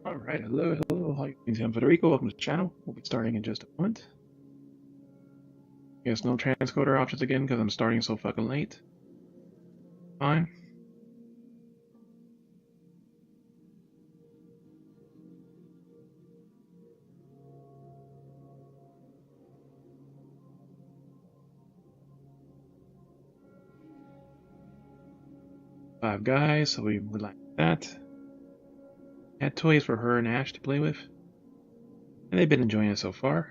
Alright, hello, hi, I'm Federico, welcome to the channel. We'll be starting in just a moment. Yes, no transcoder options again because I'm starting so fucking late. Fine. Five guys, so we would like that. Had toys for her and Ash to play with. And they've been enjoying it so far.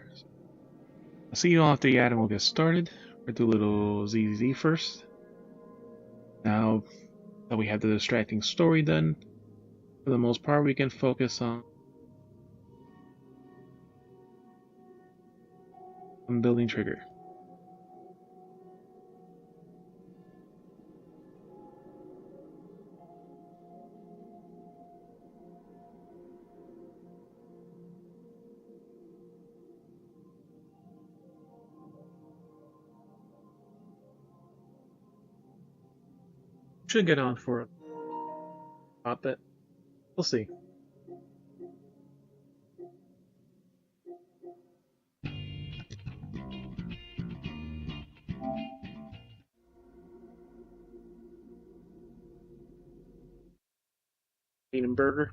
I'll see you all after the ad and we'll get started. We'll do a little ZZZ first. Now that we have the distracting story done, for the most part we can focus on building Trigger. Should get on for a hot bit. We'll see. Eating burger.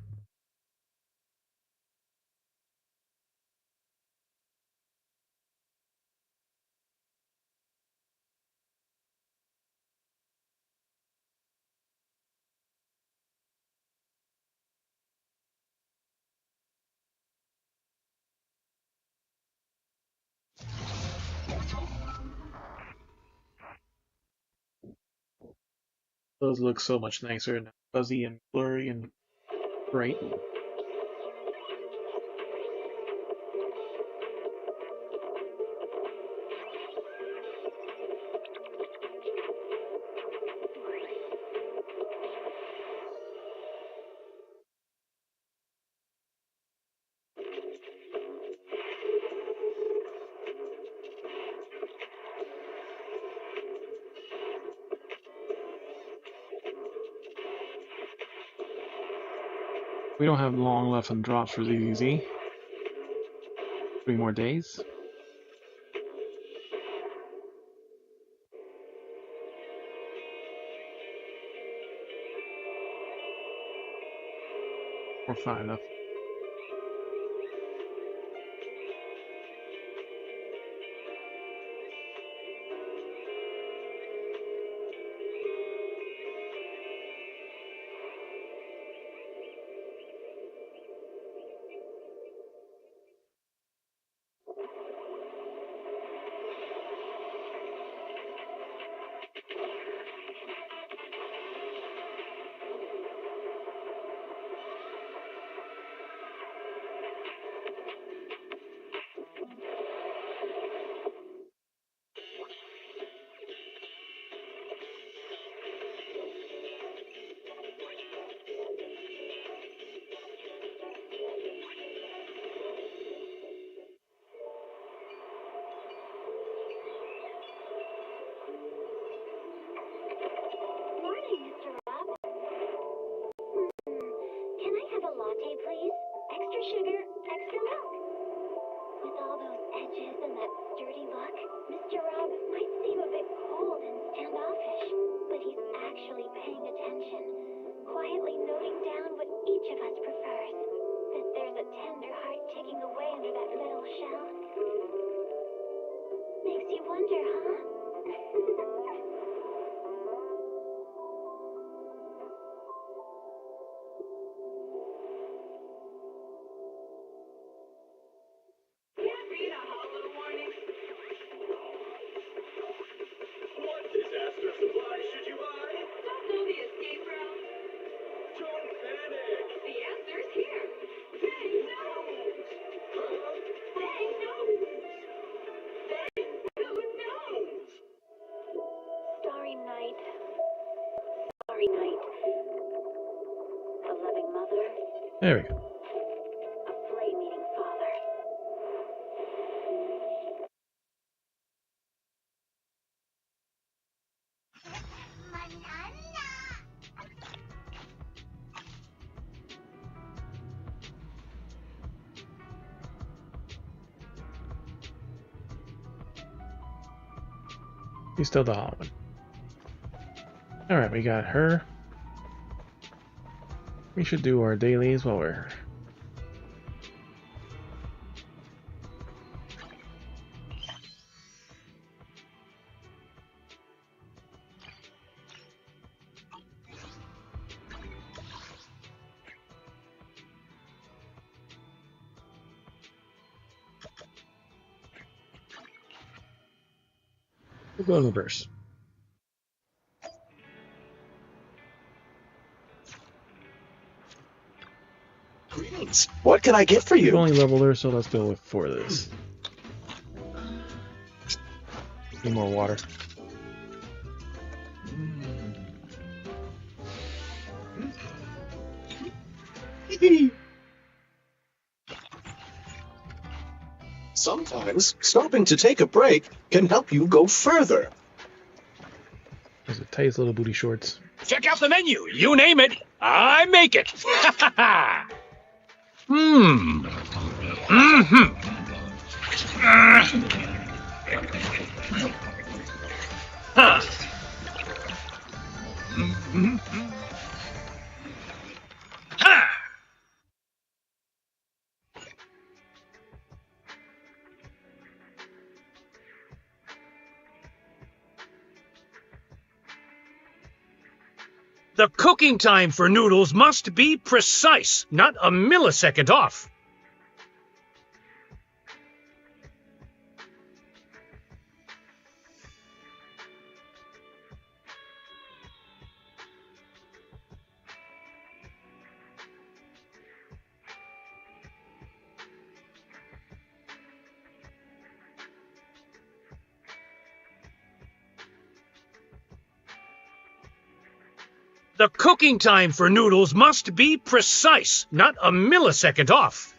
Those look so much nicer and fuzzy and blurry and bright. We don't have long left on drops for ZZZ. 3 more days. Or 5 left. Morning, Mr. Rob. Can I have a latte, please? Extra sugar, extra milk. With all those edges and that sturdy look, Mr. Rob might seem a bit cold and standoffish, but he's actually paying attention, quietly noting down what each of us prefers. That there's a tender heart ticking away under that metal shell. Makes you wonder, huh? Can't read a hollow warning. What disaster supply should you buy? Don't know the escape route. Don't panic. The answer's here. Bang nose. Bang nose. Bang nose. Starry night. Starry night. A loving mother. There we go. A flame-eating father. She's still the hot one. Alright, we got her. We should do our dailies while we're... We'll go in reverse. Greetings. What can I get for We've you? only leveled her, so let's go with 4 of this. Need more water. Sometimes stopping to take a break can help you go further. Those are tight little booty shorts. Check out the menu. You name it, I make it. Hmm. Mm-hmm. Huh. Mm-hmm. Ha! The cooking time for noodles must be precise, not a millisecond off. The cooking time for noodles must be precise, not a millisecond off.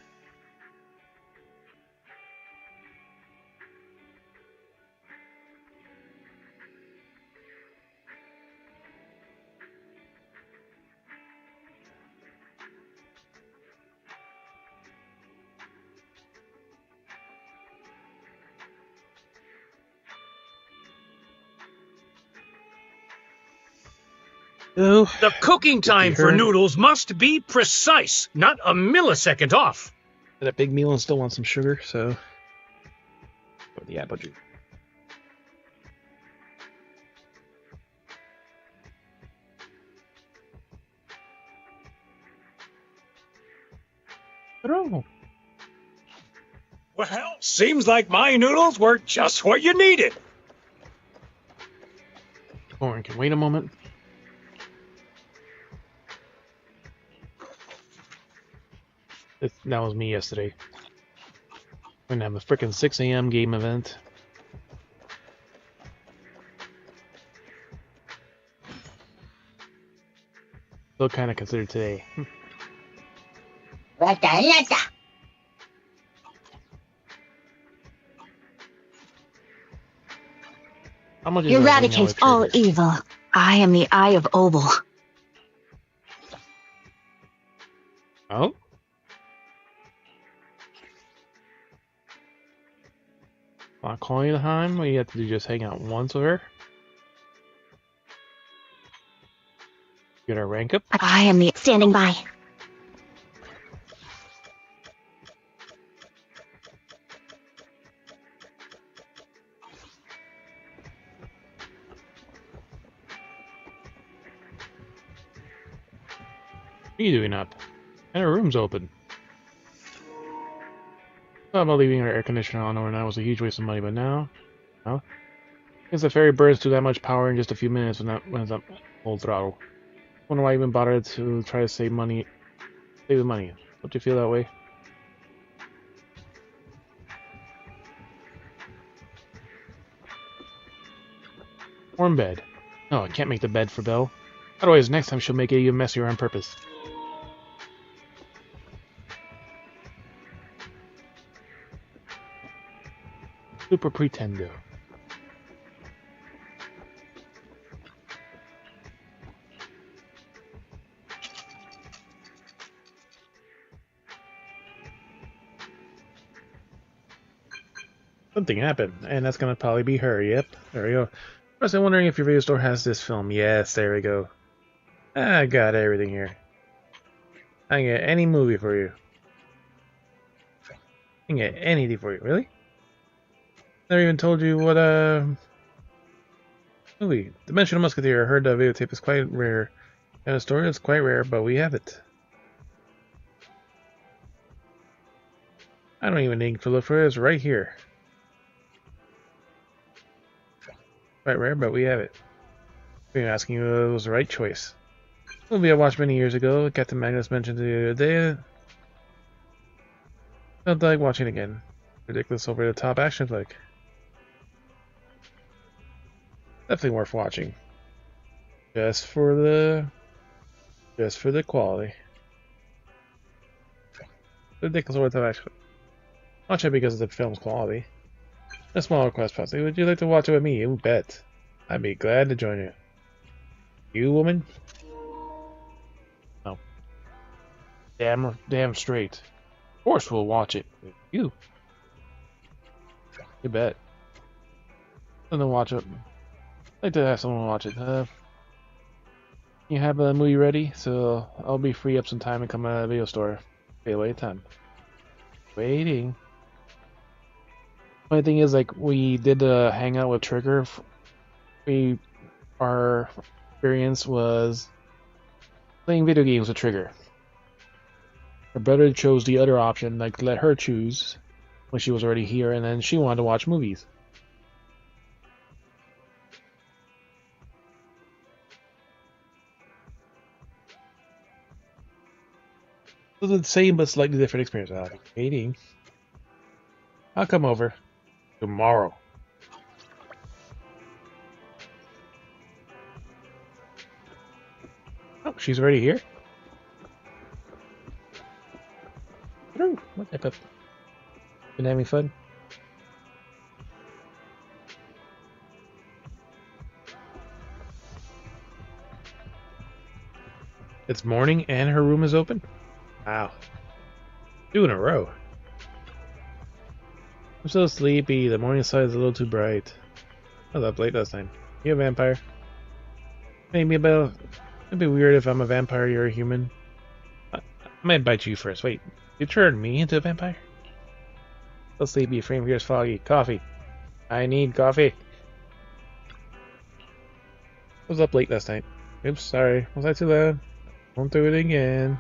Oh, The cooking time for noodles must be precise, not a millisecond off. had a big meal and still want some sugar, so... Go the apple juice. Oh, Well, seems like my noodles were just what you needed. Corn can wait a moment. That was me yesterday. We're gonna have a frickin' 6 a.m. game event. Still kind of considered today. How much is that right now Eradicates with all triggers? evil. I am the Eye of Obel. Oh? Not calling you the time? What you have to do, just hang out once with her? Get our rank up? I am the standing by. What are you doing up? And her room's open. Thought about leaving our air conditioner on overnight was a huge waste of money, but now... Well, because the ferry burns through that much power in just a few minutes when it's up full throttle. Wonder why I even bothered to try to save money. Save the money. Don't you feel that way? Warm bed. No, I can't make the bed for Belle. Otherwise, next time she'll make it even messier on purpose. Super Pretendo. Something happened, and that's gonna probably be her. Yep, there we go. was wondering if your video store has this film. Yes, there we go. I got everything here. I can get any movie for you. I can get anything for you. Really? Never even told you what movie. Dimensional Musketeer. I heard the videotape is quite rare. And the story is quite rare, but we have it. I don't even need to look for it. It's right here. Quite rare, but we have it. I'm asking you if it was the right choice. Movie I watched many years ago. Captain Magnus mentioned the other day. Felt like watching it again. Ridiculous, over-the-top action flick. Definitely worth watching. Just for the quality. Ridiculous, over-the-top action flick. Watch it because of the film's quality. A small request, possibly. Would you like to watch it with me? You bet. I'd be glad to join you. You, woman? No. Damn straight. Of course we'll watch it. You. You bet. Someone watch it. I'd like to have someone watch it. You have a movie ready, so I'll be free up some time and come out of the video store. Okay, wait time. Waiting. Funny thing is, like, we did a hangout with Trigger. Our experience was playing video games with Trigger. Her brother chose the other option, like let her choose when she was already here, and then she wanted to watch movies. It was the same but slightly different experience. I'll be waiting. I'll come over tomorrow. Oh, she's already here? Oh, what type of... Been having fun? It's morning and her room is open? Wow. 2 in a row. I'm so sleepy. The morning side is a little too bright. I was up late last night. You a vampire? Maybe about... It'd be weird if I'm a vampire, you're a human. I might bite you first. Wait, you turned me into a vampire? So sleepy, your frame here is foggy. Coffee. I need coffee. I was up late last night. Oops, sorry. Was I too loud? Won't do it again.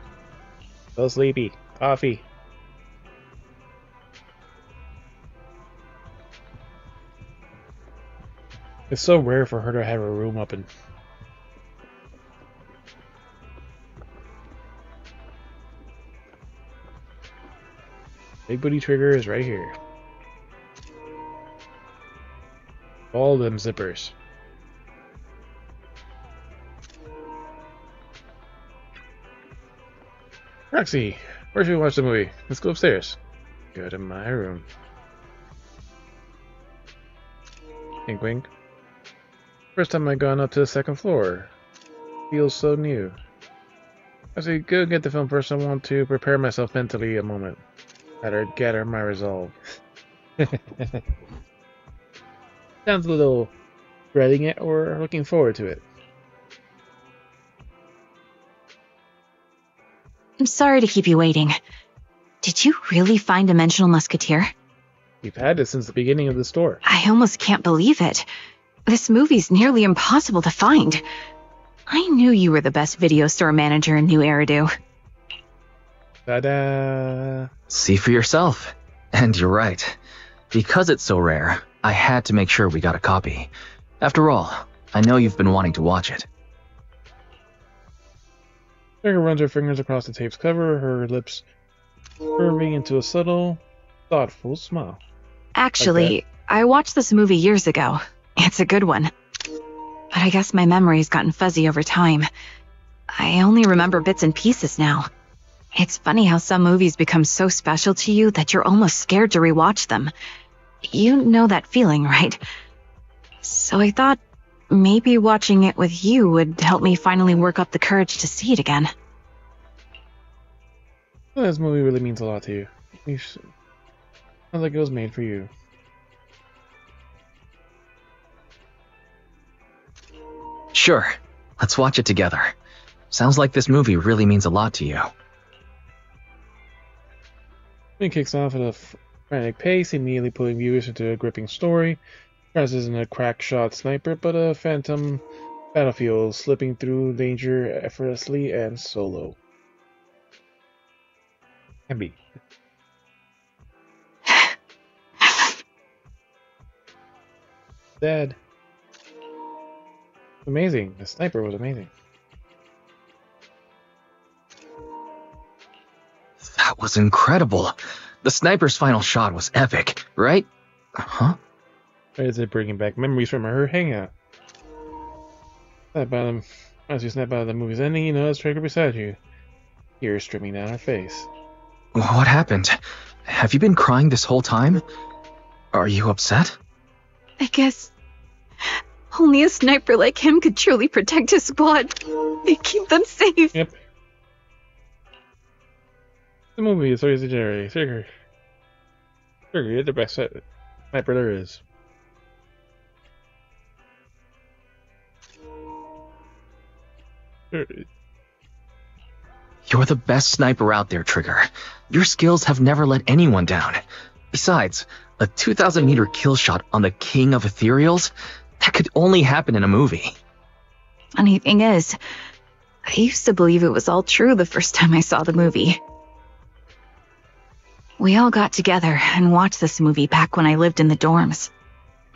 So sleepy. Coffee. It's so rare for her to have her room open. Big booty Trigger is right here. All them zippers. Roxy, where should we watch the movie? Let's go upstairs. Go to my room. Wink wink. First time I've gone up to the second floor. Feels so new. I say, go get the film first. I want to prepare myself mentally a moment. Better gather my resolve. Sounds a little dreading it or looking forward to it. I'm sorry to keep you waiting. Did you really find Dimensional Musketeer? We've had it since the beginning of the store. I almost can't believe it. This movie's nearly impossible to find. I knew you were the best video store manager in New Eridu. Ta-da! See for yourself. And you're right. Because it's so rare, I had to make sure we got a copy. After all, I know you've been wanting to watch it. Trigger runs her fingers across the tape's cover, her lips curving into a subtle, thoughtful smile. Actually, Like I watched this movie years ago. It's a good one. But I guess my memory's gotten fuzzy over time. I only remember bits and pieces now. It's funny how some movies become so special to you that you're almost scared to rewatch them. You know that feeling, right? So I thought maybe watching it with you would help me finally work up the courage to see it again. Well, this movie really means a lot to you. Sounds like it was made for you. Sure, let's watch it together. Sounds like this movie really means a lot to you. It kicks off at a frantic pace, immediately pulling viewers into a gripping story. Prez isn't a crack-shot sniper, but a phantom battlefield, slipping through danger effortlessly and solo. Abby. Dead. Amazing. The sniper was amazing. That was incredible. The sniper's final shot was epic, right? Huh? Why is it bringing back memories from her hangout? As you snap out of the movie's ending, you notice Trigger beside you. Tears streaming down her face. What happened? Have you been crying this whole time? Are you upset? I guess only a sniper like him could truly protect his squad and keep them safe. Yep. The movie is ZZZero. Trigger, you're the best sniper there is. You're the best sniper out there, Trigger. Your skills have never let anyone down. Besides, a 2,000-meter kill shot on the king of ethereals? That could only happen in a movie. Funny thing is, I used to believe it was all true the first time I saw the movie. We all got together and watched this movie back when I lived in the dorms.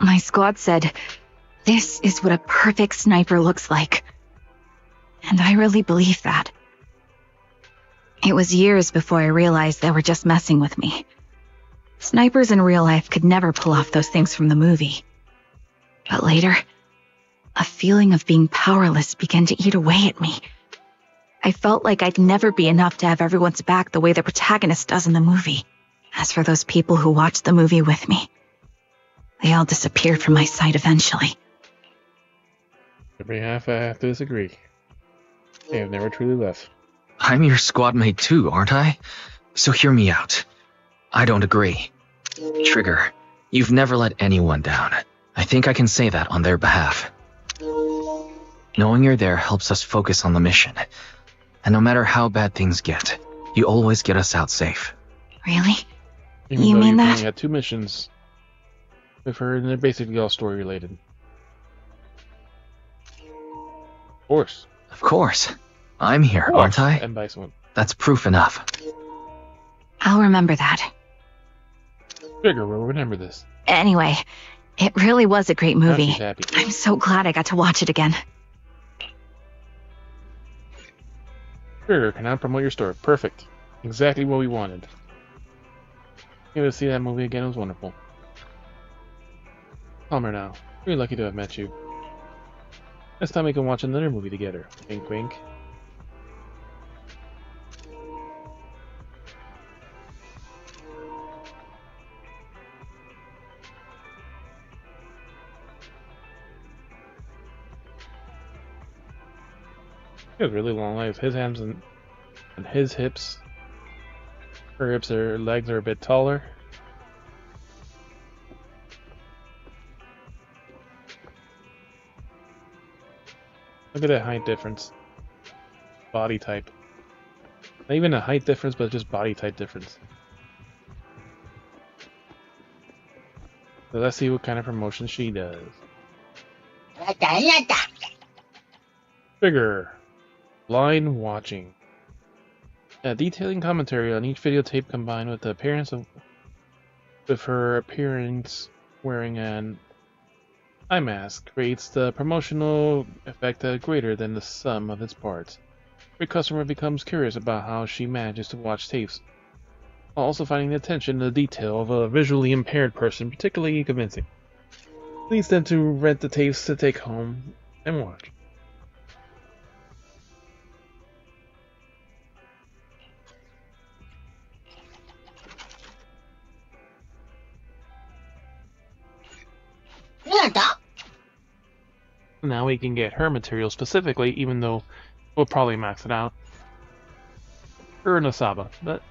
My squad said, "This is what a perfect sniper looks like." And I really believed that. It was years before I realized they were just messing with me. Snipers in real life could never pull off those things from the movie. But later, a feeling of being powerless began to eat away at me. I felt like I'd never be enough to have everyone's back the way the protagonist does in the movie. As for those people who watched the movie with me, they all disappeared from my sight eventually. Every half I have to disagree. They have never truly left. I'm your squad mate too, aren't I? So hear me out. I don't agree. Trigger, you've never let anyone down. I think I can say that on their behalf. Knowing you're there helps us focus on the mission. And no matter how bad things get, you always get us out safe. Really? Even You though mean you've that? only had 2 missions with her, and they're basically all story related. Of course. Of course. I'm here, aren't I? And Vice one. That's proof enough. I'll remember that. Trigger will remember this. Anyway, it really was a great Now movie. she's happy. I'm so glad I got to watch it again. Trigger can now promote your store. Perfect. Exactly what we wanted. Able to see that movie again was wonderful. Palmer now. Really lucky to have met you. Next time we can watch another movie together. Wink wink. He has really long legs. His hands and his hips. Her legs are a bit taller. Look at that height difference. Body type. Not even a height difference, but just body type difference. So let's see what kind of promotion she does. Figure. Line watching. Detailing commentary on each videotape combined with her appearance wearing an eye mask creates the promotional effect greater than the sum of its parts. Every customer becomes curious about how she manages to watch tapes, while also finding the attention to the detail of a visually impaired person particularly convincing. Leads them to rent the tapes to take home and watch. Now we can get her material specifically, even though we'll probably max it out. Her and Asaba, but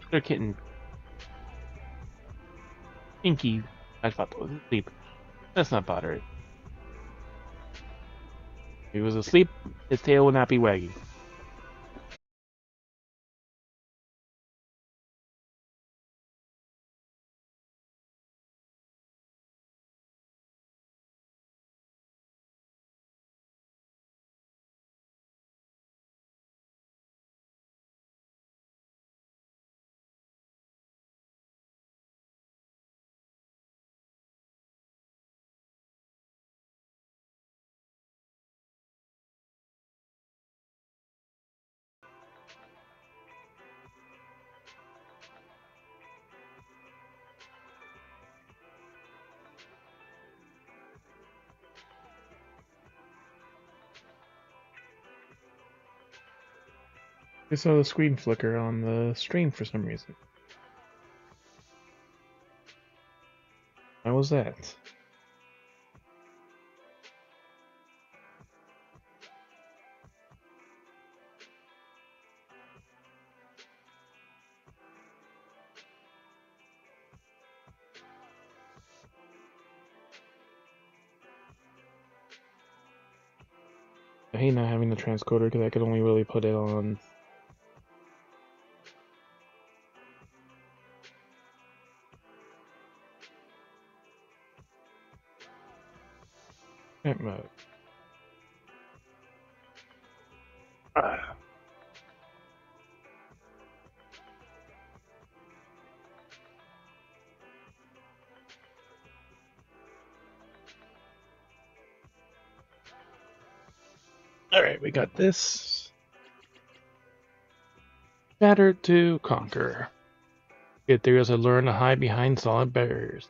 they're getting kinky I thought it was asleep. Let's not bother it. If he was asleep, his tail would not be wagging. I saw the screen flicker on the stream for some reason. How was that? I hate not having the transcoder because I could only really put it on. Night mode. Ah. Alright, we got this. Shattered to conquer. Get there as I learn to hide behind solid barriers.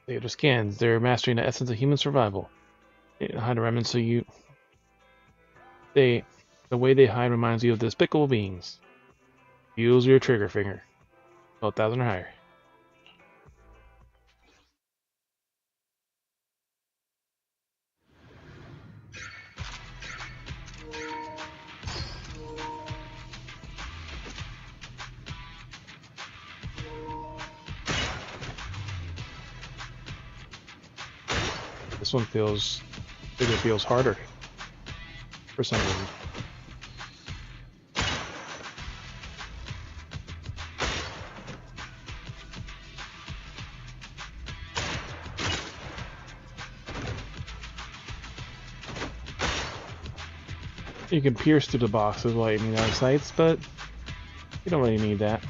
They are scans. They're mastering the essence of human survival. They hide remnants so the way they hide reminds you of despicable beings. Use your trigger finger. 12,000 or higher. This one feels harder for some reason. You can pierce through the boxes while aiming down sights, but you don't really need that.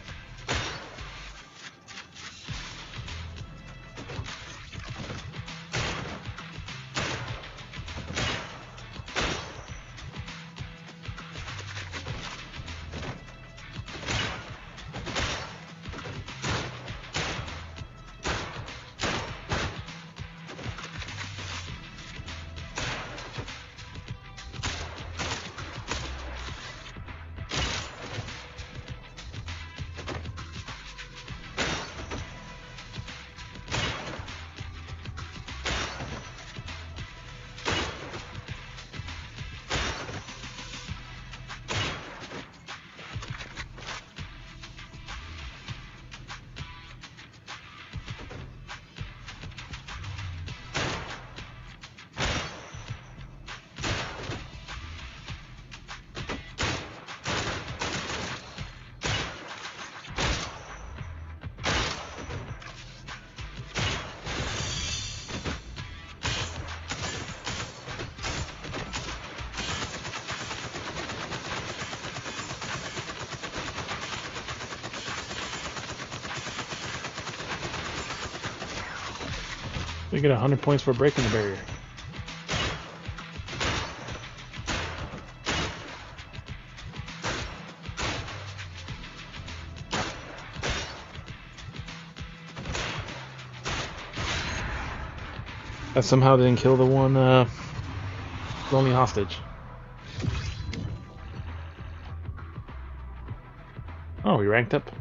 You get 100 points for breaking the barrier. That somehow didn't kill the one lonely hostage. Oh, we ranked up.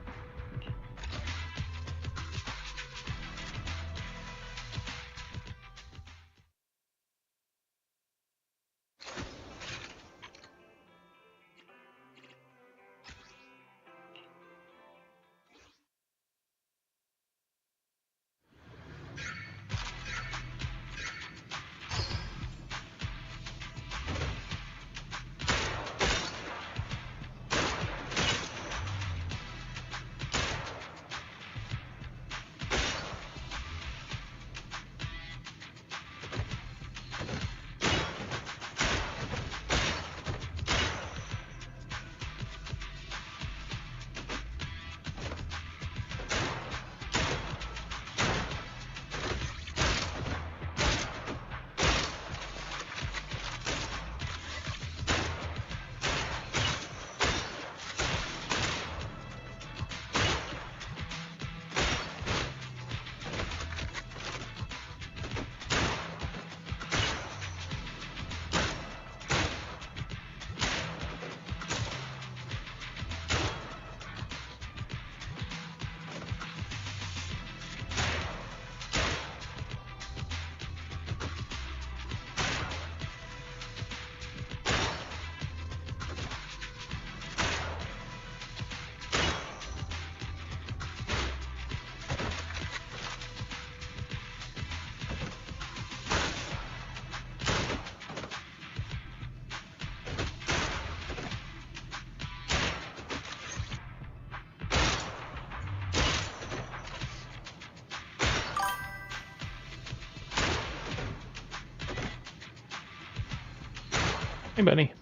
Hey, buddy.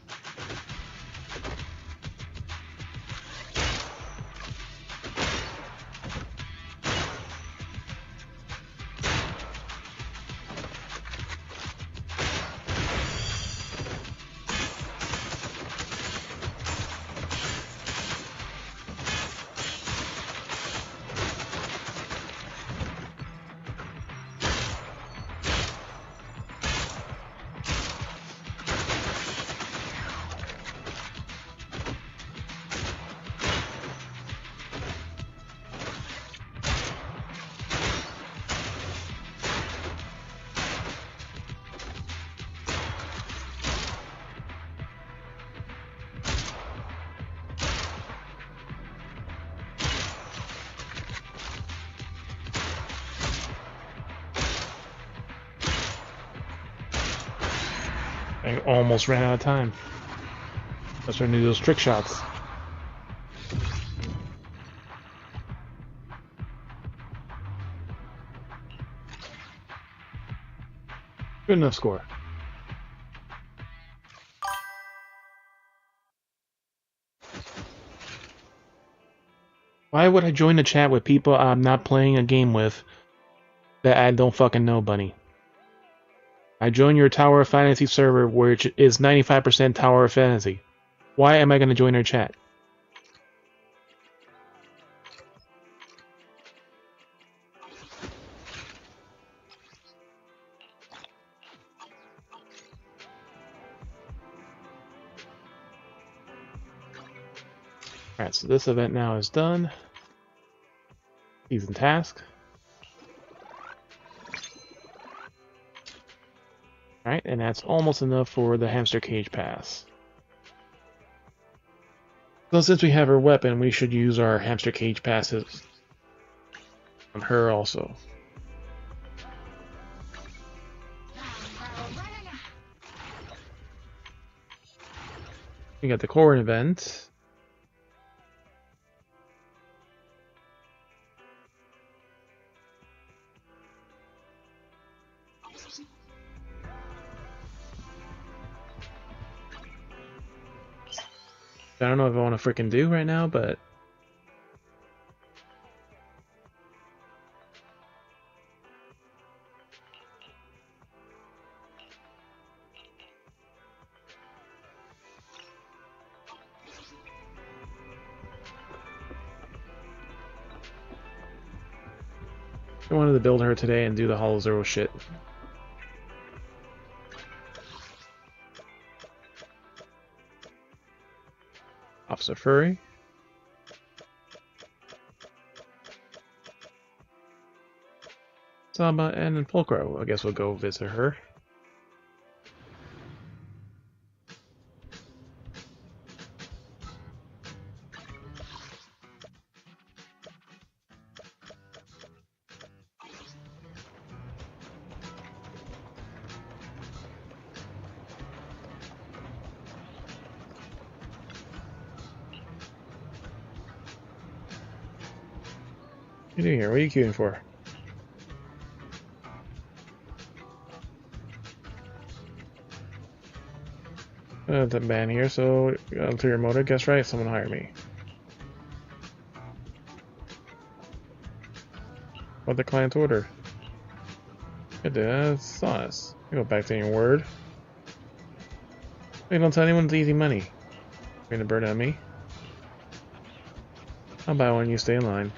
I almost ran out of time. That's when I do those trick shots. Good enough score. Why would I join a chat with people I'm not playing a game with that I don't fucking know, Bunny? I joined your Tower of Fantasy server, which is 95% Tower of Fantasy. Why am I going to join your chat? Alright, so this event now is done. Season task. Alright, and that's almost enough for the hamster cage pass. So since we have her weapon, we should use our hamster cage passes on her also. We got the core event. I don't know if I want to freaking do right now, but I wanted to build her today and do the Hollow Zero shit. Officer Furry. Samba and Pulcro. I guess we'll go visit her. What are you doing here? What are you queuing for? The ban here, so ulterior motive. Guess right, someone hire me. What the client's order? Good, that's honest. You go back to your word. Hey, don't tell anyone it's easy money. You're gonna burn on me. I'll buy one, you stay in line.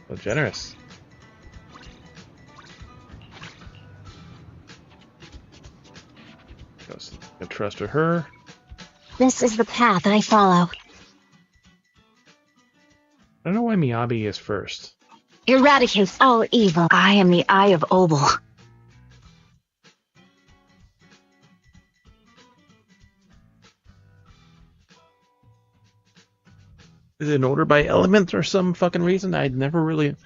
So generous. I trust her. This is the path I follow. I don't know why Miyabi is first. Eradicates all evil. I am the Eye of Obel. Is it an order by element or some fucking reason? I never really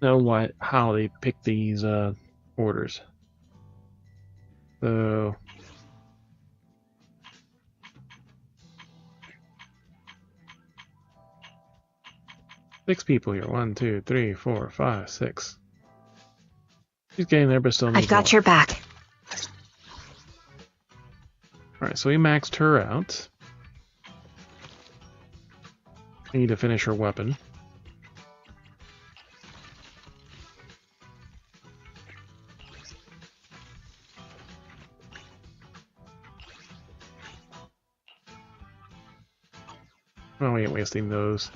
know how they pick these orders. So 6 people here. 1, 2, 3, 4, 5, 6. She's getting there, but still needs I've got more. your back. Alright, so we maxed her out. We need to finish her weapon. Oh, we ain't wasting those.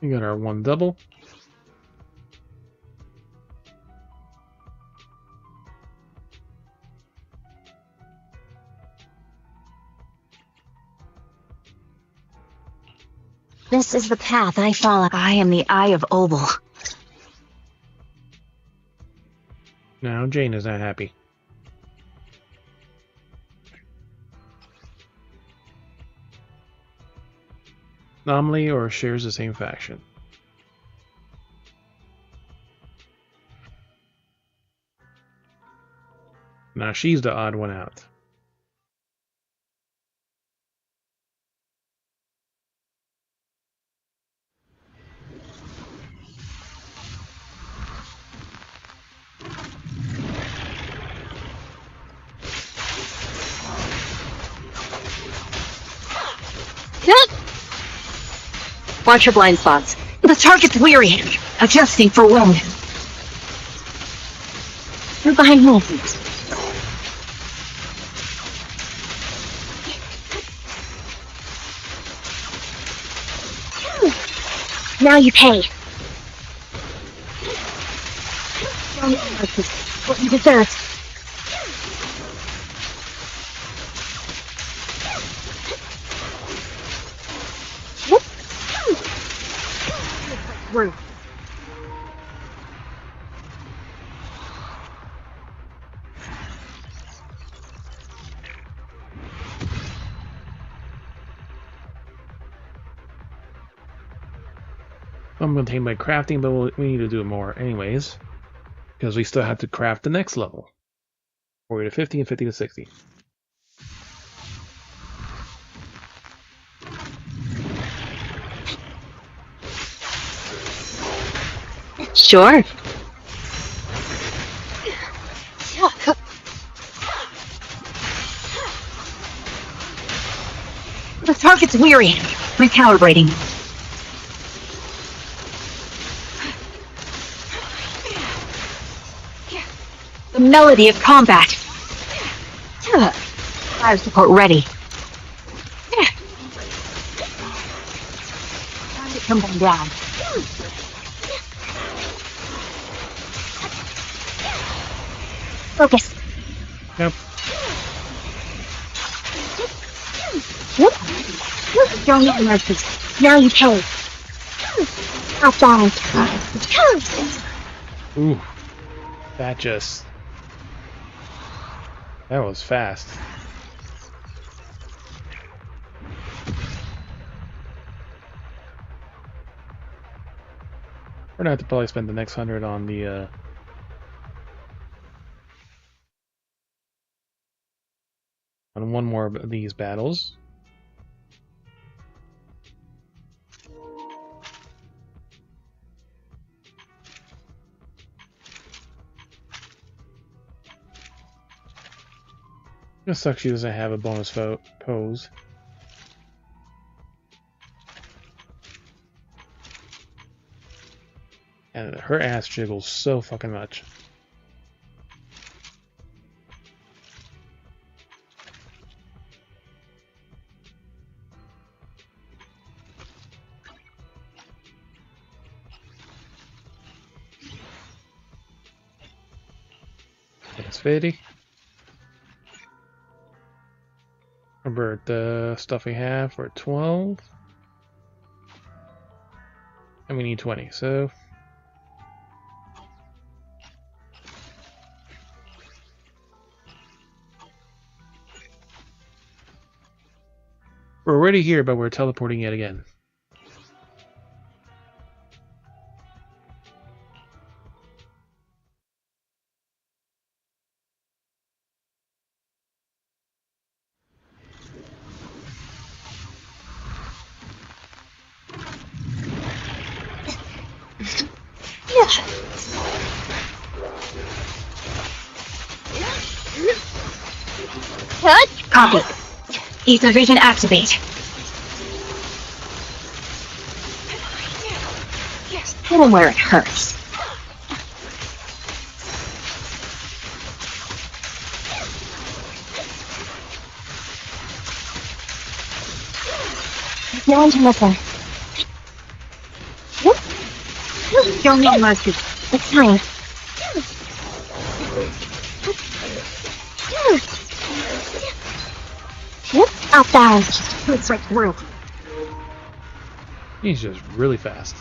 We got our one double. This is the path I follow. I am the Eye of Obel. Now Jane is not happy. Anomaly or shares the same faction. Now she's the odd one out. Watch your blind spots. The target's weary. Adjusting for wind. You're behind me. Now you pay. What you deserve. Through. I'm going to take my crafting, but we need to do more anyways. Because we still have to craft the next level. 40 to 50 and 50 to 60. Sure. The target's weary. Recalibrating. The melody of combat. Fire support ready. Target coming down. Focus. Yep. Don't need mercy. Now you pay. I'll down. Ooh. That was fast. We're gonna have to probably spend the next 100 on the on one more of these battles. It sucks she doesn't have a bonus pose. And her ass jiggles so fucking much. That's 50. Remember the stuff we have for 12. And we need 20, so we're already here, but we're teleporting yet again. Copy. Ether vision activate. Hit him where it hurts. No one to listen. Don't need mercy. It's fine. Out there. It's right through. He's just really fast.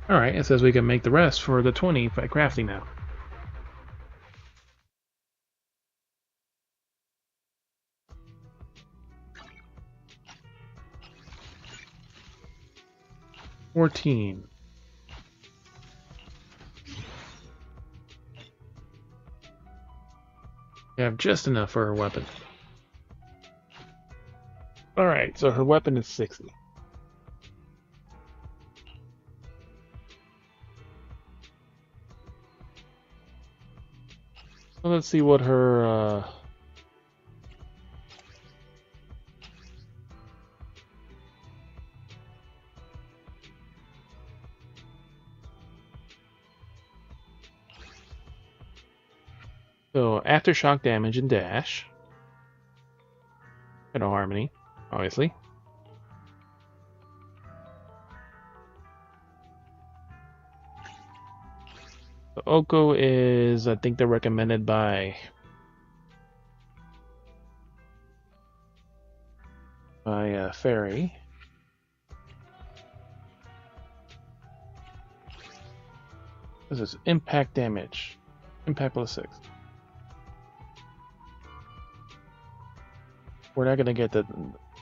Alright, it says we can make the rest for the 20 by crafting now. $14. We have just enough for her weapon. Alright, so her weapon is 60. So let's see what her so aftershock damage and dash. And a harmony, obviously. The Oko is, I think they're recommended by Fairy. This is impact damage. Impact plus 6. We're not gonna get the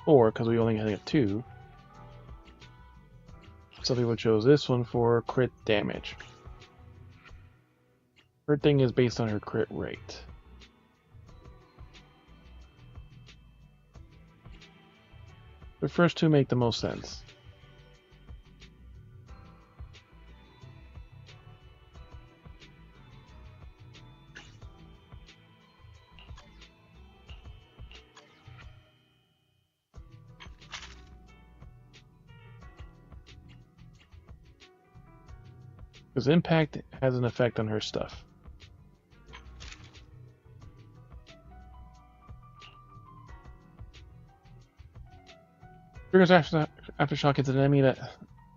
4 because we only get 2. Some people chose this one for crit damage. Her thing is based on her crit rate. The first two make the most sense. Because impact has an effect on her stuff. Triggers aftershock hits an enemy that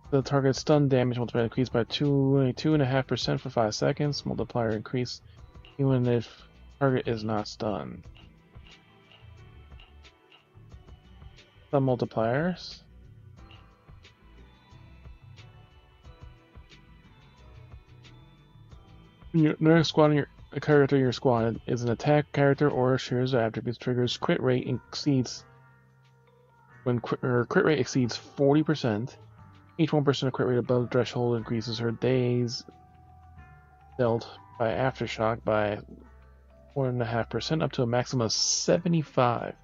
the target's stun damage multiplier increased by 2.5% for 5 seconds. Multiplier increase even if target is not stunned. Stun multipliers. The next squad in a character in your squad is an attack character or shares attributes. Triggers crit rate exceeds when her crit rate exceeds 40%. Each 1% of crit rate above the threshold increases her days dealt by aftershock by 1.5% up to a maximum of 75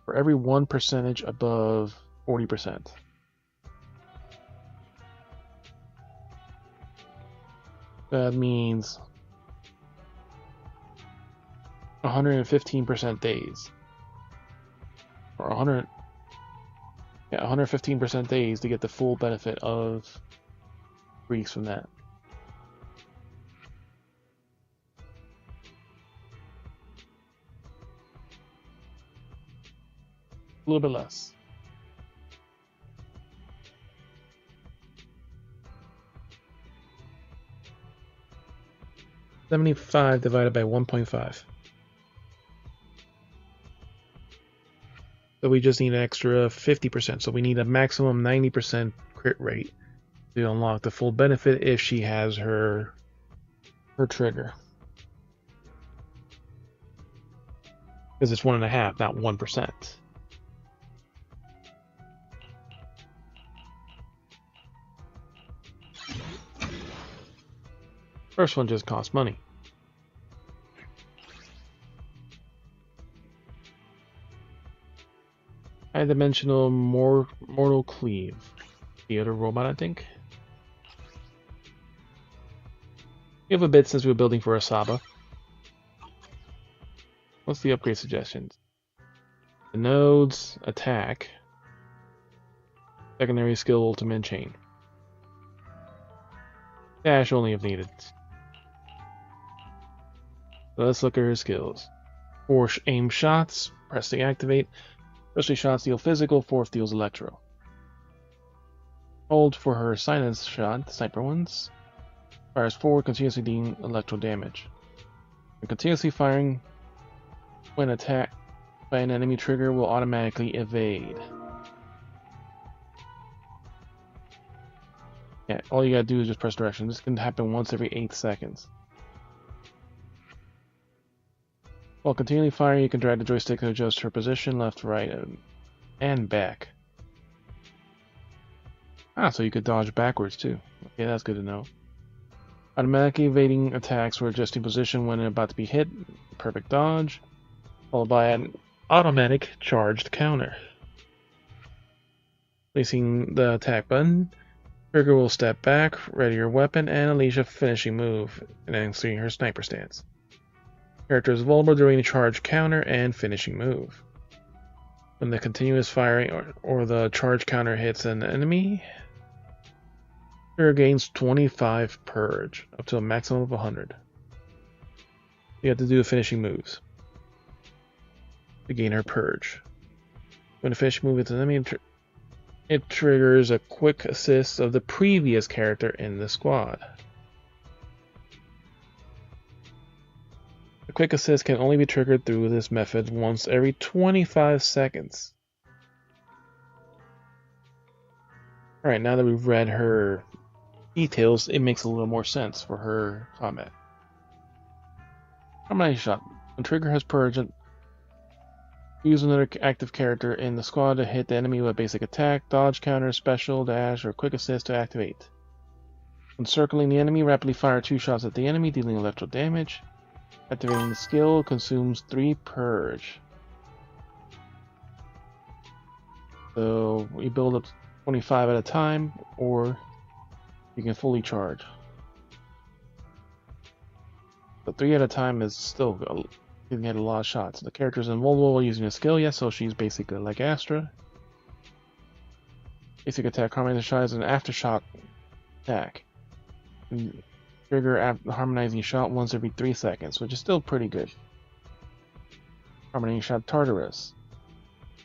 for every 1% above 40%. That means 115% days. Or 115% days to get the full benefit of Greeks from that. A little bit less. $75 divided by 1.5. So we just need an extra 50%. So we need a maximum 90% crit rate to unlock the full benefit if she has her trigger. Because it's 1.5, not 1%. First one just costs money. High-dimensional mortal cleave. Theater robot, I think. We have a bit since we were building for Asaba. What's the upgrade suggestions? The nodes, attack, secondary skill, ultimate chain. Dash only if needed. So let's look at her skills. 4 aim shots, press to activate. First 3 shots deal physical, 4th deals electro. Hold for her silence shot, sniper ones. Fires forward, continuously dealing electro damage. When continuously firing when attacked by an enemy, trigger will automatically evade. Yeah, all you gotta do is just press direction. This can happen once every 8 seconds. While continually firing, you can drag the joystick to adjust her position, left, right, and back. So you could dodge backwards too. Okay, that's good to know. Automatically evading attacks or adjusting position when about to be hit. Perfect dodge. Followed by an automatic charged counter. Placing the attack button, trigger will step back, ready your weapon, and unleash a finishing move, announcing her sniper stance. Character is vulnerable during the charge counter and finishing move. When the continuous firing or the charge counter hits an enemy, trigger gains 25 purge, up to a maximum of 100. You have to do the finishing moves to gain her purge. When a finishing move hits an enemy, it triggers a quick assist of the previous character in the squad. The quick assist can only be triggered through this method once every 25 seconds. Alright, now that we've read her details, it makes a little more sense for her combat. Harmonized shot. When trigger has purge, use another active character in the squad to hit the enemy with a basic attack, dodge, counter, special, dash, or quick assist to activate. When circling the enemy, rapidly fire 2 shots at the enemy, dealing electro damage. Activating the skill consumes 3 purge. So you build up 25 at a time, or you can fully charge. But 3 at a time is still good. You can get a lot of shots. The character is invulnerable using a skill, yes, so she's basically like Astra. Basic attack harmonizing shot is an aftershock attack. Trigger harmonizing shot once every 3 seconds, which is still pretty good. Harmonizing shot Tartarus.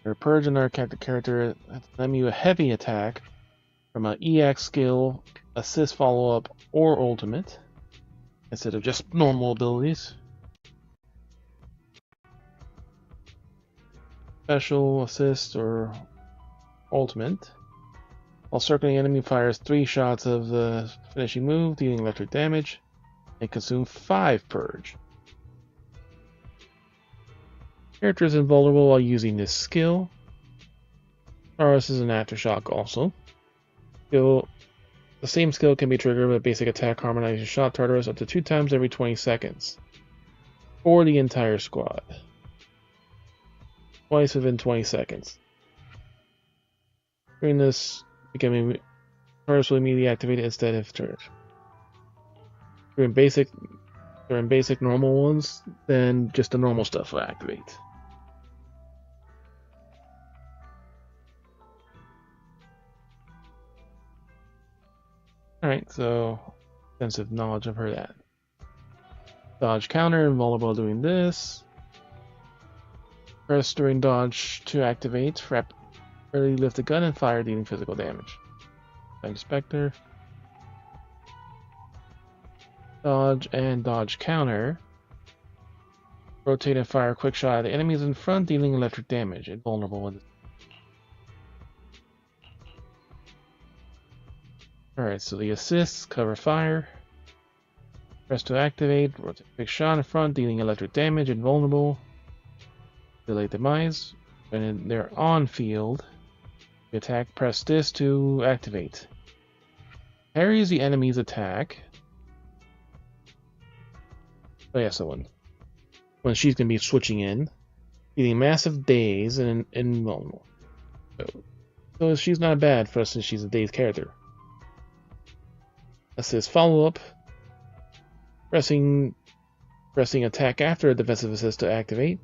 Your purge another character lend you a heavy attack from an EX skill, assist follow-up, or ultimate, instead of just normal abilities. Special, assist, or ultimate. While circling enemy, fires 3 shots of the finishing move, dealing electric damage, and consume 5 purge. Character is invulnerable while using this skill. Taurus is an aftershock also. The same skill can be triggered with basic attack harmonizing shot Tartarus up to 2 times every 20 seconds. For the entire squad. Twice within 20 seconds. During this, becoming Taurus will immediately activate it instead of turret. During basic normal ones, then just the normal stuff will activate. Alright, so extensive knowledge of her that. Dodge counter, invulnerable doing this. Press during dodge to activate. Rapidly lift the gun and fire, dealing physical damage. Inspector. Dodge and dodge counter. Rotate and fire a quick shot at the enemies in front, dealing electric damage. Invulnerable when. Alright, so the assists cover fire. Press to activate. Rotate a quick shot in front, dealing electric damage. Invulnerable. Delay demise. When they're on field, the attack, press this to activate. Parries the enemy's attack. Oh yeah, so when she's gonna be switching in, dealing massive daze and invulnerable. So she's not bad for us since she's a dazed character. Assist follow-up. Pressing attack after a defensive assist to activate.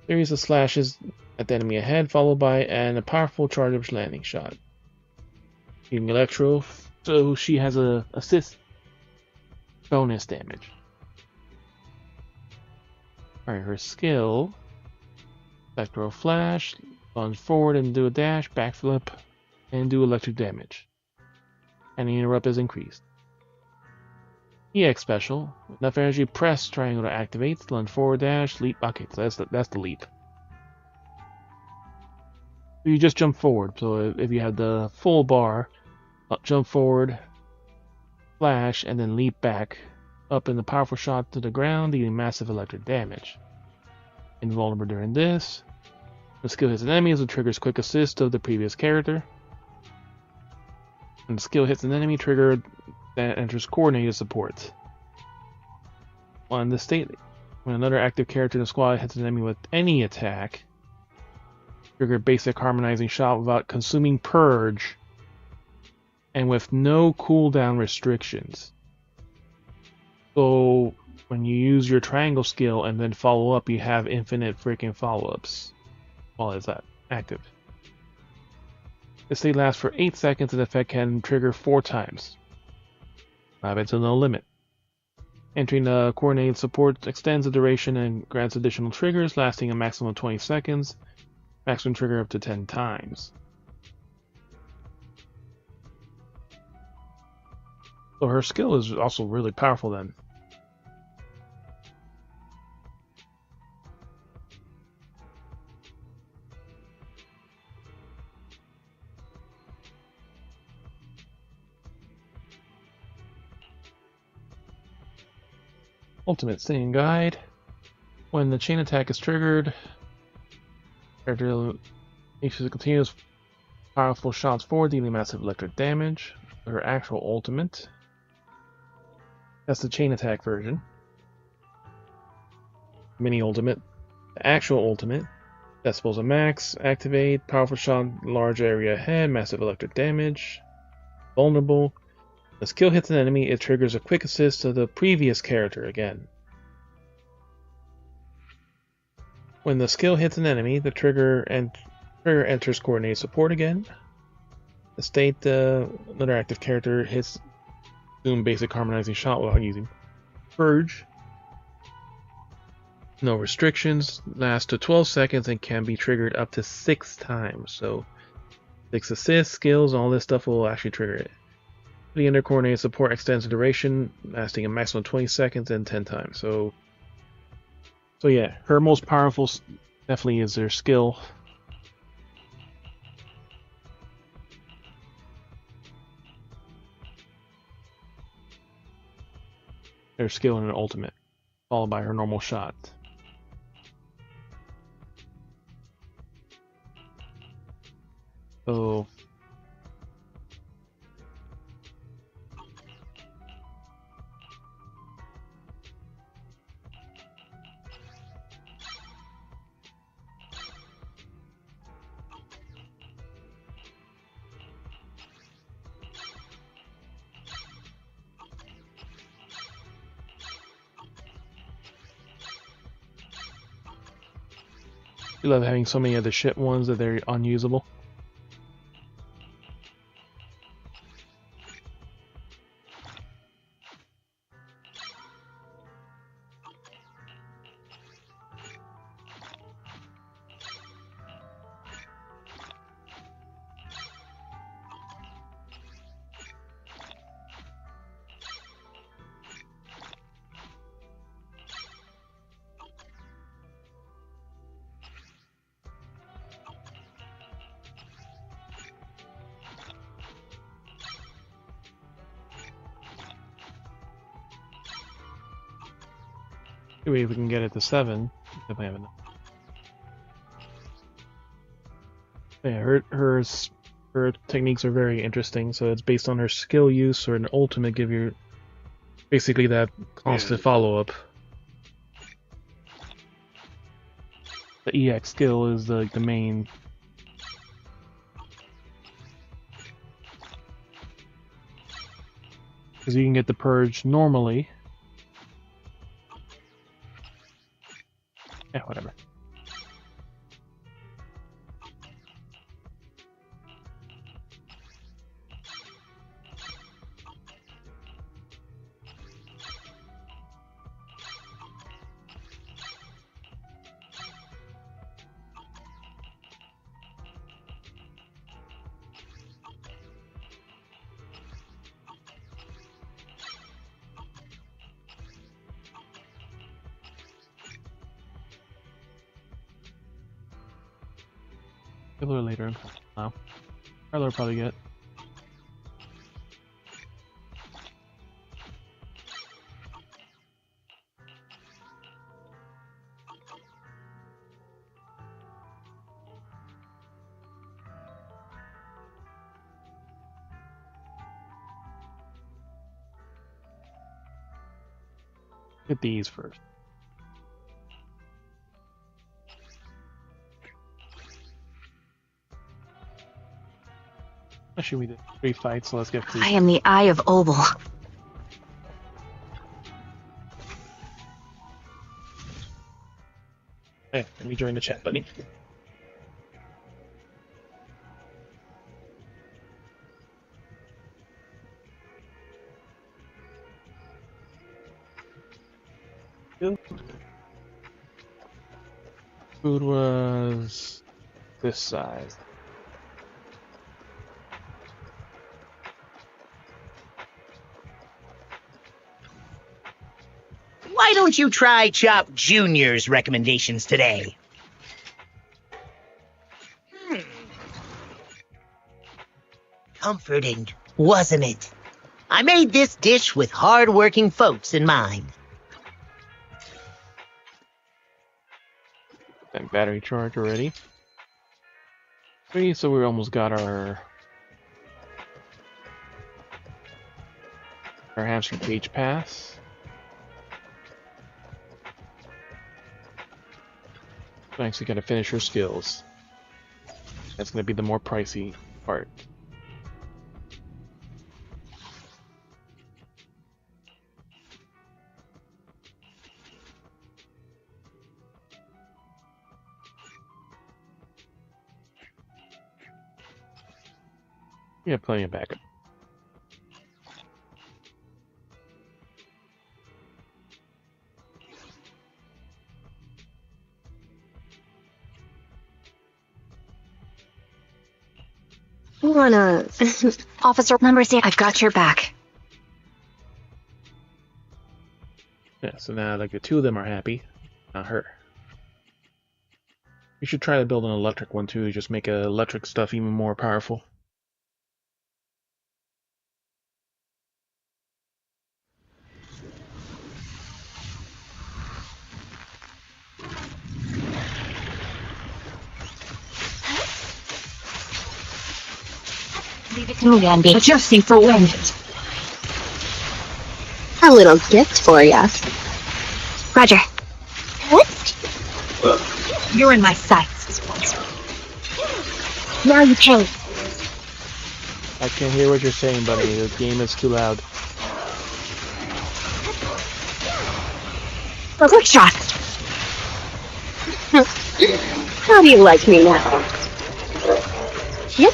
Series of slashes at the enemy ahead, followed by a powerful charge landing shot. Using Electro, so she has a assist bonus damage. Alright, her skill. Electro Flash, lunge forward and do a dash, backflip, and do electric damage. And the interrupt is increased. EX special. With enough energy, press triangle to activate. Lunge forward, dash, leap. Okay, so that's the leap. You just jump forward. So if you have the full bar, jump forward, flash, and then leap back up in the powerful shot to the ground, dealing massive electric damage. Invulnerable during this. The skill hits an enemy as it triggers quick assist of the previous character. When the skill hits an enemy, trigger that enters coordinated support. On the state, when another active character in the squad hits an enemy with any attack, trigger basic harmonizing shot without consuming purge and with no cooldown restrictions. So when you use your triangle skill and then follow up, you have infinite freaking follow-ups while it's active. This state lasts for 8 seconds and the effect can trigger 4 times. To no limit. Entering the coordinated support extends the duration and grants additional triggers, lasting a maximum of 20 seconds. Maximum trigger up to 10 times. So her skill is also really powerful then. Ultimate Stinging Guide. When the chain attack is triggered, character issues continuous powerful shots forward, dealing massive electric damage. Her actual ultimate. That's the chain attack version. Mini ultimate. The actual ultimate. Decibels of max. Activate. Powerful shot, large area ahead, massive electric damage. Vulnerable. The skill hits an enemy, it triggers a quick assist to the previous character again. When the skill hits an enemy, the trigger enters coordinated support again. The state another active character hits Zoom basic harmonizing shot without using purge. No restrictions, lasts to 12 seconds and can be triggered up to 6 times. So 6 assists, skills, all this stuff will actually trigger it. The intercoordinated support extends the duration, lasting a maximum of 20 seconds and 10 times. So yeah, her most powerful definitely is her skill. Her skill and her ultimate, followed by her normal shot. So I love having so many of the shit ones that they're unusable. Maybe if we can get it to 7, if I have enough. Yeah, her techniques are very interesting. So it's based on her skill use, or an ultimate give you basically that constant follow-up. The EX skill is the main Because you can get the purge normally. Yeah, whatever. Killer later. Wow. Carlo will probably get. Get these first. Actually, we did 3 fights, so let's get 3. I am the Eye of Obel. Hey, let me join the chat, buddy. Food was this size. Why don't you try Chop Jr.'s recommendations today? Comforting, wasn't it? I made this dish with hard-working folks in mind. That battery charge already. 3, so we almost got our hamstring cage pass. Thanks, you gotta finish your skills. That's gonna be the more pricey part. You have plenty of backup. You wanna... Officer, remember, I've got your back. Yeah, so now like the 2 of them are happy, not her. You should try to build an electric one too, just make electric stuff even more powerful. Leave it to me, Andy. Adjusting for wind. A little gift for ya. Roger. What? You're in my sights. Now you pay. I can't hear what you're saying, buddy. The game is too loud. Quick shot. How do you like me now? Yep.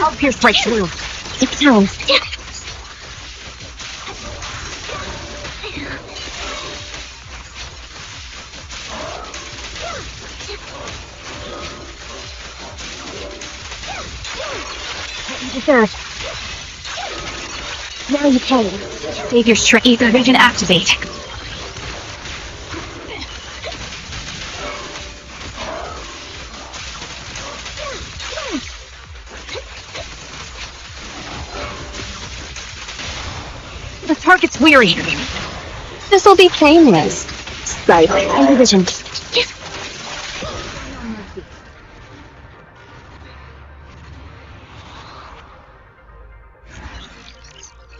I'll pierce right through. It sounds... Third. Now you pay. Save your strength. Ether vision activate. The target's weary. This'll be painless. Right, under vision.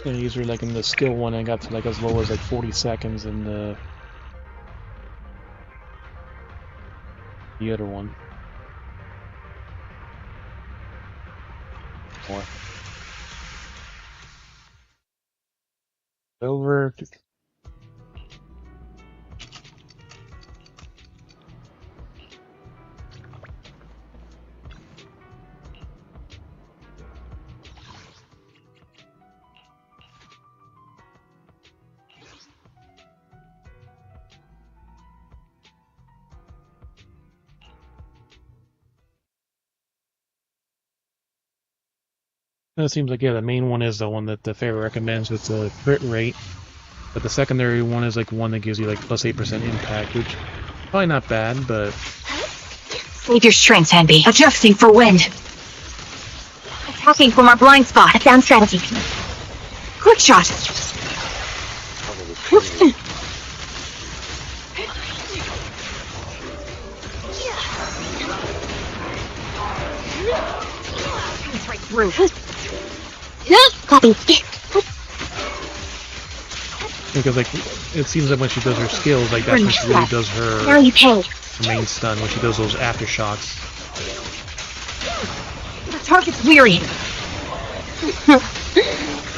Usually like in the skill one I got to like as low as like 40 seconds in the other one. More. Over. It seems like, yeah, the main one is the one that the fairy recommends with the crit rate. But the secondary one is like one that gives you like plus 8% impact, which probably not bad, but... Save your strength, Henby. Adjusting for wind. Attacking from our blind spot. A sound strategy. Quick shot. It's right through. Copy. Because like, it seems like when she does her skills, like that's when she really does her Now you pay. main stun, when she does those aftershocks. The target's weary.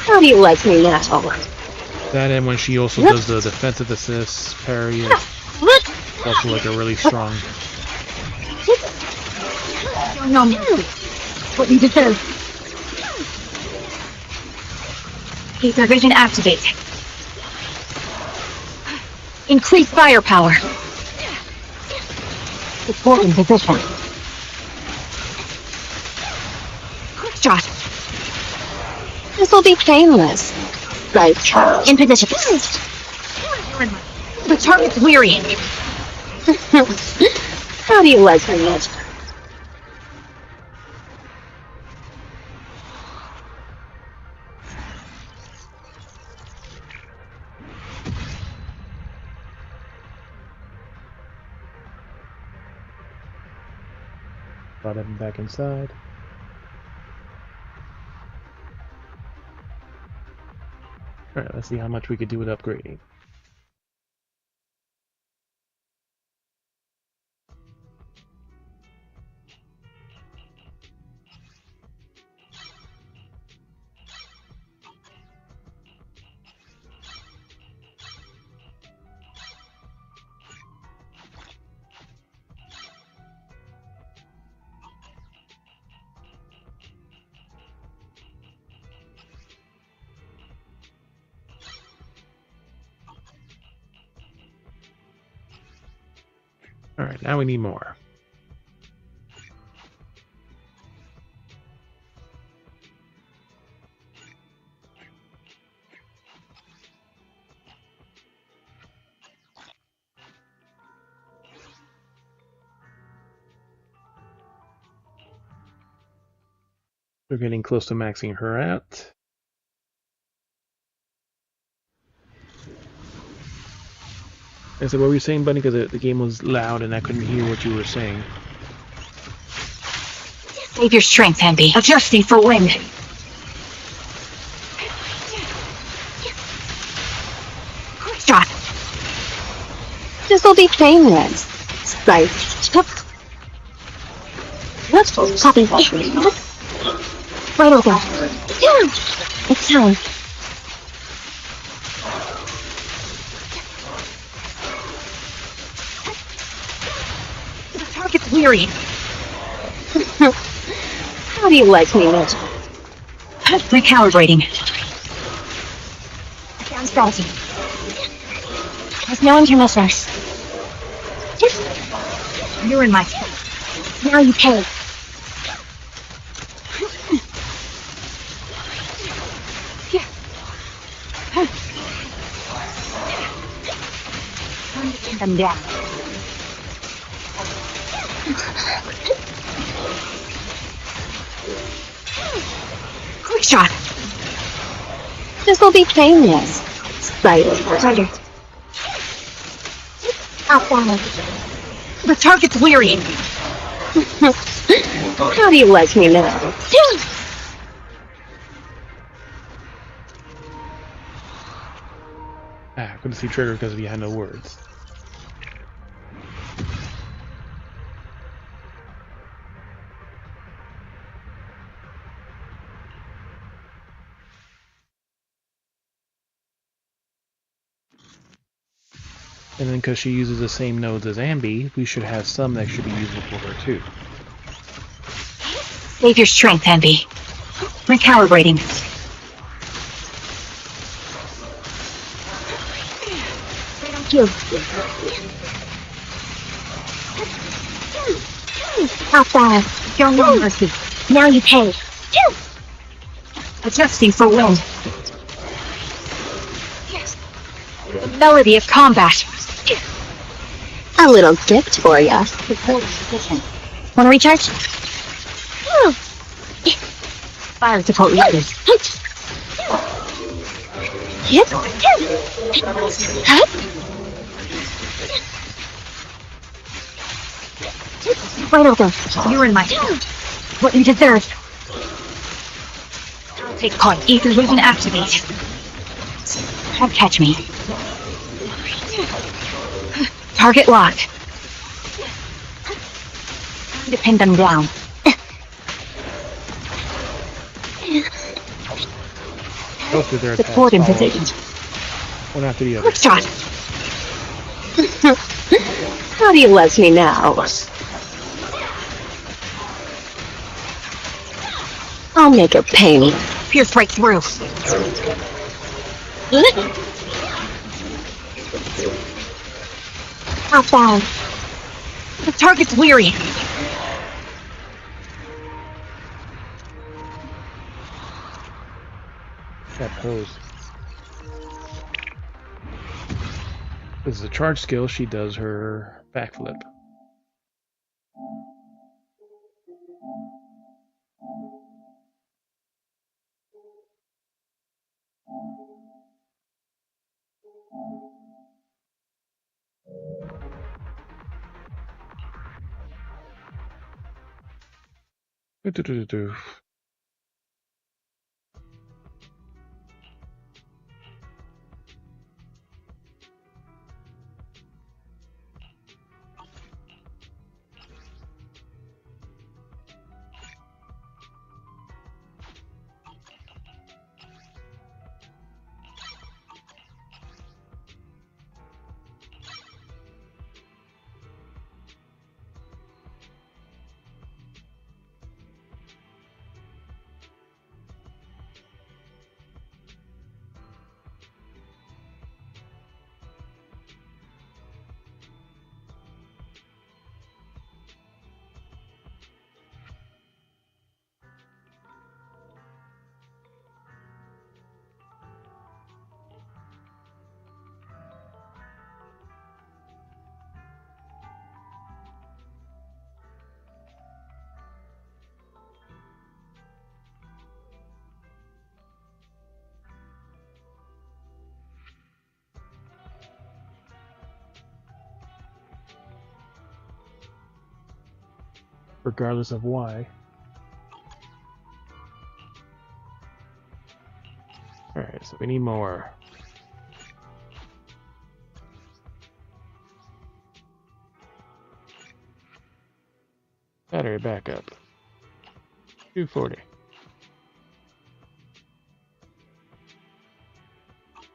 How do you like me now? That and when she also does the defensive assist, parry, it's also like a really strong... Don't know me. What you deserve. Ether vision activate. Increase firepower. Support in position. Quick shot. This will be painless. Right. In position. The target's weary. How do you like me now? Brought him back inside. Alright, let's see how much we could do with upgrading. Alright, now we need more. We're getting close to maxing her out. I said, what were you saying, Bunny? Because the game was loud and I couldn't hear what you were saying. Save your strength, Henby. Adjusting for wind. Quick shot. This will be painless. Right. Let's go. Copy. Right over. It's time. The target's weary. How do you like me now? Recalibrating. Sound strategy. There's no intermitters. You're in my space. Now you pay. Time to pin them down. Quick shot. This will be painless. Right. Target. Outbound. The target's weary. How do you like me now? I couldn't see Trigger because he had no words. And then because she uses the same nodes as Ambi, we should have some that should be usable for her too. Save your strength, Envy. Recalibrating. You. How fast? Your no mercy. Now you pay. Adjusting for wind. The melody of combat. A little gift for ya. Want to recharge? Fire support loaded. Yep. Right over. You're in my... What you deserve. I'll take part. Ether vision activate. Don't catch me. Target locked. Time to pin them down. Both of their Support in attacks position. one after the other. Quick shot. How do you like me now? I'll make her pay me. Pierce right through. Outbound. The target's weary. That pose. This is a charge skill. She does her backflip. Do-do-do-do-do. Regardless of why. Alright, so we need more. Battery backup. 240.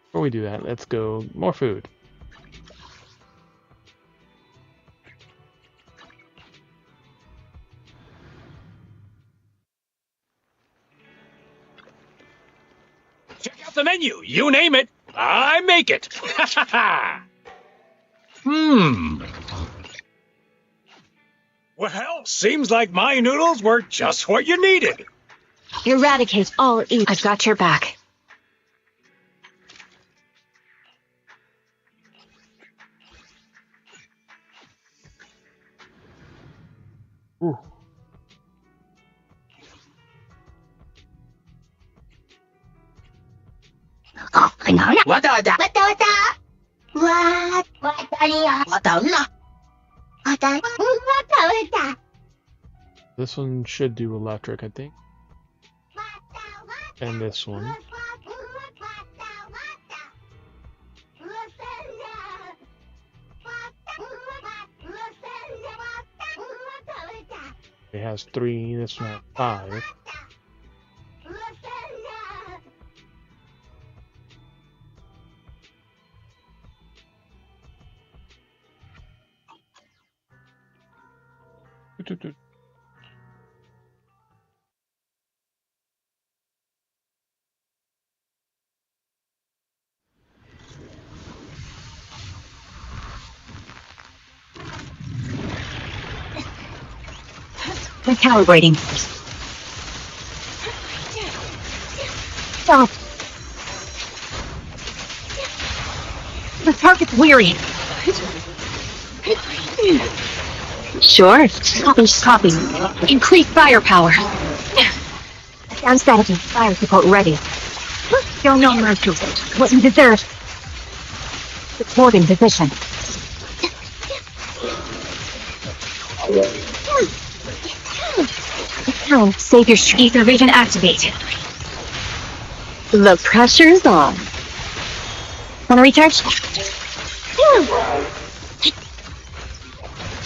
Before we do that, let's go more food. Check out the menu. You name it, I make it. Well, seems like my noodles were just what you needed. Eradicate all evil. I've got your back. Ooh. This one should do electric, I think. And this one. It has 3, this one has 5. Recalibrating. Stop. The target's weary. Sure. Copy. Increase firepower. Sound strategy. Fire support ready. Show no mercy. What you deserve. Supporting position. Save your ether region activate. The pressure's on. Wanna recharge?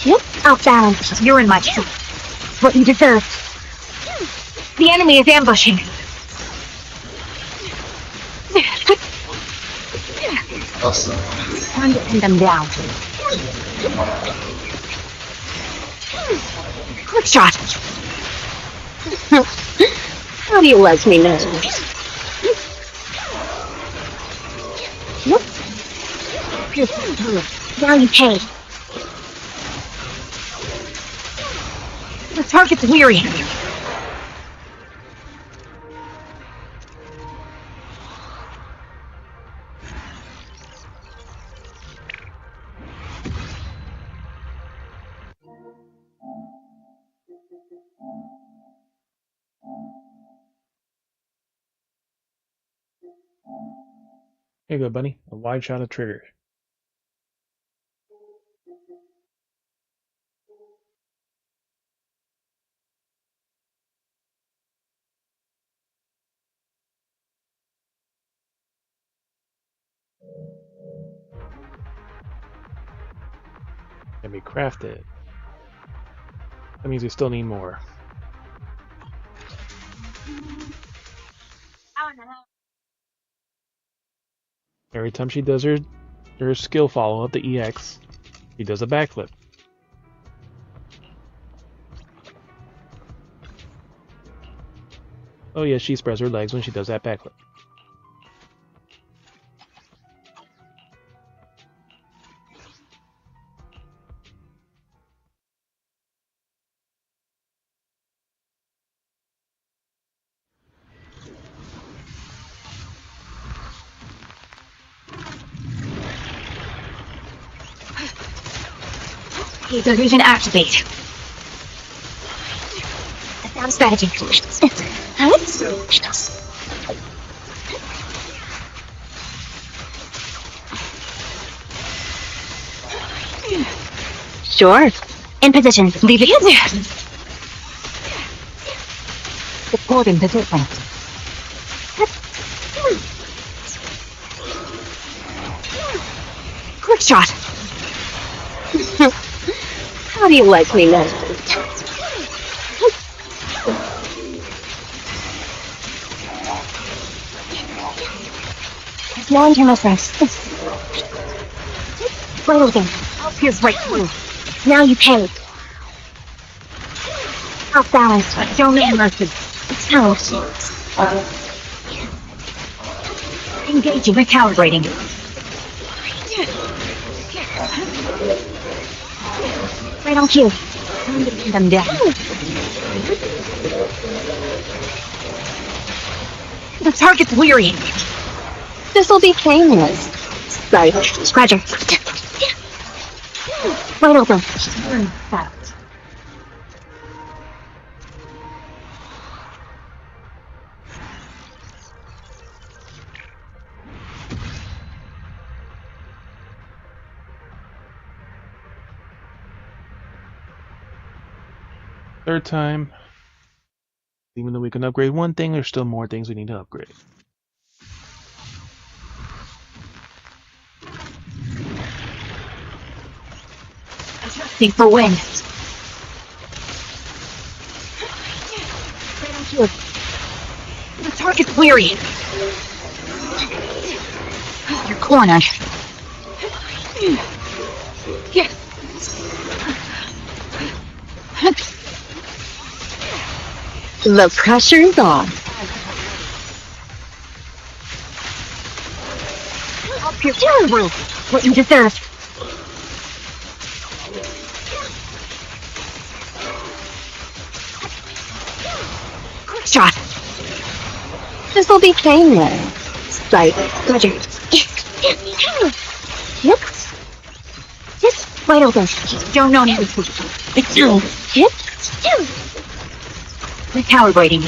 Yep, out balance. You're in my camp. What you deserve. The enemy is ambushing. Awesome. Time to pin them down. Quick shot. How do you like me now? Whoop. Now you pay. The target's weary. Here you go, buddy. A wide shot of trigger. Can be crafted. That means we still need more. Every time she does her skill follow-up, the EX, she does a backflip. Oh yeah, she spreads her legs when she does that backflip. Ether region activate. Sound strategy. Sure. In position. Leave it in there. Supporting position. Quick shot. How do you like me now? Long-term effects. Wait again. I'll pierce right through. Now you pay. Off balance. Don't make mercy. It's out. Engaging. Recalibrating. Right on cue. Time to pin them down. The target's weary. This'll be painless. Sorry. Scratcher. Right open. Fast. Third time. Even though we can upgrade one thing, there's still more things we need to upgrade. Adjusting for wind. The target's weary. You're cornered. The pressure's on. Up your terrible. What you deserve. Quick shot. This'll be painless. Like, Roger. Yep. Yes, wide open. Don't know anything. Hip. Recalibrating.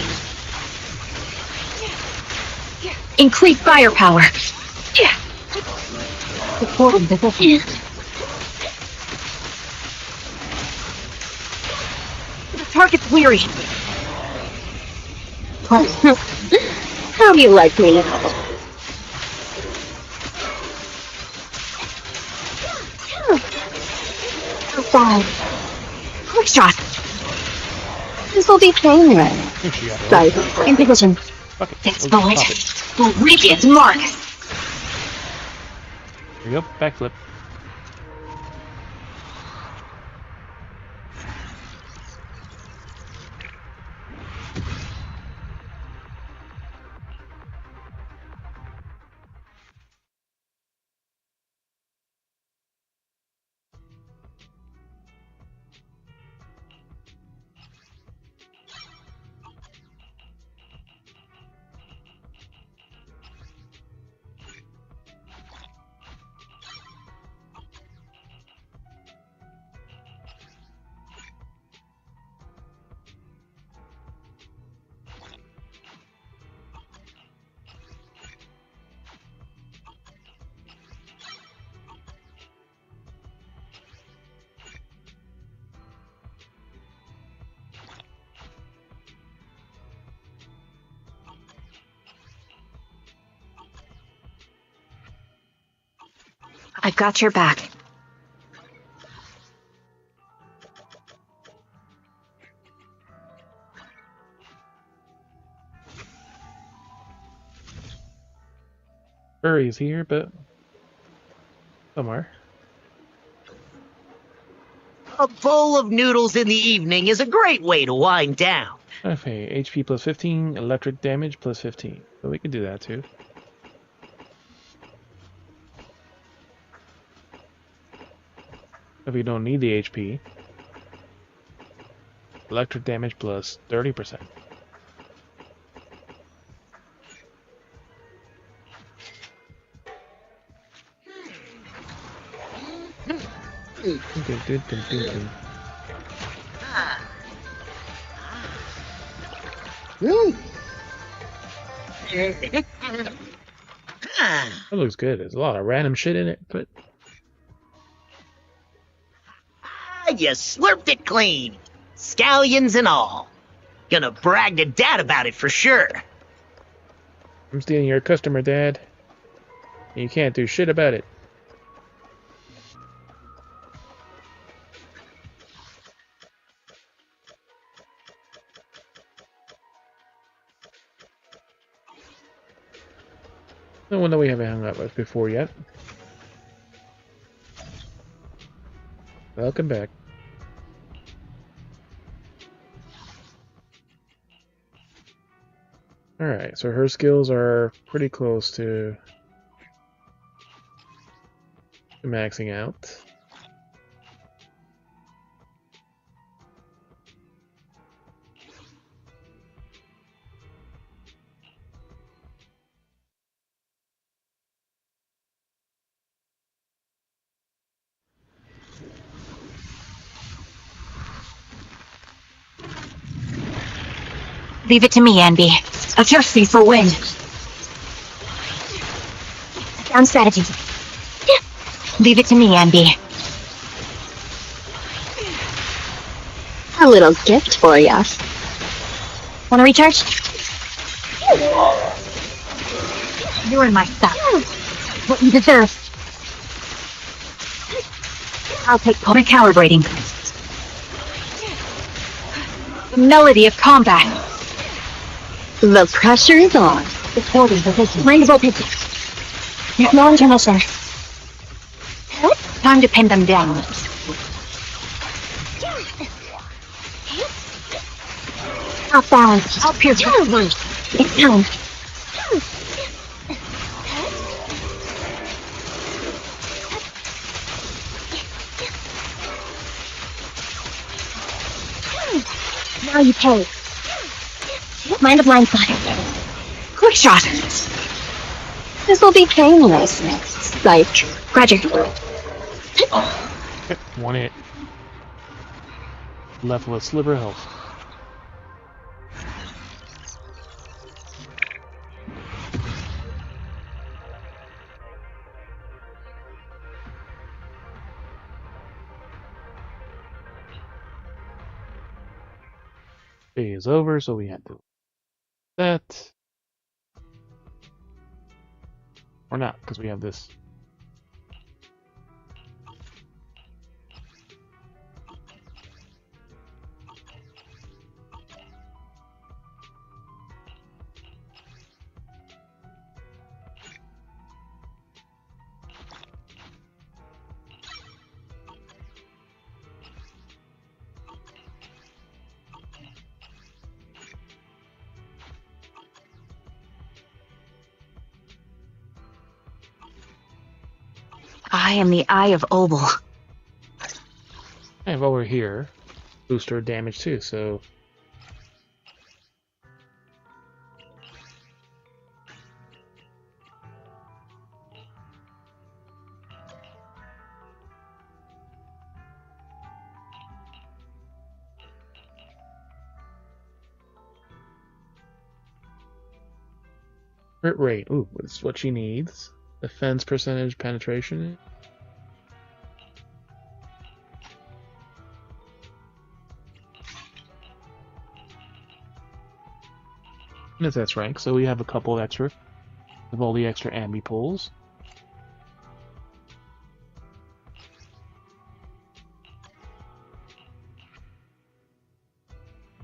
Increase firepower. Supporting the position. The target's weary. How do you like me? Fine. Quick shot. This'll be painless. Right. In position. That's bullet. Will reach its mark. There you go. Backflip. I've got your back. Furry's here, but somewhere. A bowl of noodles in the evening is a great way to wind down. Okay, HP plus 15, electric damage plus 15. So we can do that too. If we don't need the HP. Electric damage plus 30%. That looks good. There's a lot of random shit in it, but You slurped it clean. Scallions and all. Gonna brag to Dad about it for sure. I'm stealing your customer, Dad. You can't do shit about it. No one that we haven't hung out with before yet. Welcome back. Alright, so her skills are pretty close to maxing out. Leave it to me, Anby. A thirsty for wind. Sound strategy. Leave it to me, Anby. A little gift for ya. Wanna recharge? You're in my stuff. What you deserve. I'll take recalibrating. The melody of combat. The pressure is on. Supporting position. Rainbow pitches. No intermission. Time to pin them down. off balance. Up here. It's down. Now you pay. Mind the blind side. Quick shot. This will be painless. Like, Roger. One hit. Left with a sliver of health. Day is over, so we had to that. Or not, because we have this. I am the Eye of Obel. And while we're here, booster damage too, so. Crit rate, ooh, that's what she needs. Defense percentage, penetration. That's rank, so we have a couple of extra of all the extra ambi pulls.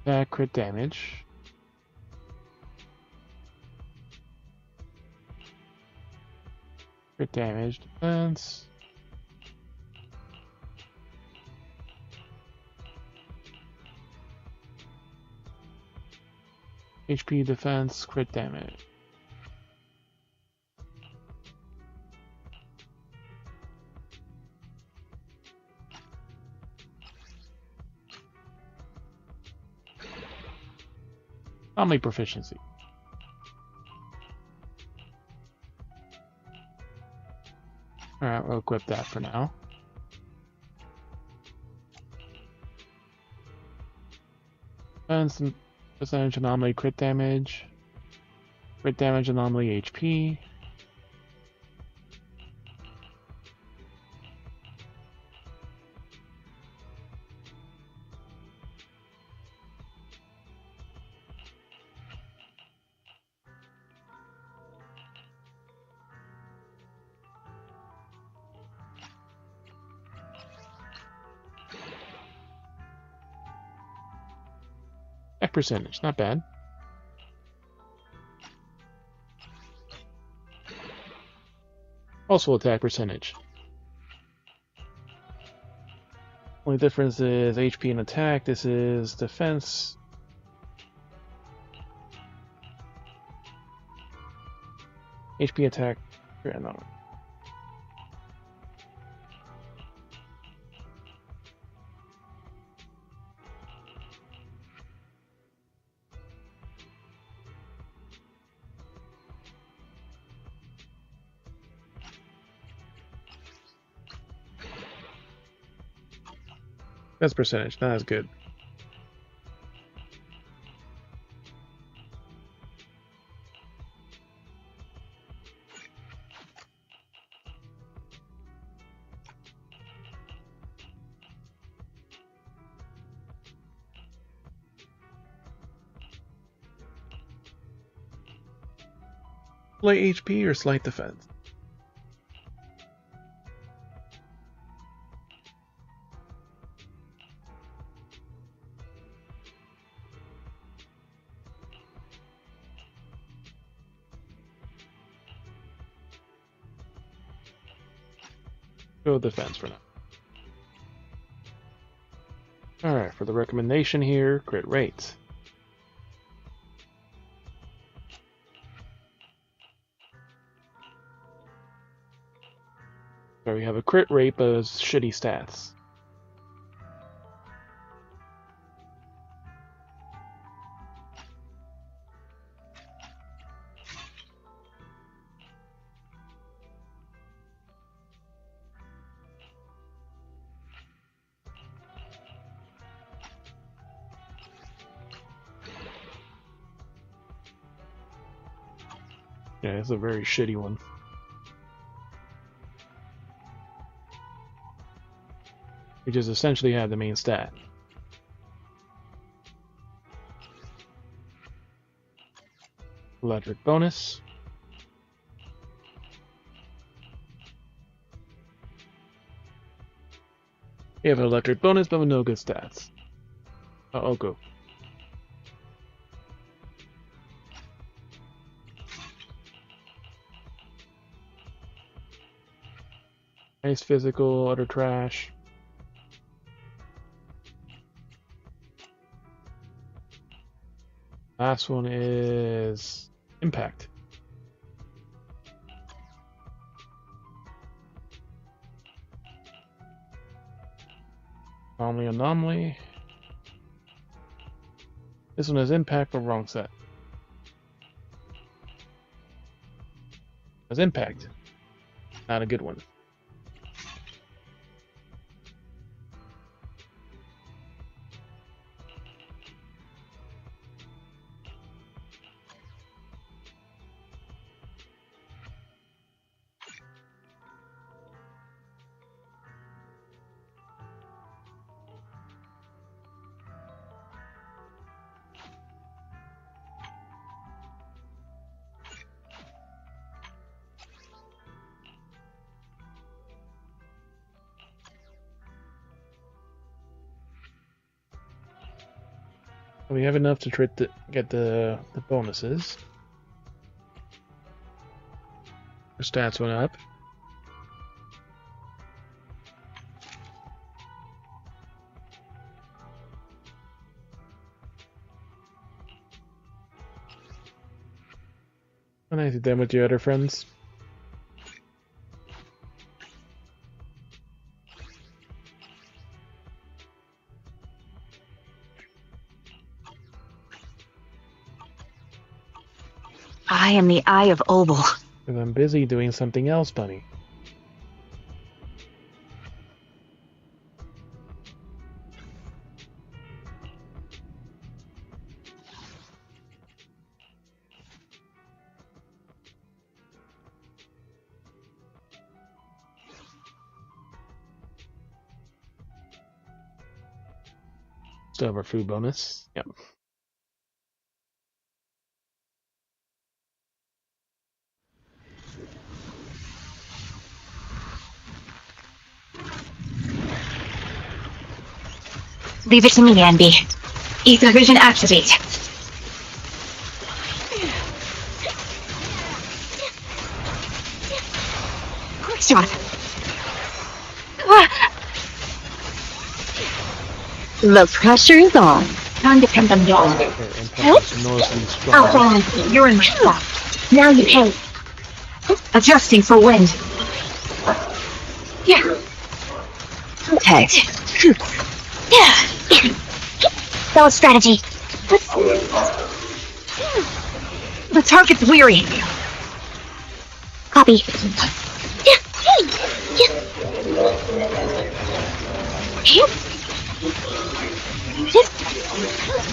Attack, crit damage. Crit damage, defense. HP, defense, crit damage. Anomaly proficiency. Alright, we'll equip that for now. Defense and percentage anomaly, crit damage, anomaly, HP. Attack percentage, not bad. Also attack percentage. Only difference is HP and attack. This is defense. HP attack. Yeah, no. That's percentage, not as good. Slight HP or slight defense? Go defense for now. Alright, for the recommendation here, crit rate. So we have a crit rate, but it's shitty stats. Yeah, it's a very shitty one. We just essentially have the main stat. Electric bonus. We have an electric bonus, but with no good stats. Oh, go. Nice physical, utter trash. Last one is impact. Anomaly. This one is impact, but wrong set. It's impact. Not a good one. We have enough to get the bonuses. Our stats went up. And I did them with your other friends. I am the Eye of Obel. Because I'm busy doing something else, Bunny. Still have our food bonus. Yep. Leave it to me, Anby. Ether vision activate. Quick shot. The pressure is on. Non-dependent on. Help? Oh, you're in my spot. Now you pay. Adjusting for wind. Yeah. Contact. Yeah. Solid strategy. The target's weary. Copy.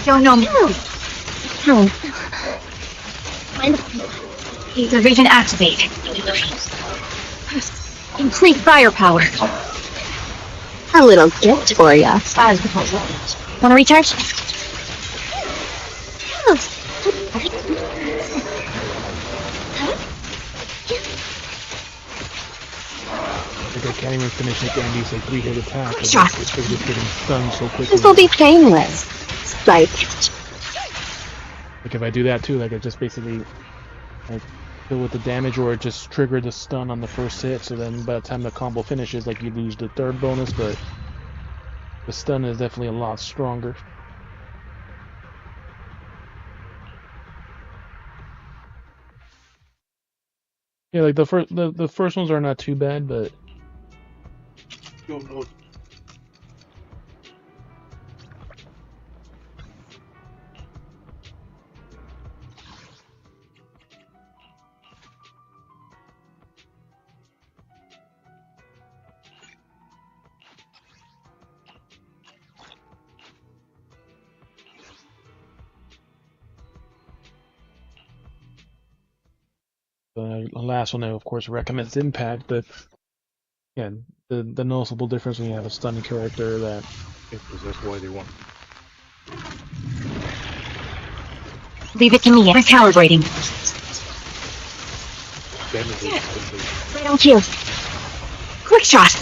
Don't know me. Ether vision activate. Complete firepower. A little gift for ya. Wanna recharge? I can't even finish like Andy's like 3-hit attack. Shot. It's just getting stunned so quickly. This will be painless. Like if I do that too, like I just basically like deal with the damage, or it just triggered the stun on the first hit. So then by the time the combo finishes, like you lose the third bonus, but the stun is definitely a lot stronger. Yeah, like the first ones are not too bad, but Go north. The last one, I of course recommends Impact, but again, the noticeable difference when you have a stunning character that is that's why they want. Leave it to me. I'm calibrating. Right on cue. Quick shot.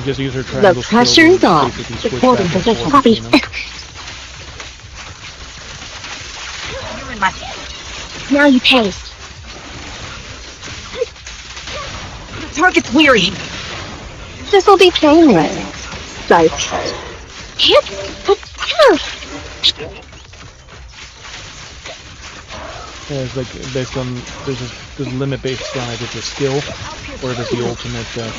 Just use her triangle. The pressure is on. Recording position. Copy. Now you pay. The target's weary. This'll be painless. Like, yeah, it's like based on there's a limit based on either the skill or there's the ultimate that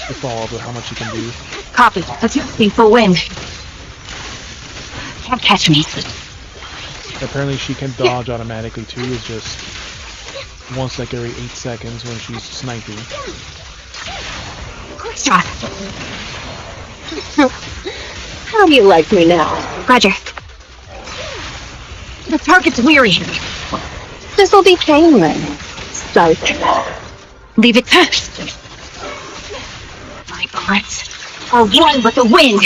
the fall of how much you can do. Copy. Adjusting for wind. Can't catch me. Apparently she can dodge automatically too. It's just once like every 8 seconds when she's sniping. Quick shot. How do you like me now? Roger. The target's weary. This'll be painless. Start. Leave it touched. My bullets are one with the wind.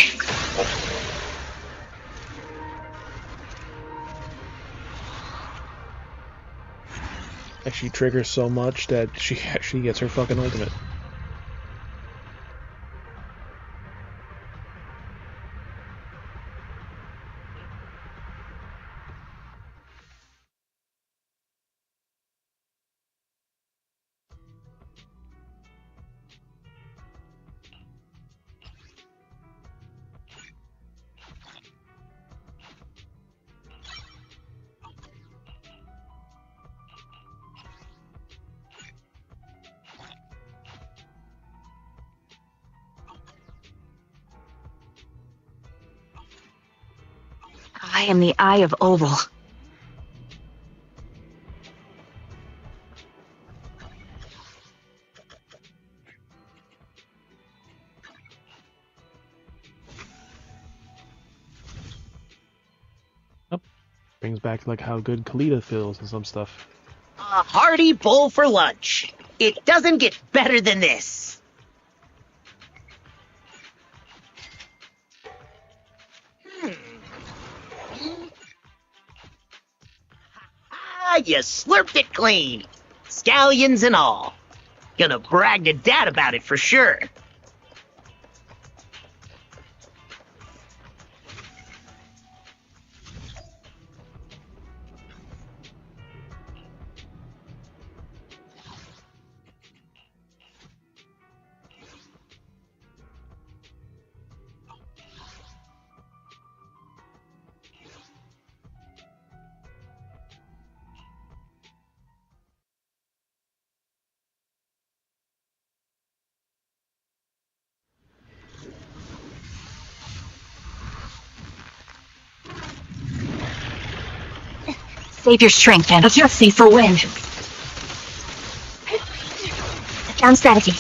And she triggers so much that she actually gets her fucking ultimate. I am the Eye of Oval. Brings back like how good Kalita feels and some stuff. A hearty bowl for lunch. It doesn't get better than this. You slurped it clean. Scallions and all. Gonna brag to Dad about it for sure. Save your strength and adjusting for wind. Down strategy.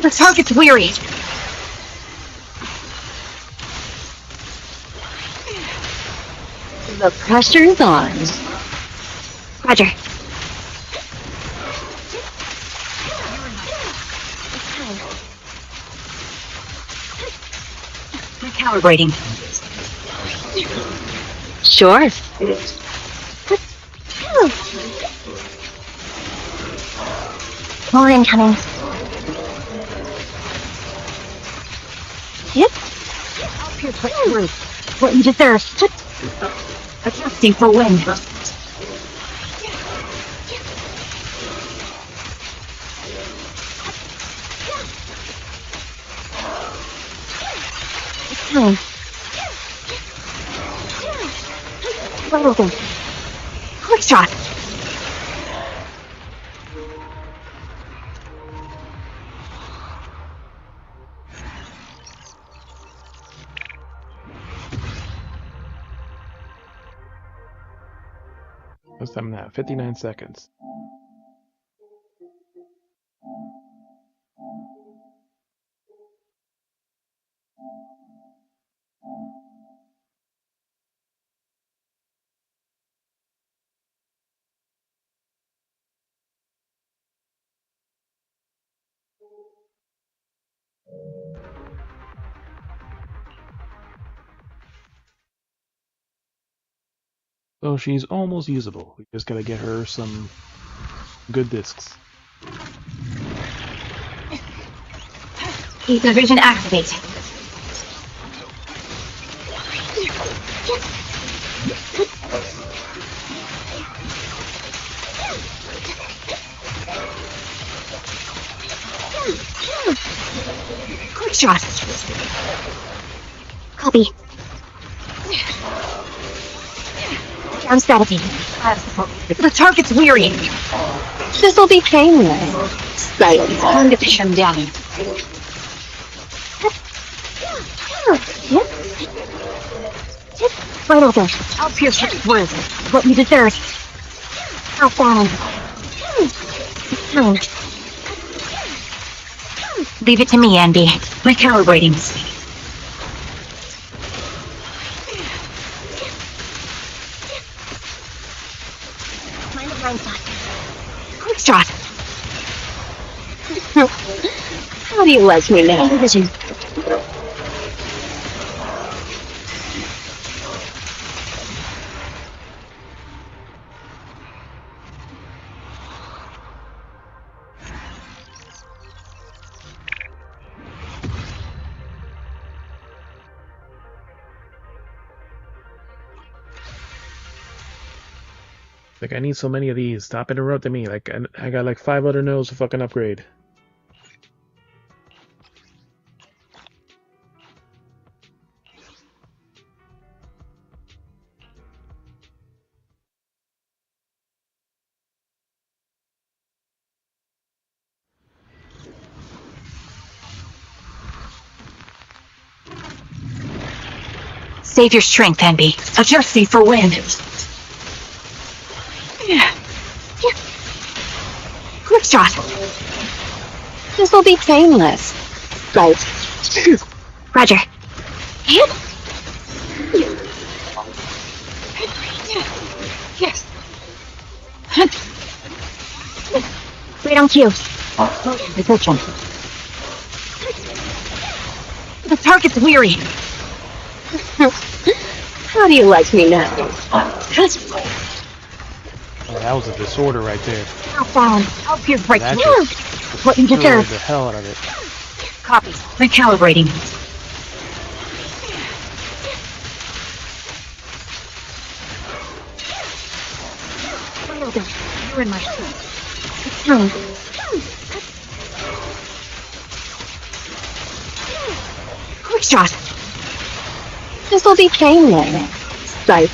The target's weary. The pressure's on. Roger. Recalibrating. Sure. More incoming. Yep. Up here, put through. What you deserve. Adjusting for wind. It's time. Quick shot. What's time now? 59 seconds. So she's almost usable. We just gotta get her some good discs. Ether vision activate. Quick shot. Copy. Down strategy. The target's weary. This'll be painless. Right, time to fish him down. Right over. I'll pierce your words. What you deserve. How far? Leave it to me, Andy. Recalibrating. Quick shot. How do you like me now? Vision. Like, I need so many of these. Stop interrupting me. Like, I got like 5 other nodes to fucking upgrade. Save your strength, Envy. Adjusting for wind. Quick shot. This'll be painless. Right. Roger. Yes. Right on cue. Position. The target's weary. How do you like me now? Oh, that was a disorder right there. Outbound. Help your break. That just What you destroyed deserve. the hell out of it. Copy. Recalibrating. You're in my quick shot. This'll be painless. Psych.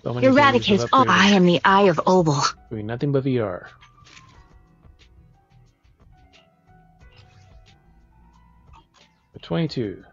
So many things Eradicates with all. upgrades. I am the Eye of Obel. Doing nothing but VR. For 22.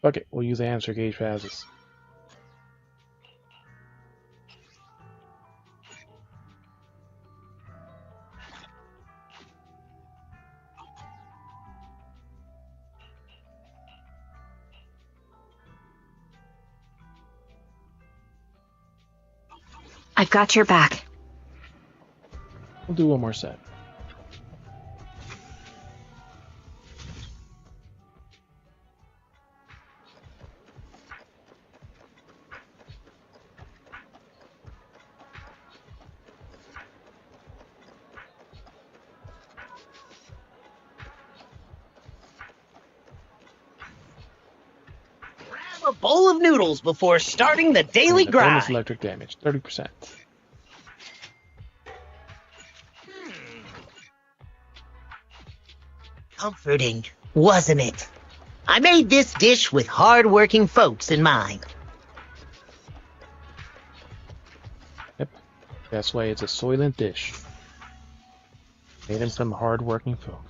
Fuck it, we'll use the answer gauge passes. I've got your back. We'll do one more set. a bowl of noodles before starting the daily Bonus grind. electric damage, 30%. Comforting, wasn't it? I made this dish with hard-working folks in mind. Yep. Best way, it's a soylent dish. Made in some hard-working folk.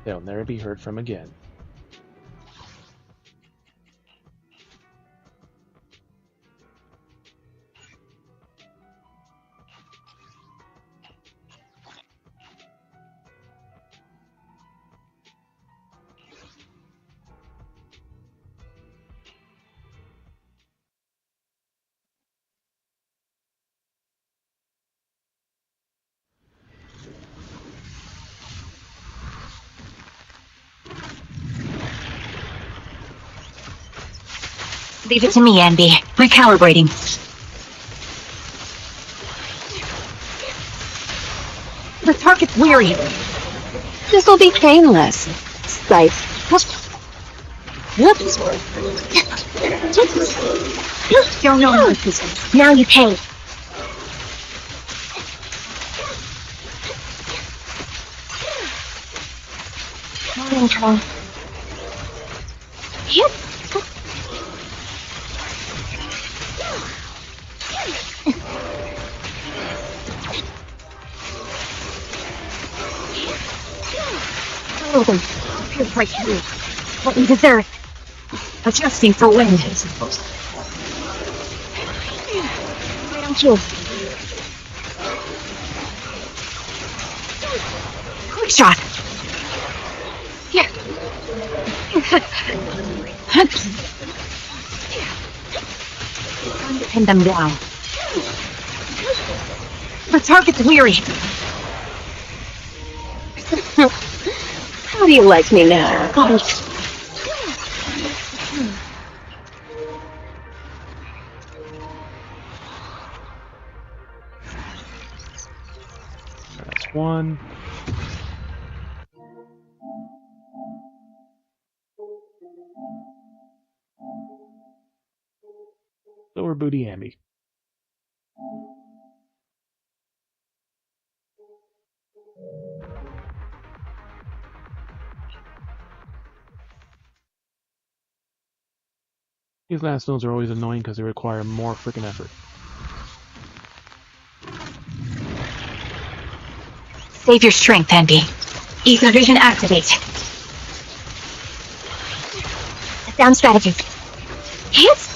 They'll never be heard from again. Leave it to me, Andy. Recalibrating. The target's weary. This'll be painless. Like, whoops. Don't know. Now you pay. Come on. Yep. Right through. What we deserve. Adjusting for wind. Why don't you? Quick shot. Here. Time to pin them down. The target's weary. How do you like me now? That's one. Lower booty Amby. These last zones are always annoying because they require more freaking effort. Save your strength, Andy. Ether vision activate. Sound strategy. Hits.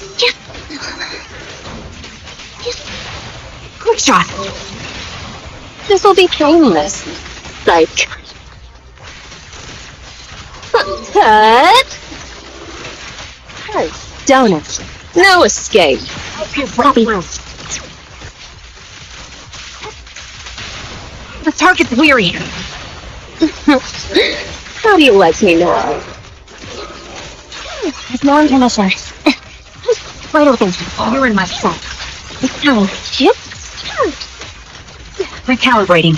Quick shot. This will be painless. Like. Cut. Hurt. Donuts. No escape. The target's weary. How do you like me now? There's no intermission. Wide open. You're in my sight. It's time. Chip. Recalibrating.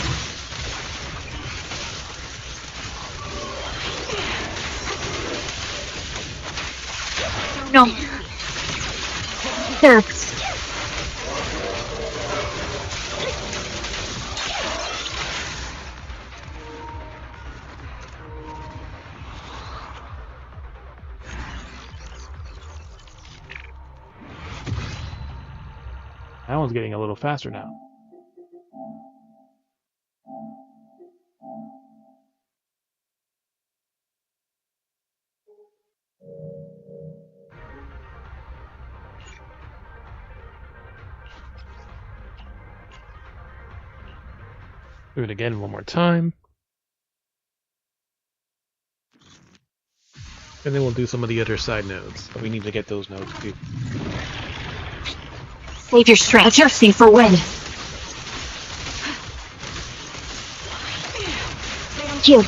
No. There. That one's getting a little faster now. Do it again one more time. And then we'll do some of the other side nodes. But we need to get those nodes too. Save your strength. Adjusting for wind. Thank you.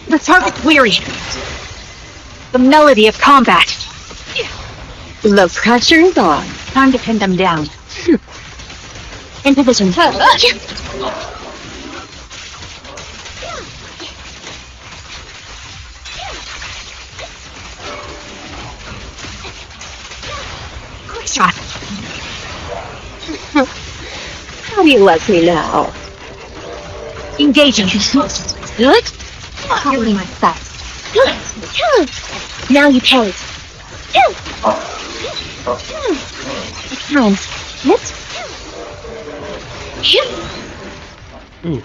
The target's weary. The melody of combat. The pressure's on. Time to pin them down. In position. shot. How do you like me now? Engaging. Good. Really my best. Good. Now you pay. Time. Let's. Ooh.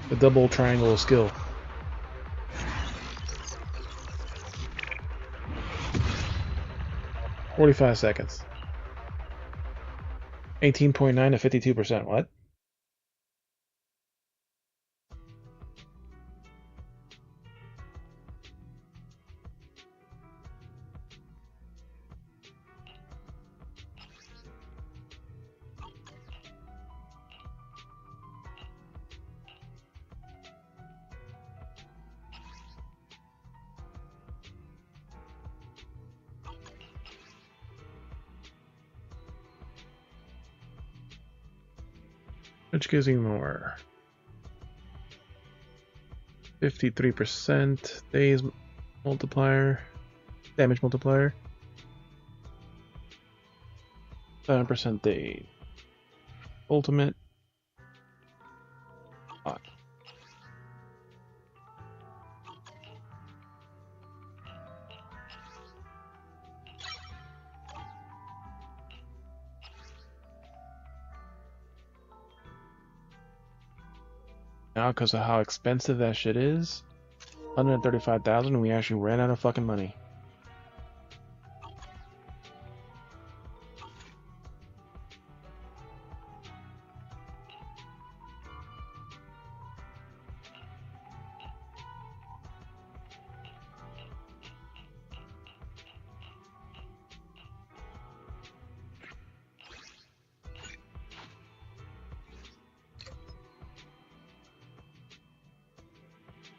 The double triangle skill. "45 seconds. 18.9 to 52%. What? Which gives me more? 53% days multiplier, damage multiplier, 7% day ultimate. Ah. Now, because of how expensive that shit is, 135,000, we actually ran out of fucking money.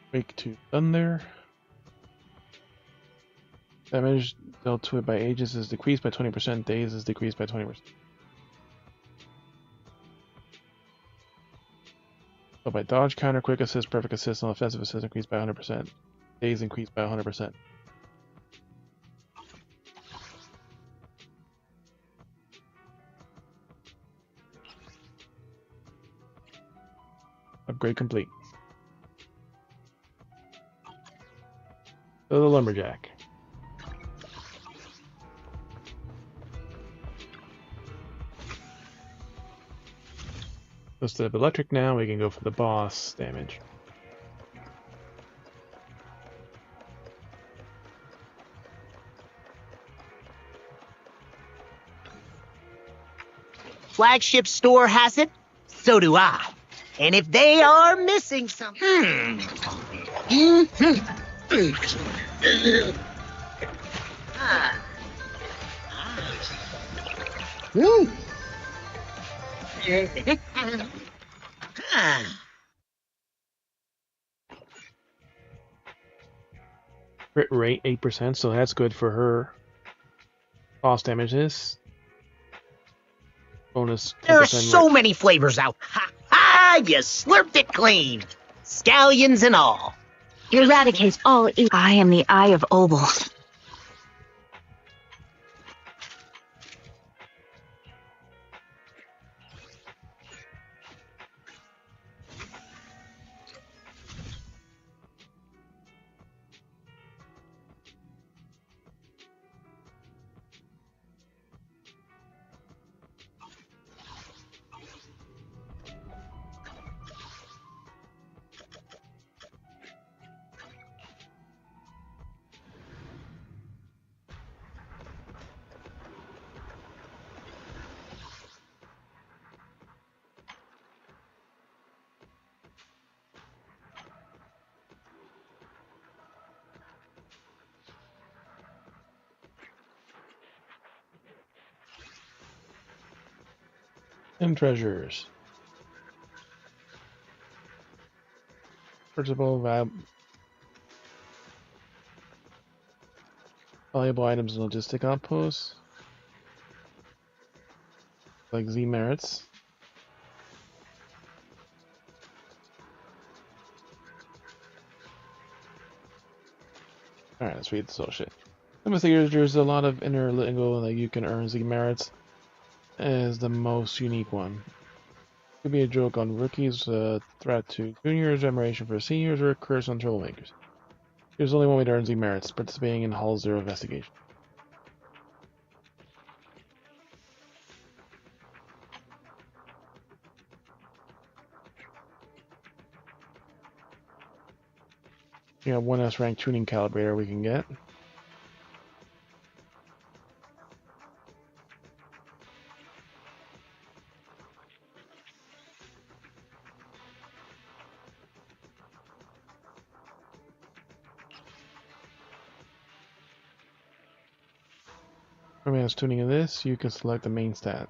Break to thunder. Damage dealt to it by ages is decreased by 20%. Days is decreased by 20%. So by dodge, counter, quick assist, perfect assist, and offensive assist increased by 100%. Days increased by 100%. Upgrade complete. So the lumberjack. Instead of electric now, we can go for the boss damage. Flagship store has it, so do I. And if they are missing something... Crit rate 8%, so that's good for her. Boss damages. Bonus. There are so many flavors out. Ha ha! You slurped it clean. Scallions and all. Eradicate all evil. I am the Eye of Obel. And treasures. Purchasable valuable items and logistic outposts. Like Z merits. Alright, let's read this whole shit. There's a lot of interlingo that you can earn Z merits as the most unique one. Could be a joke on rookies, threat to juniors, admiration for seniors, or a curse on troublemakers. There's only one way to earn Z merits, participating in Hall Zero investigation. We have one S rank tuning calibrator we can get. For advanced tuning of this, you can select the main stat.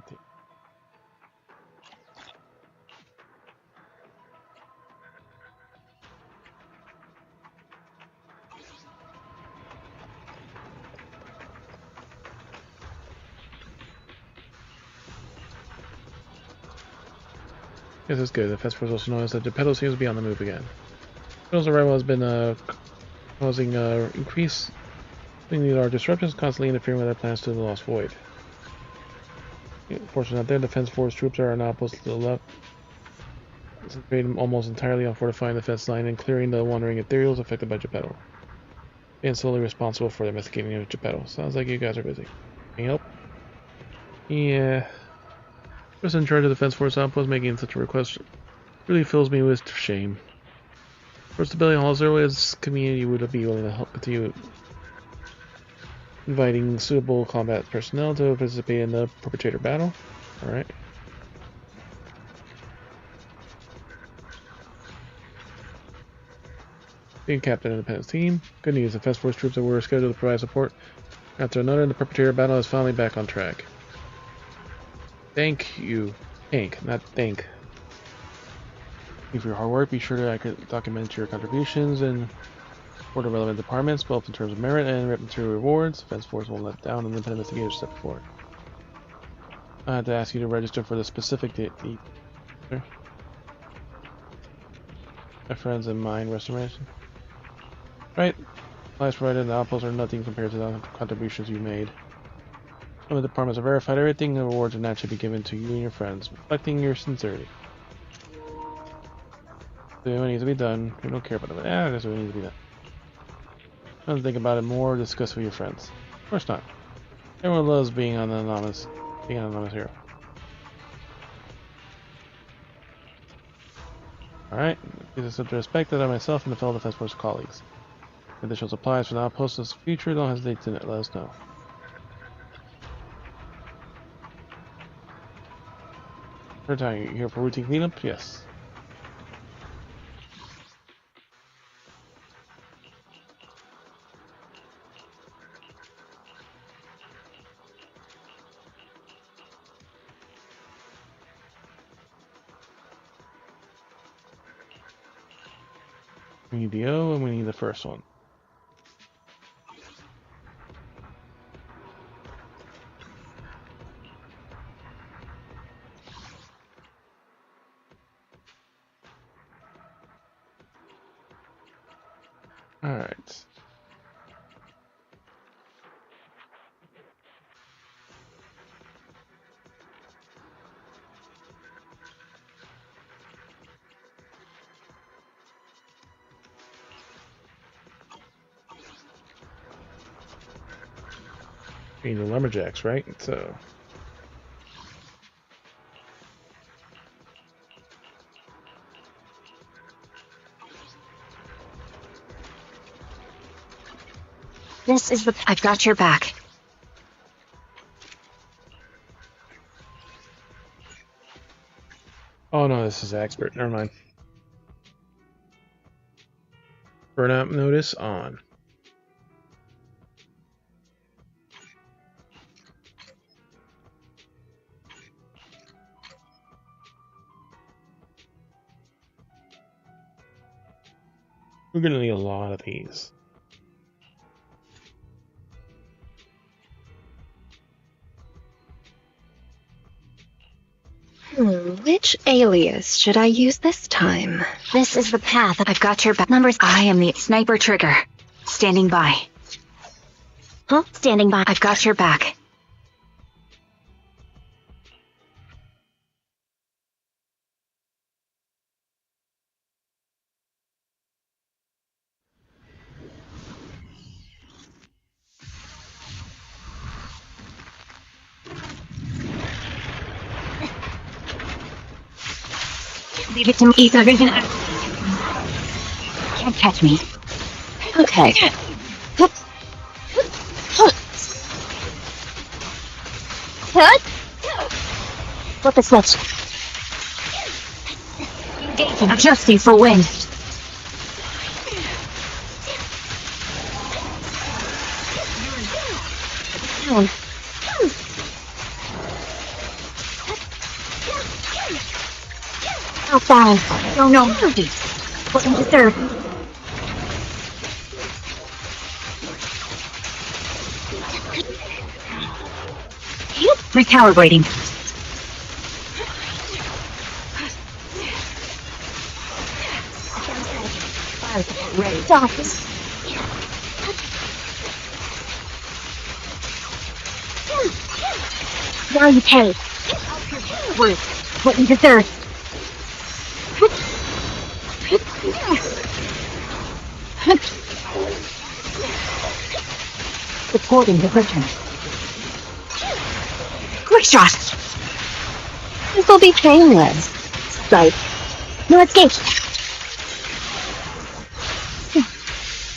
This is good. The Fest Force also noticed that Geppetto seems to be on the move again. Geppetto's arrival has been causing increase. These are disruptions, constantly interfering with our plans to the Lost Void. Fortunately, not there. Defense Force troops are now posted to the left, concentrating almost entirely on fortifying the fence line and clearing the wandering ethereals affected by Geppetto. Being solely responsible for the investigating of Geppetto. Sounds like you guys are busy. Any help? Yeah. Just in charge of the Defense Force outpost making such a request really fills me with shame. For stability, Hall Zero as community would be willing to help with you, inviting suitable combat personnel to participate in the perpetrator battle. Alright. Being captain of the Independence team. Good news, the Fest Force troops that were scheduled to provide support after another in the perpetrator battle is finally back on track. Thank you. Hank, not thank. Thank you for your hard work. Be sure to document your contributions and for the relevant departments, both in terms of merit and material rewards. Defense Force won't let down an independent investigator step forward. I have to ask you to register for the specific date. My friends and mine restoration. Right. Supplies provided in the outposts are nothing compared to the contributions you made. Some of the departments have verified everything. The rewards are naturally be given to you and your friends, reflecting your sincerity. So what needs to be done. We don't care about it. That's what needs to be done. Don't think about it more. Discuss with your friends. Of course not. Everyone loves being an anonymous hero. Alright. These are subject to respect that I myself and the fellow Defense Force colleagues. If additional supplies for the outpost in the future, don't hesitate to let us know. Third time, you here for routine cleanup? Yes. We need the O and we need the first one. Alright. We need the lumberjacks, right? So. This is the... I've got your back. Oh no, this is expert. Never mind. Burnout notice on. We're gonna need a lot of these. Which alias should I use this time? This is the path. I've got your back. Numbers. I am the sniper trigger. Standing by. Huh? Standing by. I've got your back. Leave it to me. Ether vision. Can't catch me. Okay. Flip the switch. Engaging. Adjusting for wind. Outbound. No. Welcome to third. Recalibrating. Ready. Stop. Now you pay. Welcome to third. Supporting the person. Quick shot! This will be painless. Right. No escape.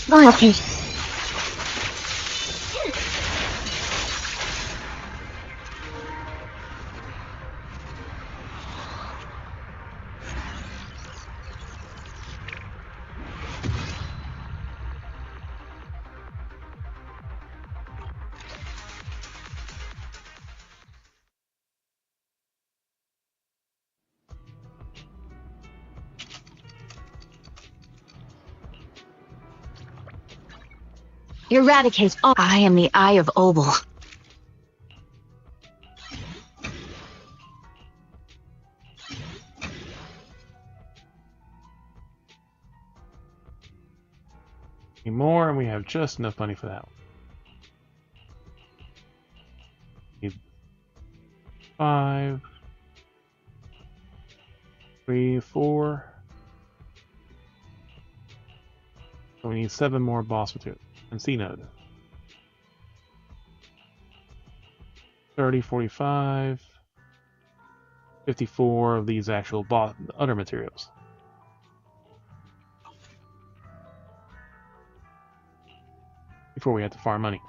Loyalty. Eradicate all. I am the Eye of Obel. Any more, and we have just enough money for that one. Need 5, 3, 4. So we need 7 more boss materials. And C node. 30, 45, 54 of these actual other materials. Before we have to farm money.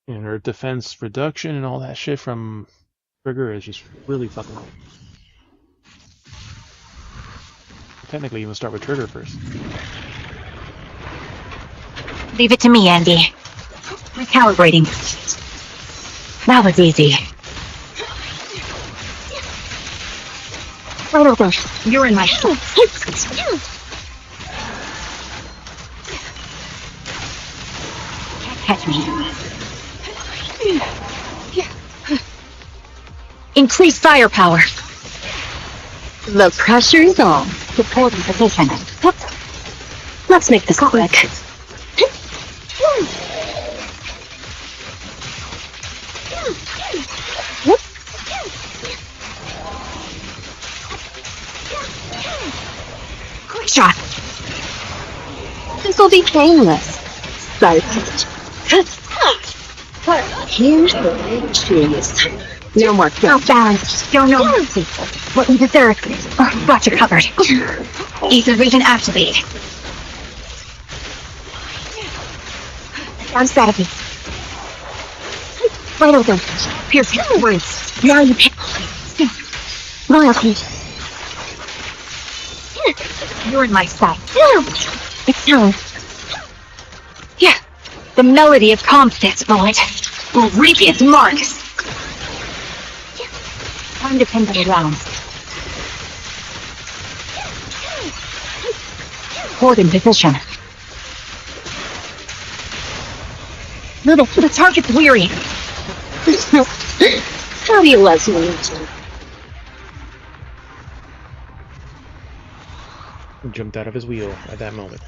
And her defense reduction and all that shit from Trigger is just really fucking low. Technically, even start with Trigger first. Leave it to me, Andy. Recalibrating. That was easy. Right over. You're in my Can't catch me. Increase firepower. The pressure's on. Supporting position. Let's make this quick. Quick shot. This will be painless. Here's the big cheese. No more off balance. Don't know mercy. Welcome to third. Got you covered. Ether vision activated. Sound strategy. Right over. Pierce your words. Now you pick. Loyalty. You're in my sight. It's time. Yeah. The melody of confidence moment will reap its marks. Time to pin them down. Report in position. Little, the target's weary. How do you let me? He jumped out of his wheel at that moment.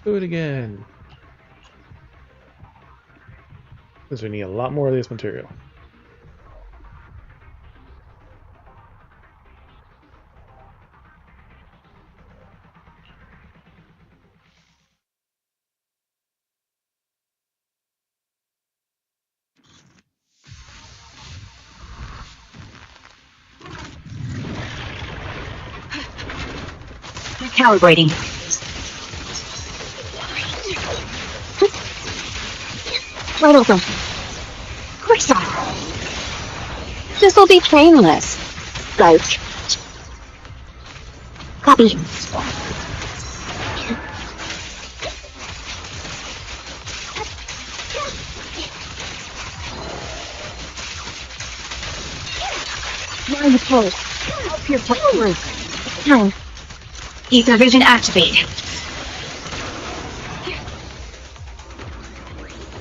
Do it again. Because we need a lot more of this material. Calibrating. Right over. Quick stop. This'll be painless. Right. Copy. Line the pole. Help your foot through. Time. Ether vision activate.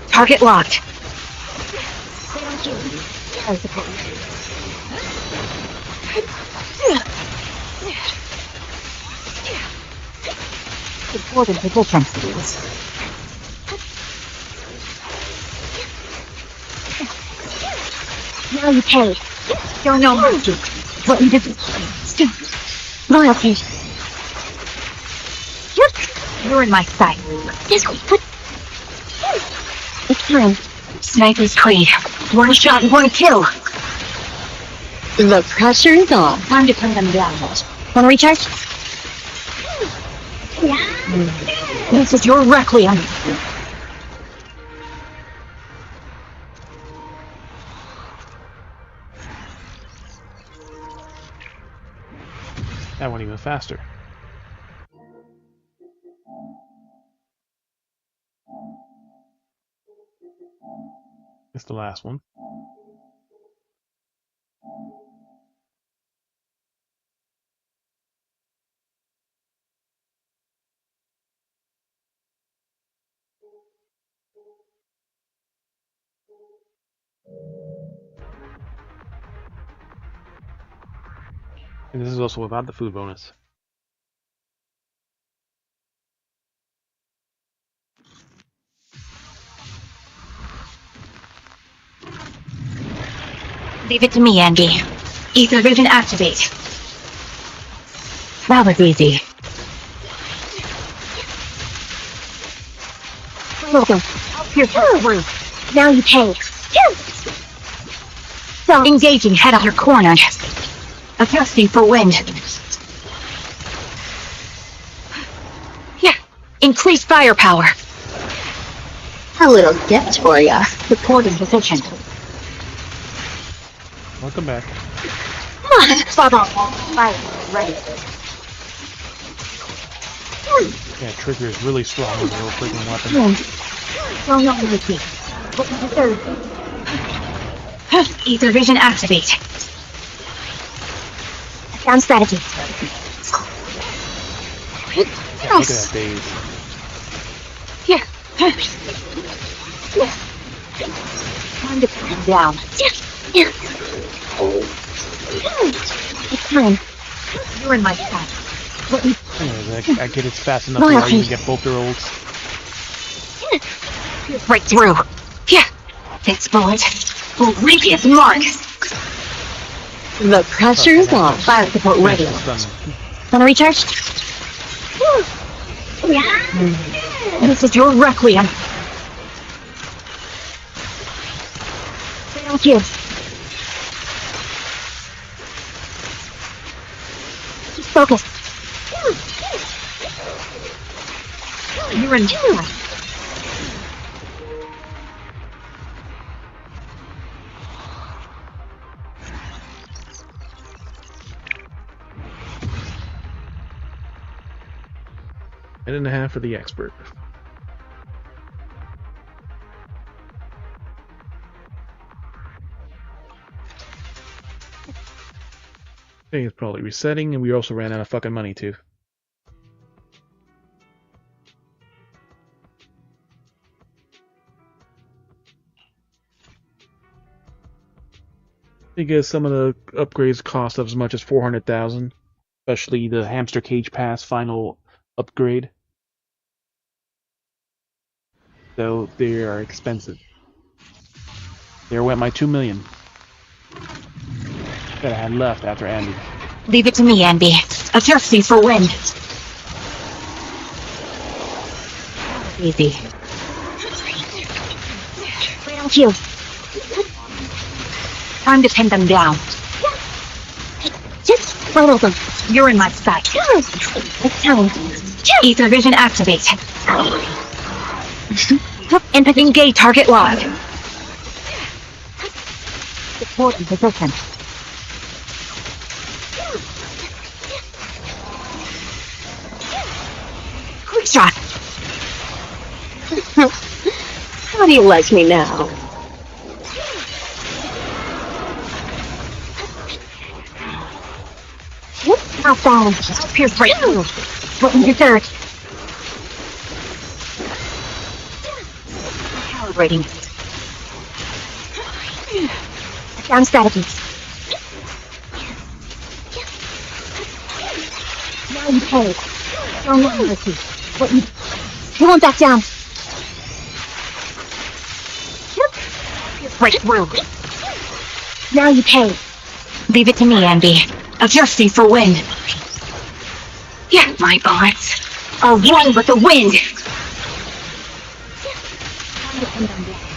Target locked. Important position. Now you pay. Don't know mercy. What you did. Loyalty. You're in my sight. It's time. Sniper's clean. One shot, one kill. The pressure is on. Time to put them down. Wanna recharge? This is your requiem. That went even faster. It's the last one. And this is also without the food bonus. Leave it to me, Andy. Ether vision activate. That was easy. Welcome. Help your forward. Now you pay. So engaging head on your corner. Adjusting for wind. Yeah. Increase firepower. A little gift for ya. Reporting position. Welcome back. Ready. Yeah, trigger is really strong with your freaking weapon. Don't know mercy. Ether vision activate. Sound strategy. Yeah, look at that daze. Here. Time to put him down. It's time. You're in my sight. Anyways, I get it's fast enough where I even get both their ults. Right through. Yeah. This bullet will leave its mark. The pressure's on. Fire support ready. Wanna recharge? This is your requiem. Thank you. Just focus. You're in jail. Minute and a half for the expert. Okay, it's probably resetting, and we also ran out of fucking money too. Because some of the upgrades cost as much as 400,000, especially the Hamster Cage Pass final upgrade. So they are expensive. There went my 2 million that I had left after Andy. Leave it to me, Andy. Adjusting for wind. Easy. Why don't you? Time to pin them down. Just follow them. You're in my sight. Ether vision activate. And engage target lock. Support in position. Quick shot. How do you like me now? Not down. Pierce right through. What in your third? Calibrating. Down strategies. Now you pay. Don't let mercy. What you won't back down. Right through. Now you pay. Leave it to me, Andy. Adjusting for wind. Yeah, my bullets are one with the wind.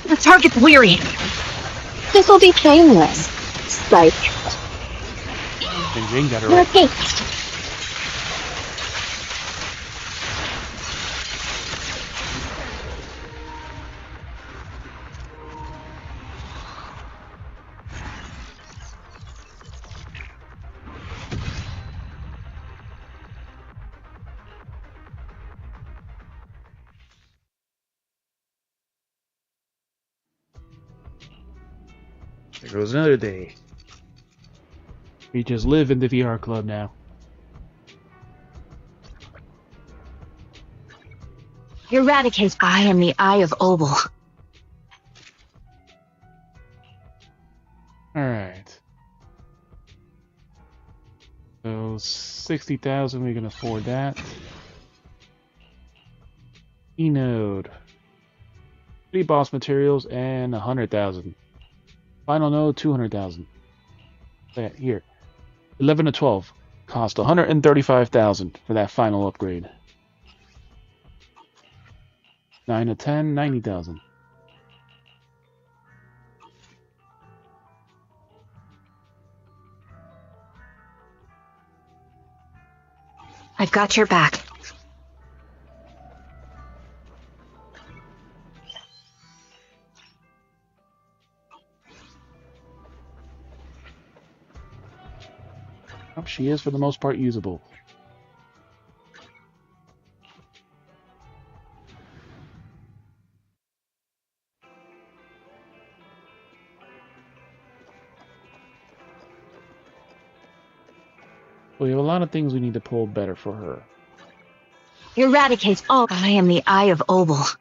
The target's weary. This will be painless. Psych. You're okay. There goes another day. We just live in the VR club now. Eradicate. I am the Eye of Obel. Alright. So 60,000, we can afford that. E-node. 3 boss materials and 100,000. Final node, 200,000. Here. 11 to 12. Cost 135,000 for that final upgrade. 9 to 10, 90,000. I've got your back. Oh, she is for the most part usable. We have a lot of things we need to pull better for her. Eradicate all. I am the Eye of Obel.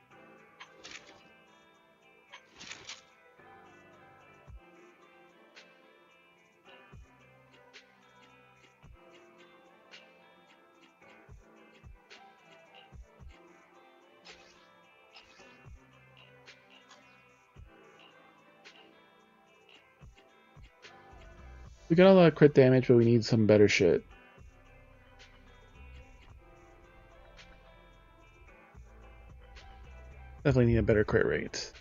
We got a lot of crit damage, but we need some better shit. Definitely need a better crit rate.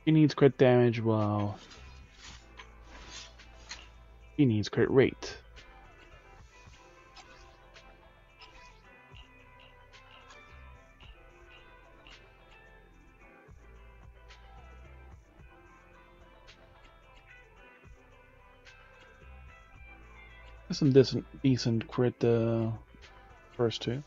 He needs crit damage while he needs crit rate. Some decent crit first two.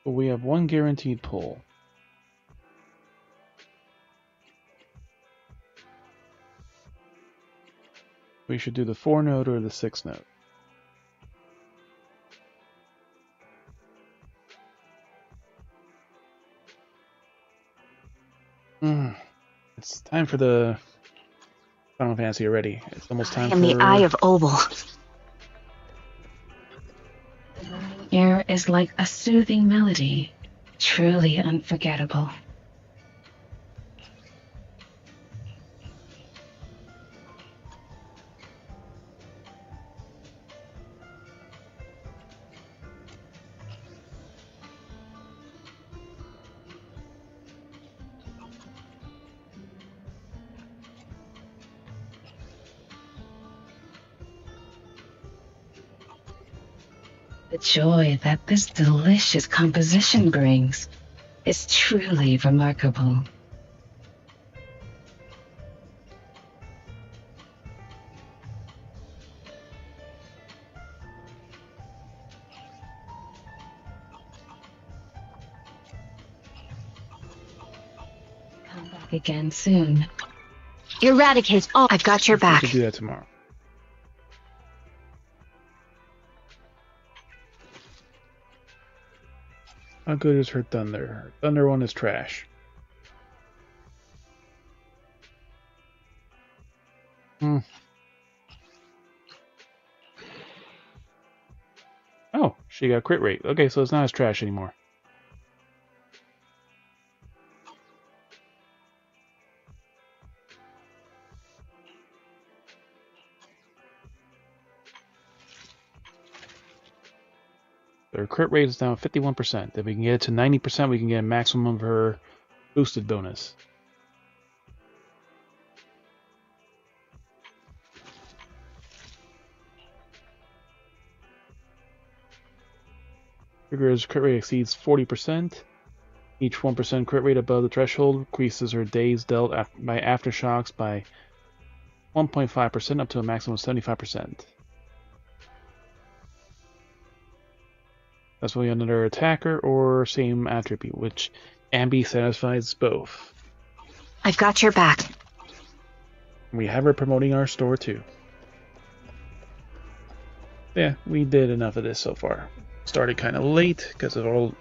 But we have one guaranteed pull. We should do the 4 note or the 6 note. It's time for the Final Fantasy already. It's almost time for... I am the Eye of Obel. Air is like a soothing melody, truly unforgettable. The joy that this delicious composition brings is truly remarkable. Come back again soon. Eradicate all. I've got your We back. could do that tomorrow. How good is her Thunder? Her Thunder one is trash. Oh, she got crit rate. Okay, so it's not as trash anymore. Her crit rate is now 51%. If we can get it to 90%, we can get a maximum of her boosted bonus. Trigger's crit rate exceeds 40%. Each 1% crit rate above the threshold increases her days dealt by aftershocks by 1.5% up to a maximum of 75%. That's really another attacker or same attribute, which Ambi satisfies both. I've got your back. We have her promoting our store too. Yeah, we did enough of this so far. Started kind of late because of all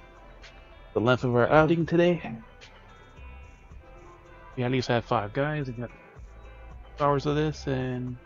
the length of our outing today. We at least had 5 guys. We got hours of this, and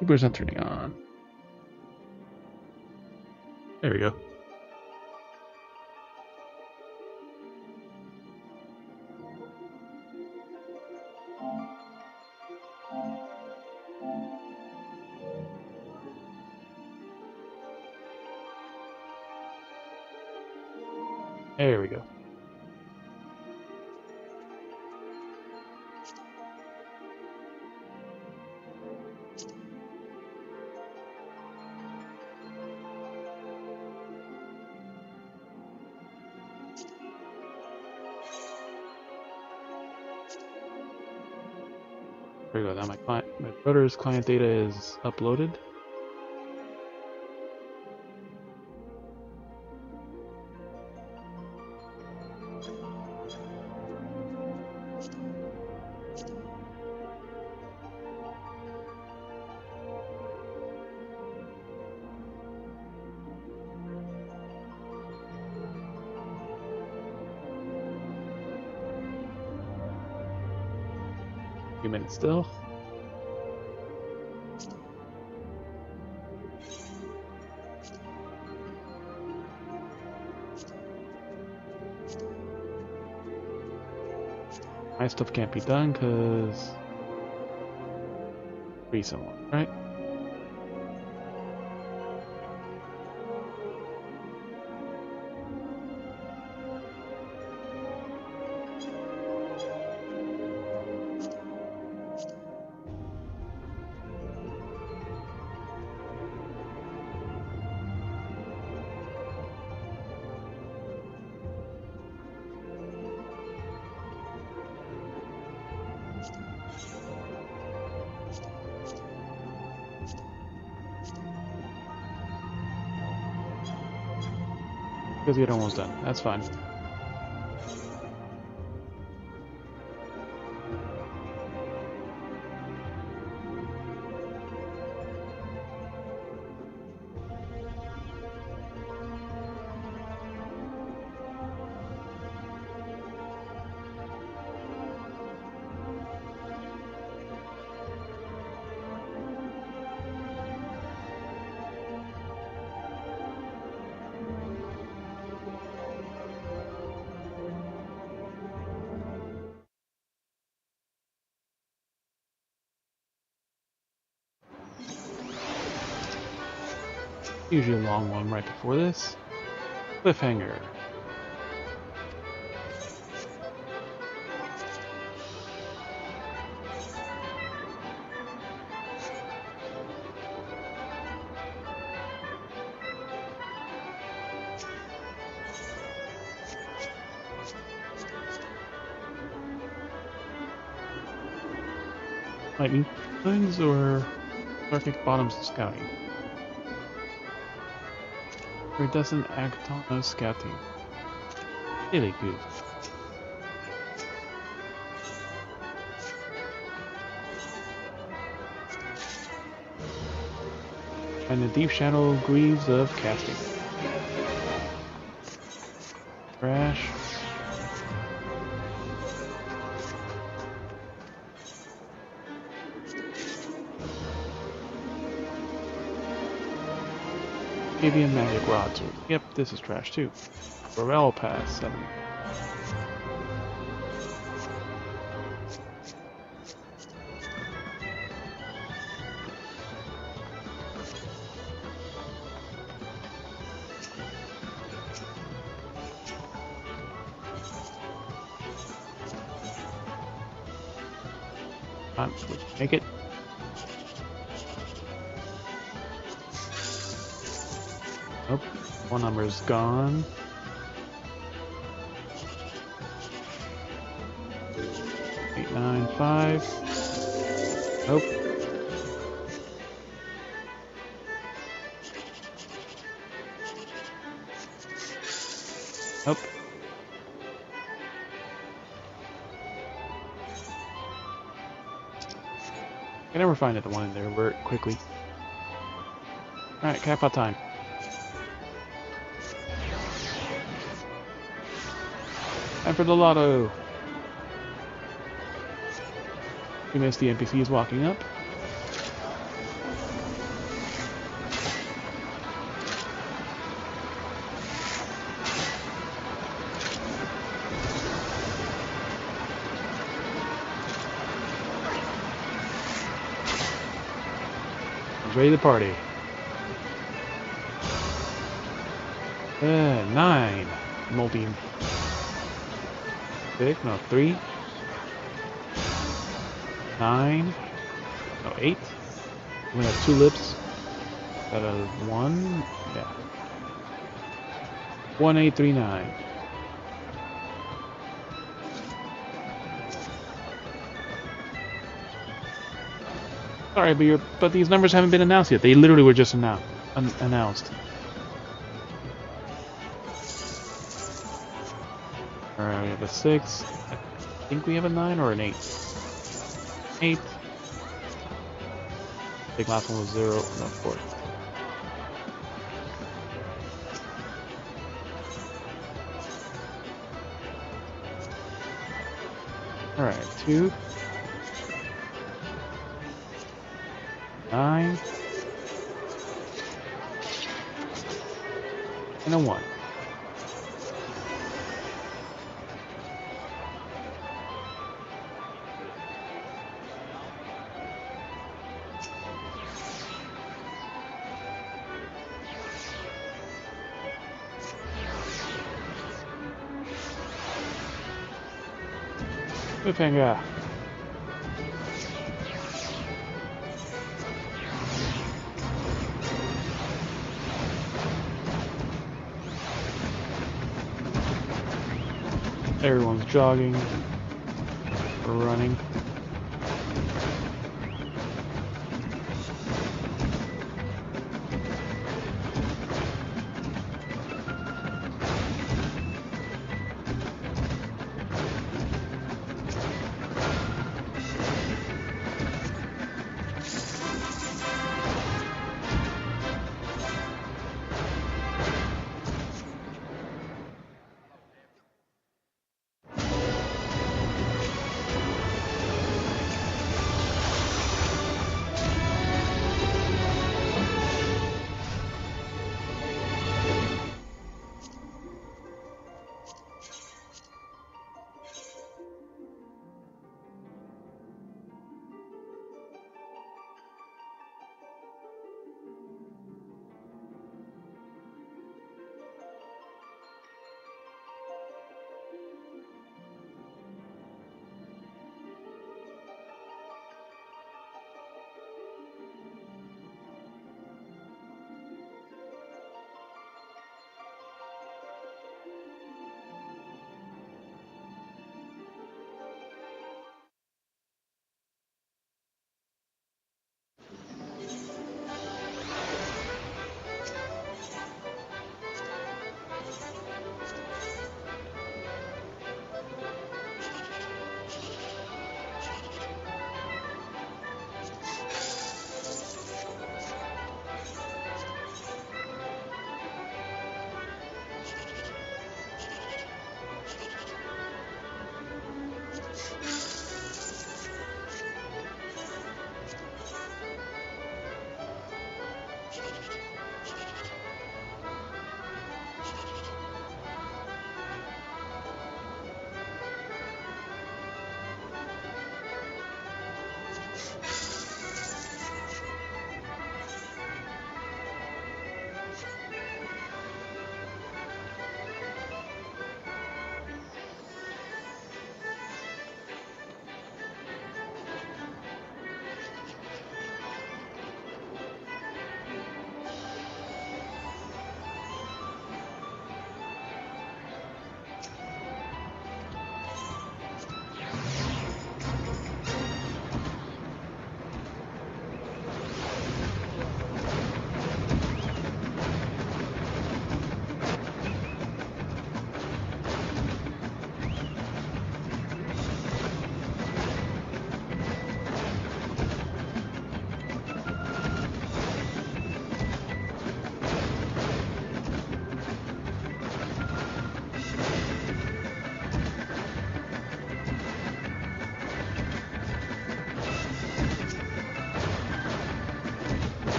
Keyboard's not turning on. There we go. There we go. There we go. Now my brother's client data is uploaded. A few minutes still. My stuff can't be done because free someone, right? Because we get almost done. That's fine. Usually a long one right before this. Cliffhanger. Lightning Plains or Arctic Bottoms Scouting? Or doesn't act on a scouting? Really good. And the deep shadow grieves of casting. Crash. Maybe a magic rod sword. Yep, this is trash too. Burrell Pass 7. Make it. Nope. One number's gone. Eight, 9, 5. Nope. Nope. I never find it the one in there. Work quickly. Alright, cap out time. Time for the lotto. We missed the NPCs walking up. Ready to party. 9. Multi. 6, no, 3. 9. No, 8. We have 2 lips. Out of 1. Yeah. 1839. Sorry, but these numbers haven't been announced yet. They literally were just announced. Alright, we have a 6. I think we have a 9 or an 8. 8. I think last one was 0. No, 4. Alright, 2. 9. And a 1. Cliffhanger. Everyone's jogging or running.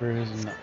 There is not.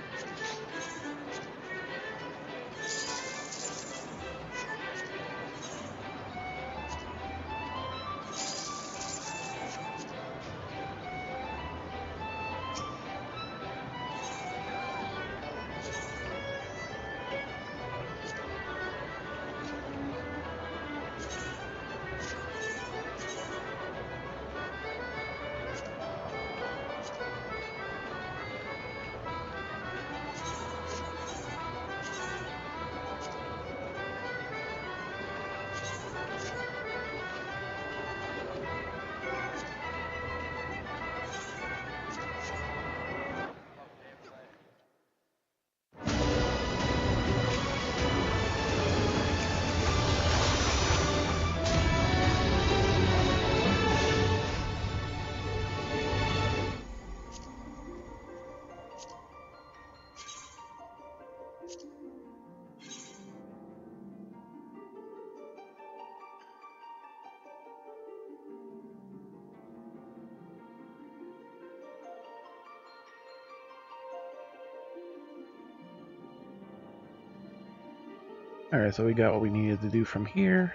Alright, so we got what we needed to do from here.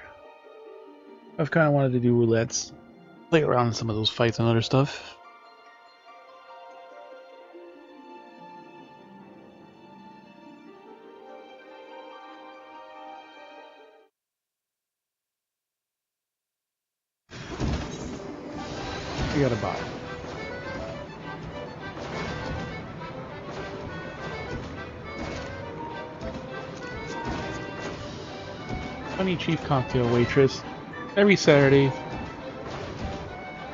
I've kind of wanted to do roulettes, play around in some of those fights and other stuff. We got a bot. Funny Chief Cocktail Waitress every Saturday,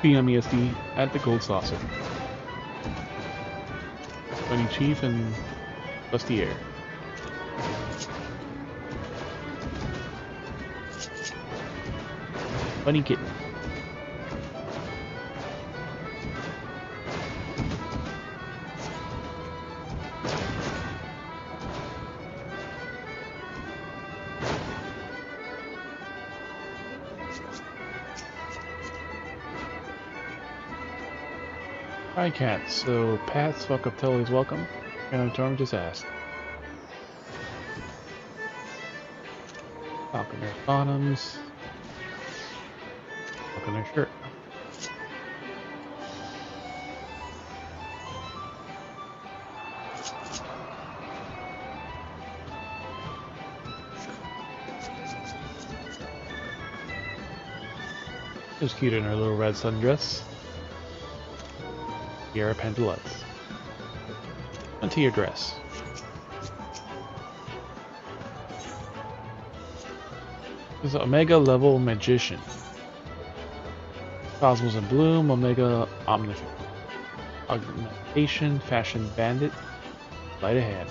p.m. EST at the Gold Saucer. Funny Chief and Bustier. Funny Kitten. Hi Cat, so Pat's fuck up totally is welcome. And I'm just asked. Falcon their bottoms. Falcon their shirt. Just cute in her little red sundress. Here are pantaloons. Onto your dress. This is Omega Level Magician. Cosmos in Bloom, Omega Augmentation, Fashion Bandit, Light Ahead.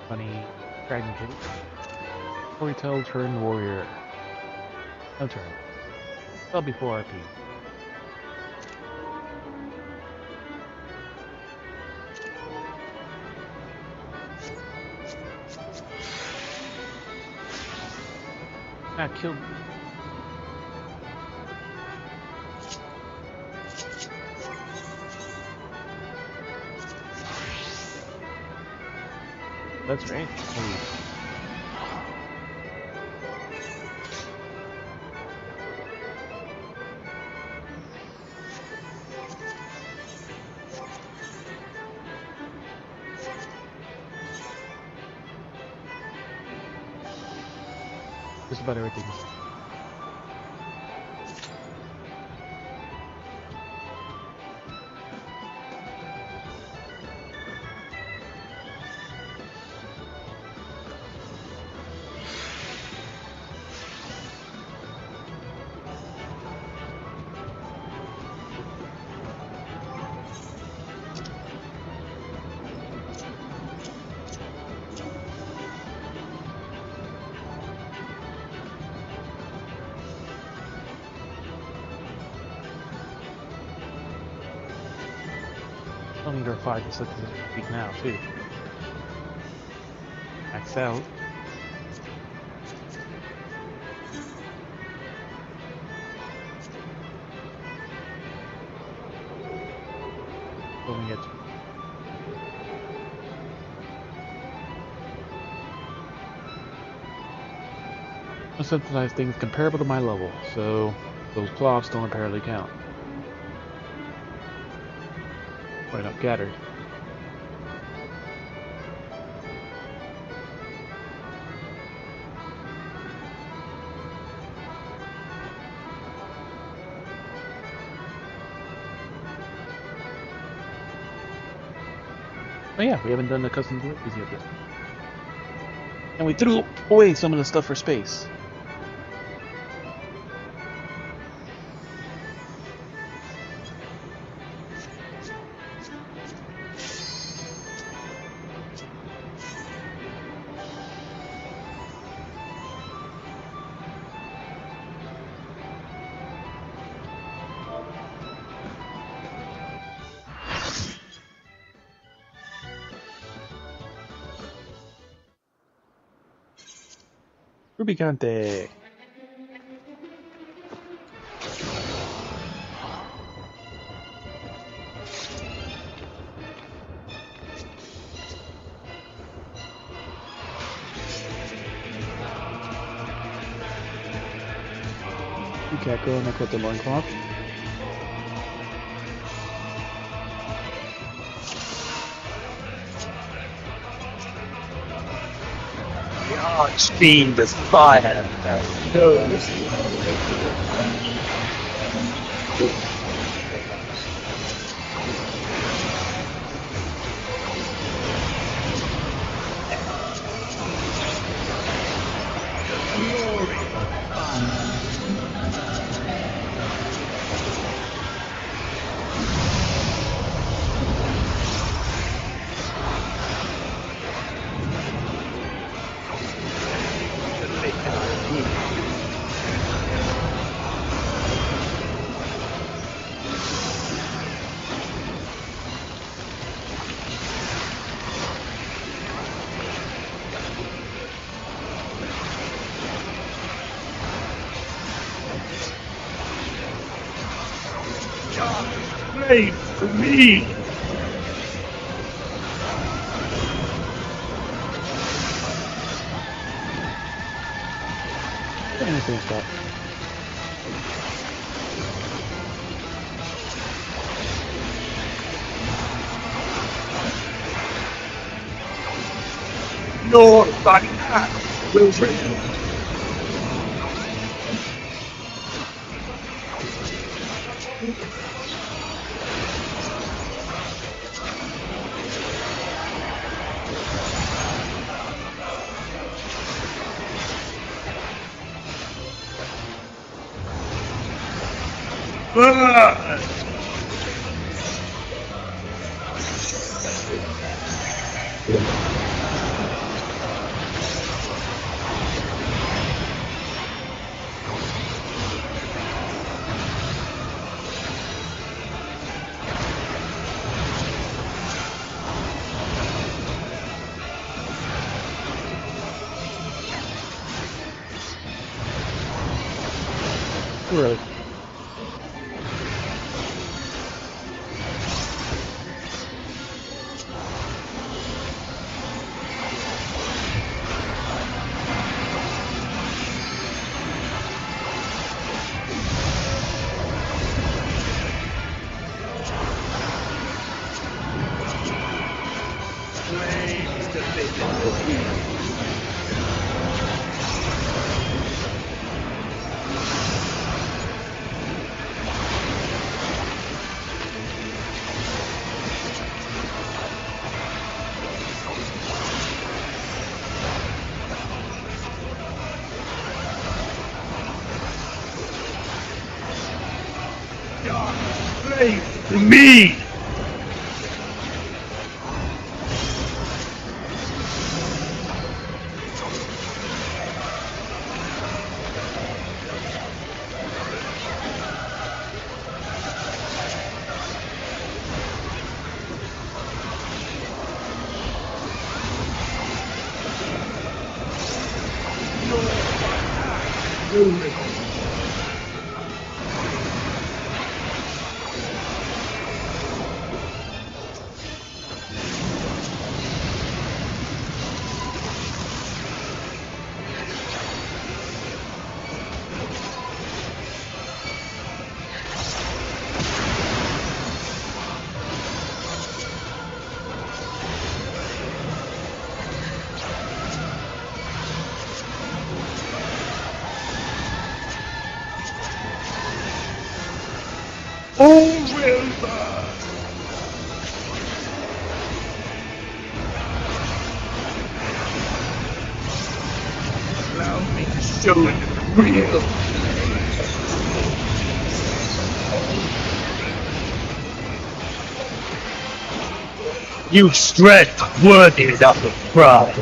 Funny Dragon Kitty. Storytell turn warrior. No turn. Well before RP. Ah, killed me. That's strange. Just about everything. I'll need our 5 to set this week now, too. Max out. When we get to I synthesize things comparable to my level, so those plots don't apparently count. Right up gathered. Oh yeah, we haven't done the custom deliveries yet. And we threw away some of the stuff for space. Rubicante. You can't go in there with the loincloth. Archfiend with fire. Wait for me! Anything stop. Your body path will bring Too early. Me! Allow me to show you the real. You strength worthy enough of pride.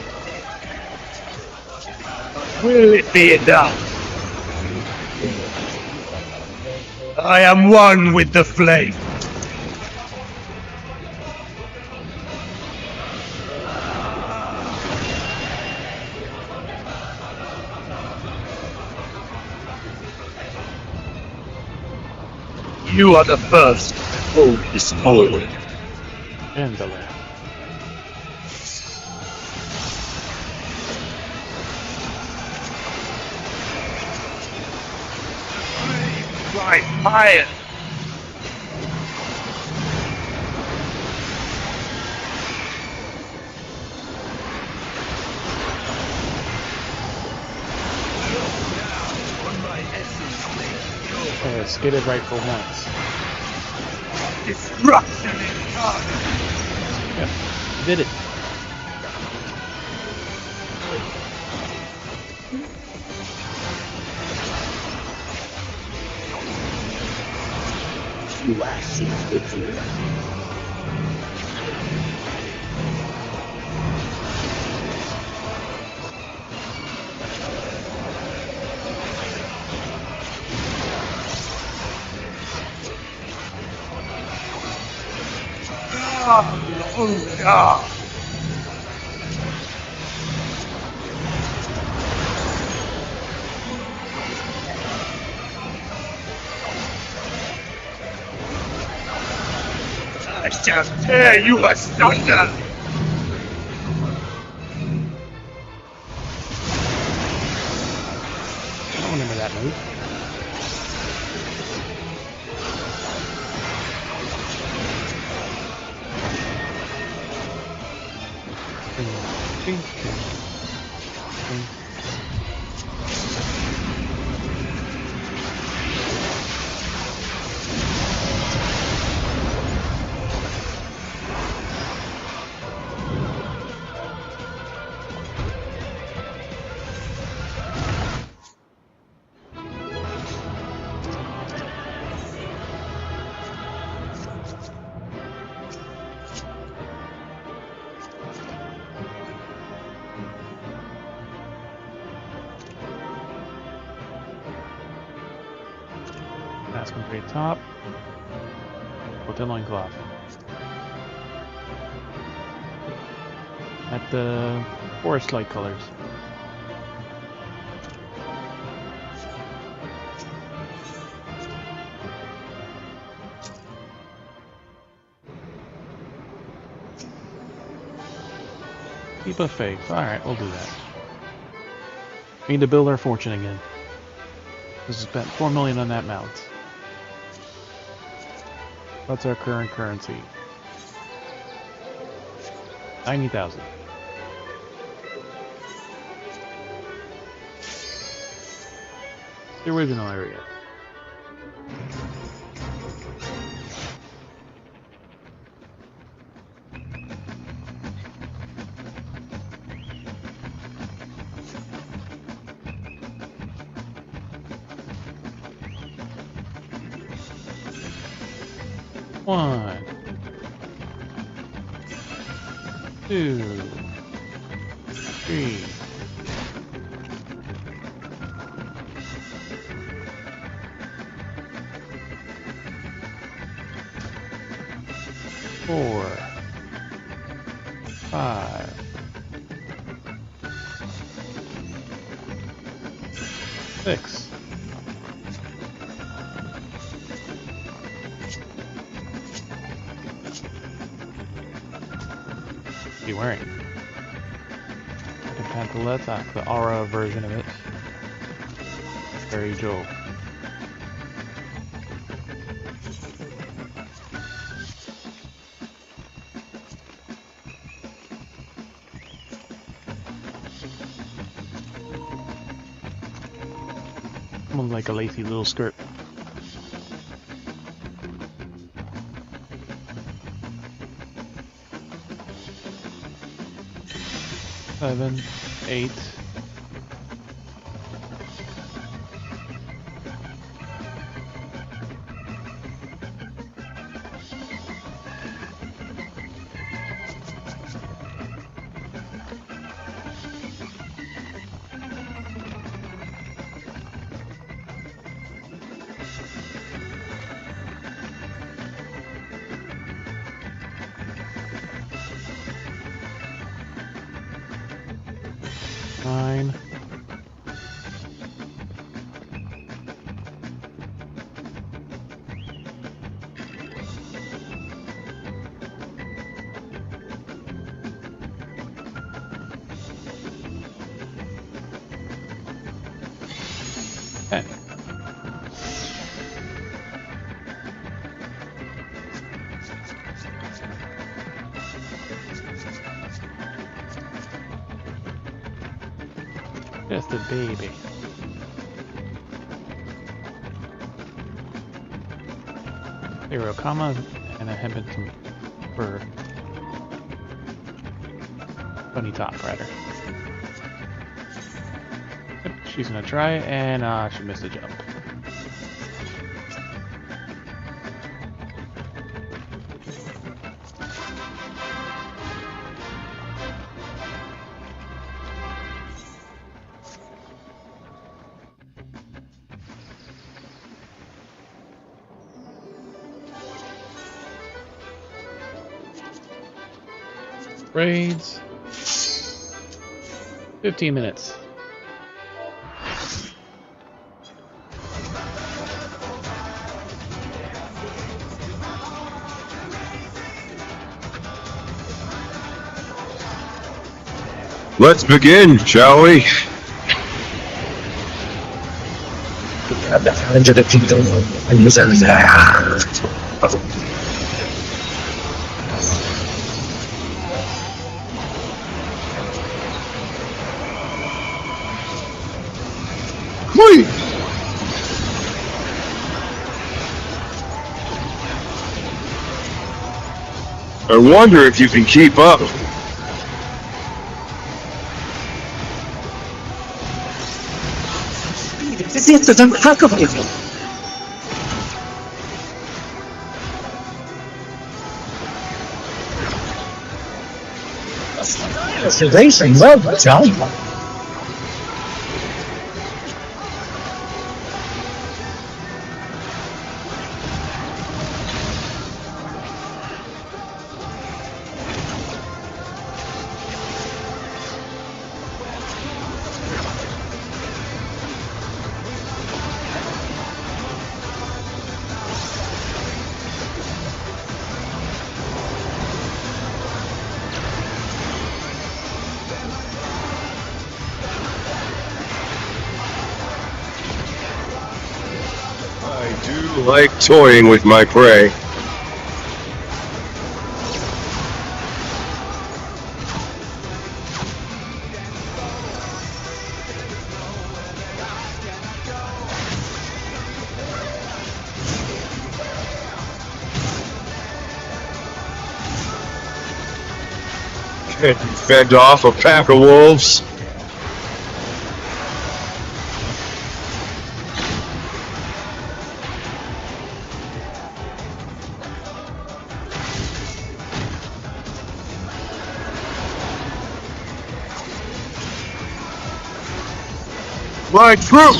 Will it be enough? I am one with the flame. You are the first to hold this holy. And the last. Right, higher. Okay, let's get it right for once. Destruction incarnate. Yeah, did it. You ashes with you. I shall tear you asunder! I don't remember that move. Ding, ding, ding. That's complete top. With the loincloth. At the forest light colors. Keep a faith. Alright, we'll do that. We need to build our fortune again. We spent 4 million on that mount. What's our current currency? 90,000. The original area. 1, 2, 3. 4, 5, 6. What are you wearing? The pantalettes, the aura version of it. Very Joe. Almost like a lacy little skirt. Seven, 8. Nine. Ten. Just a baby. Zero comma and a hempen for bunny top rather. Yep, she's gonna try and she missed a jump. Raids. 15 minutes. Let's begin, shall we? Please. I wonder if you can keep up. This is impeccable. Racing, well done. I do like toying with my prey. Can't you fend off a pack of wolves? My troop!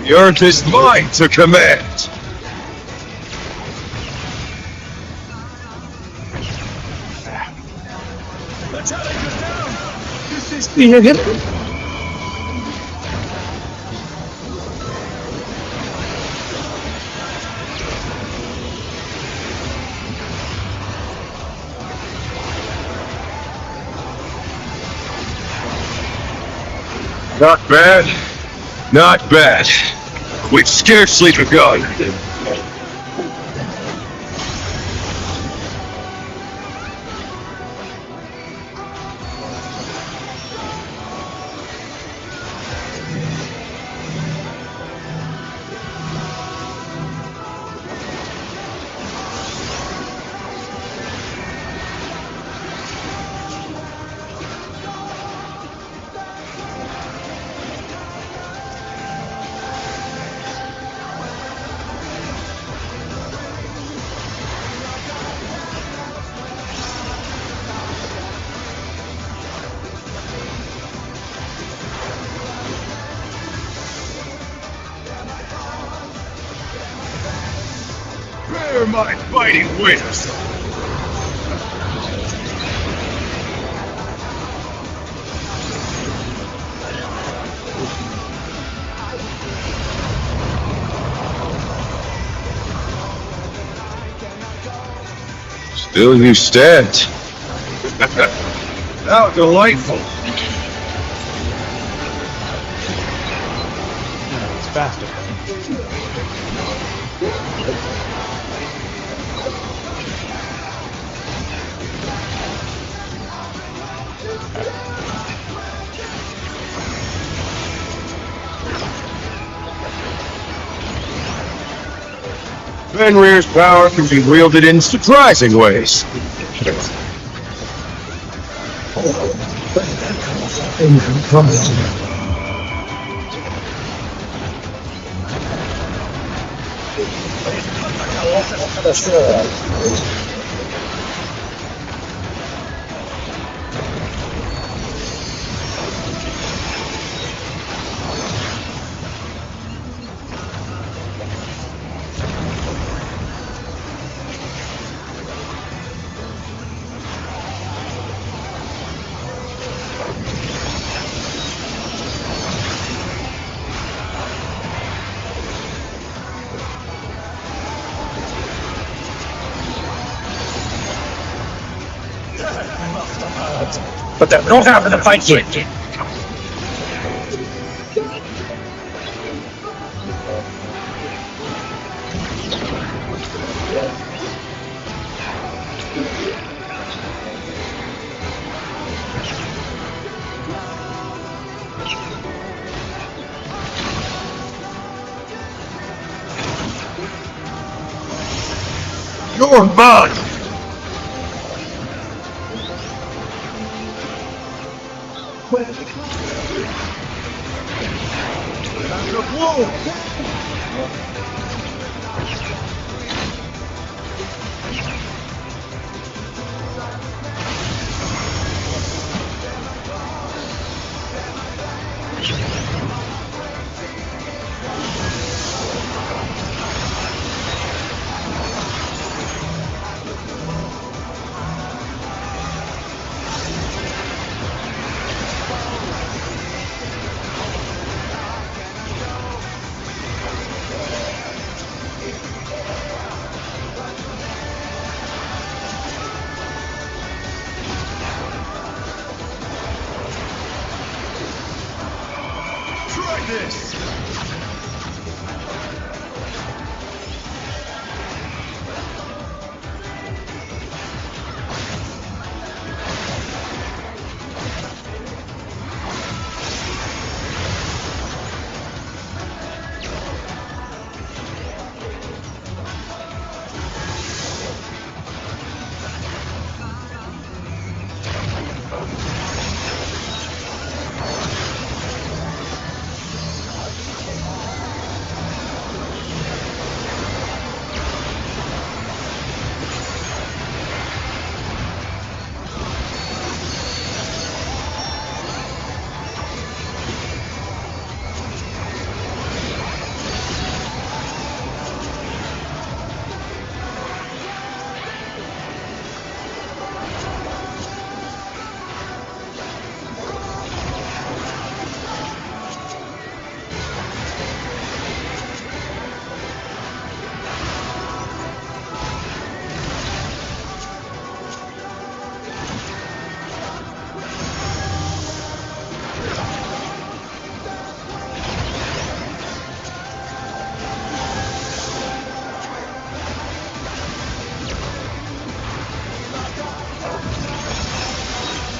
The earth is mine to command! Not bad. Not bad. We've scarcely begun. Bear my fighting wings! Still you stand. How delightful. It's faster. Fenrir's power can be wielded in surprising ways. But that don't happen to fight yet. You're mine! Try this!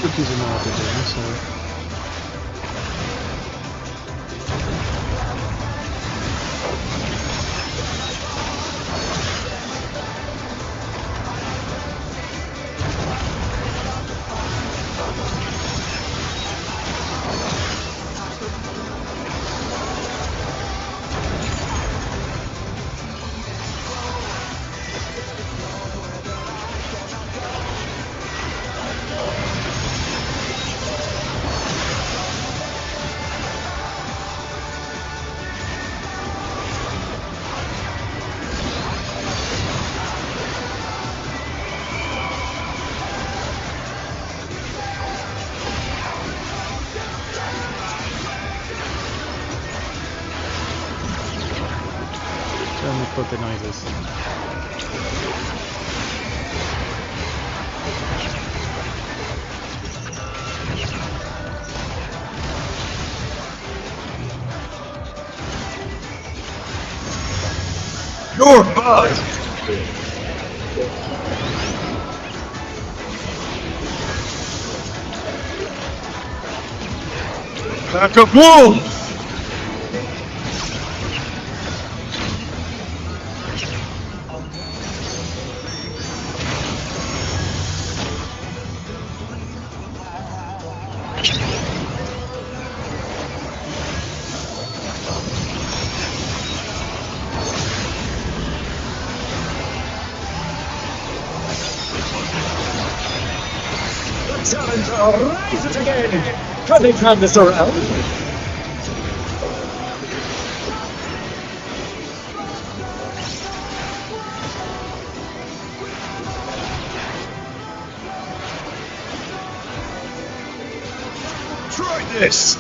Cookies will know what they're doing, so... Let me put the noises. Your butt! Pack of wolves! Challenger, rise it again! Can they turn this around? Try this!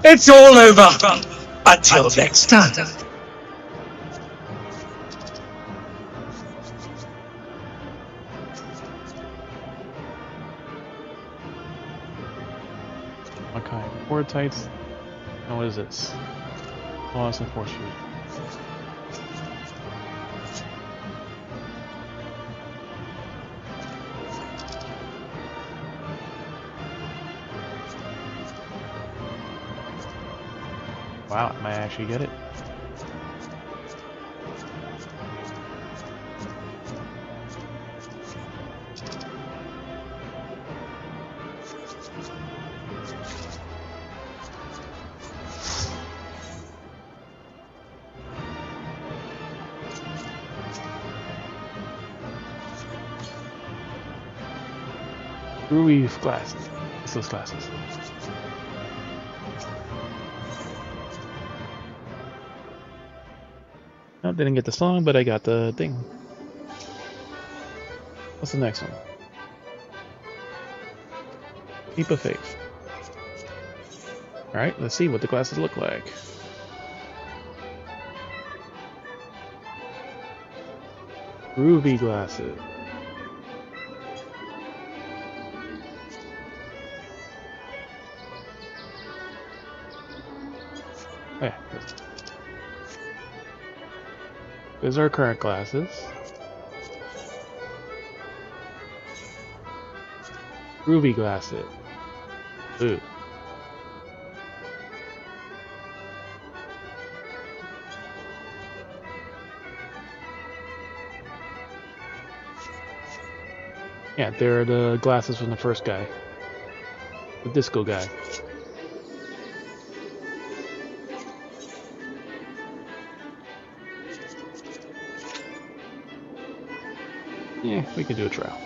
It's all over. Until next time. Okay, board tights. Now what is this? Loss and force fusion. Wow, I might actually get it. Ruby glasses. It's those glasses. Oh, didn't get the song, but I got the thing. What's the next one? Keep of Faith. Alright, let's see what the glasses look like. Groovy glasses. Oh, yeah. These are current glasses. Groovy glasses. Ooh. Yeah, they're the glasses from the first guy. The disco guy. Yeah, we could do a trial.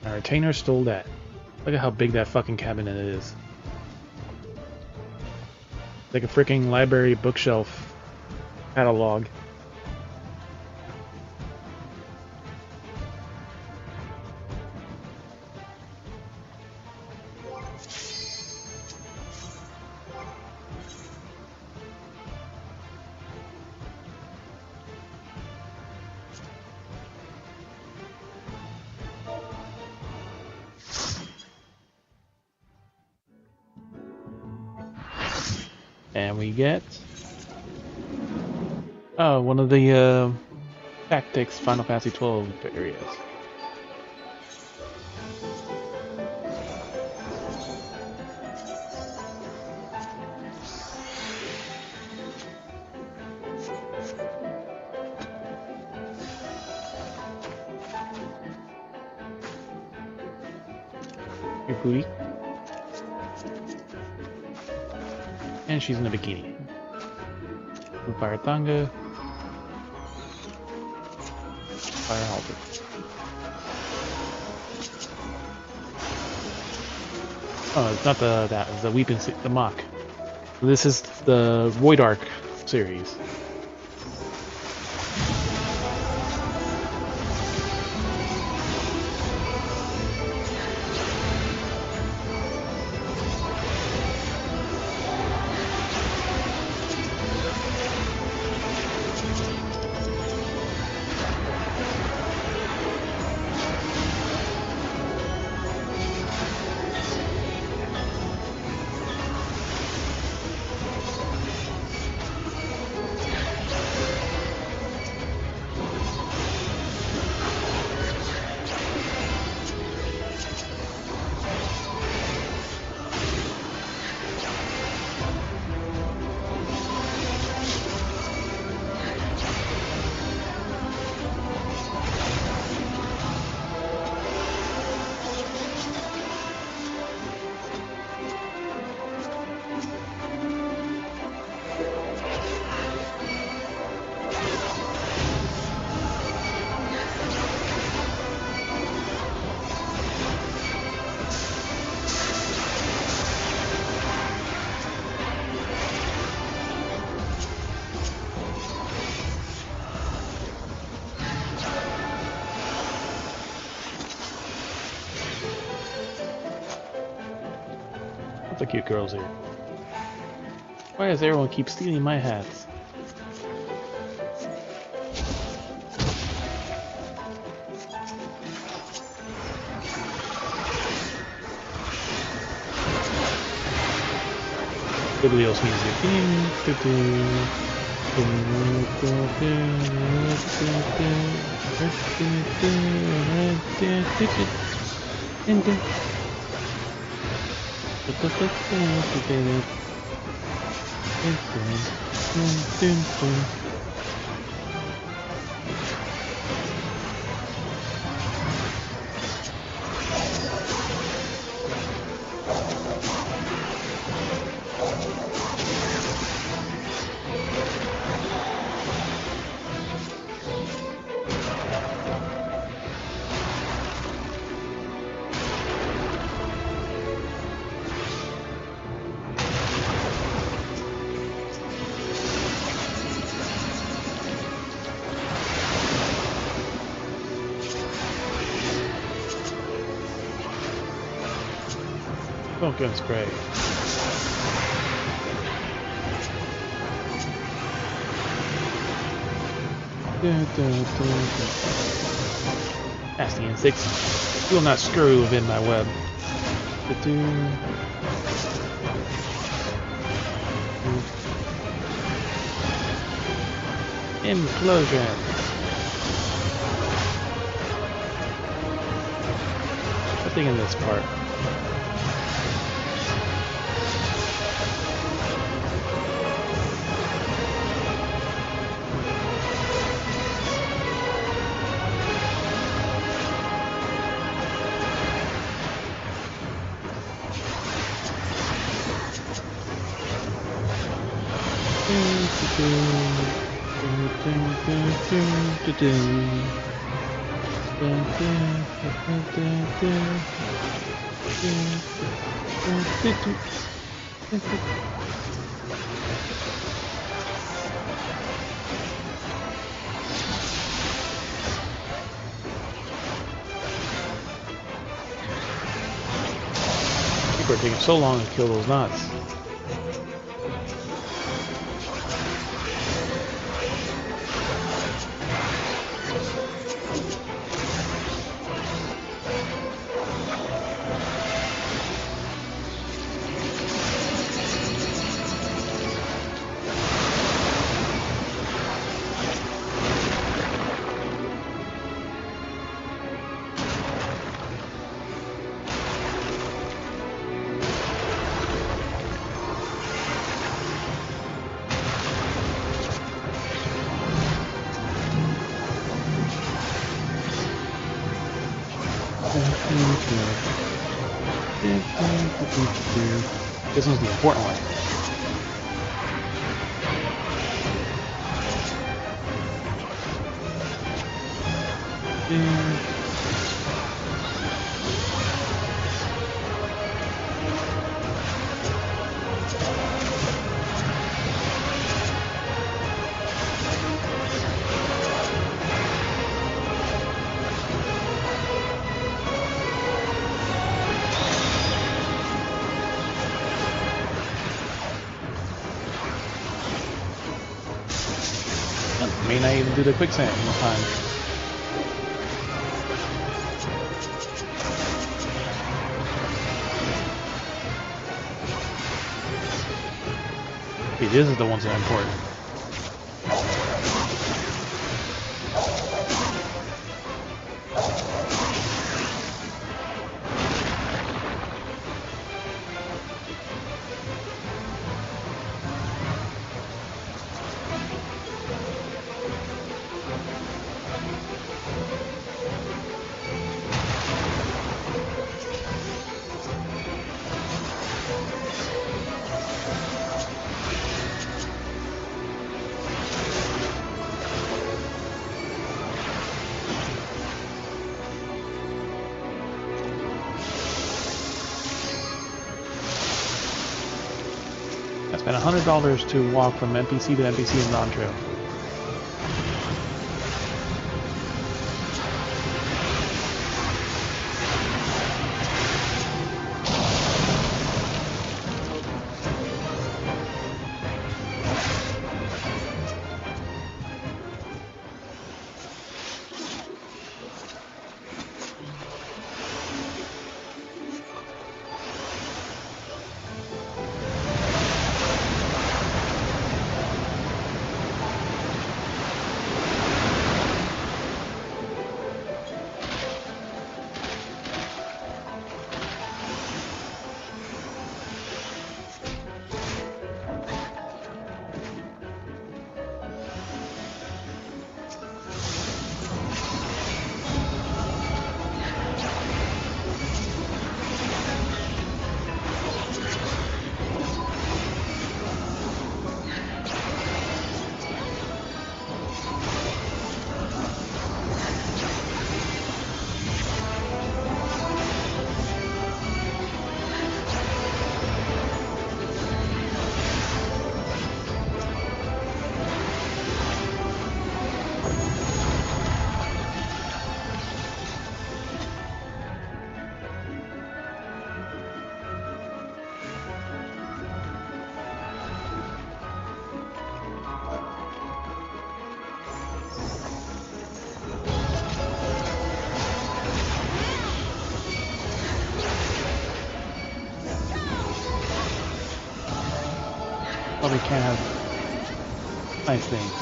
My retainer stole that. Look at how big that fucking cabinet is. Like a freaking library bookshelf catalog. And we get one of the Tactics Final Fantasy 12 areas. Your booty. And she's in a bikini. Fire Thanga. Fire halter. Oh, it's not that. It's the Weeping the Mock. This is the Void Arc series. The cute girls here. Why does everyone keep stealing my hats? Biblios music. Don't gun spray. Nasty insects. You will not screw within my web. Implosion. Nothing in this part. People are taking so long to kill those knots. This one's the important one. May not even do the quicksand in time. Okay, this is the ones that are important. I spent $100 to walk from NPC to NPC in Dawn Trail. Probably can't have nice things.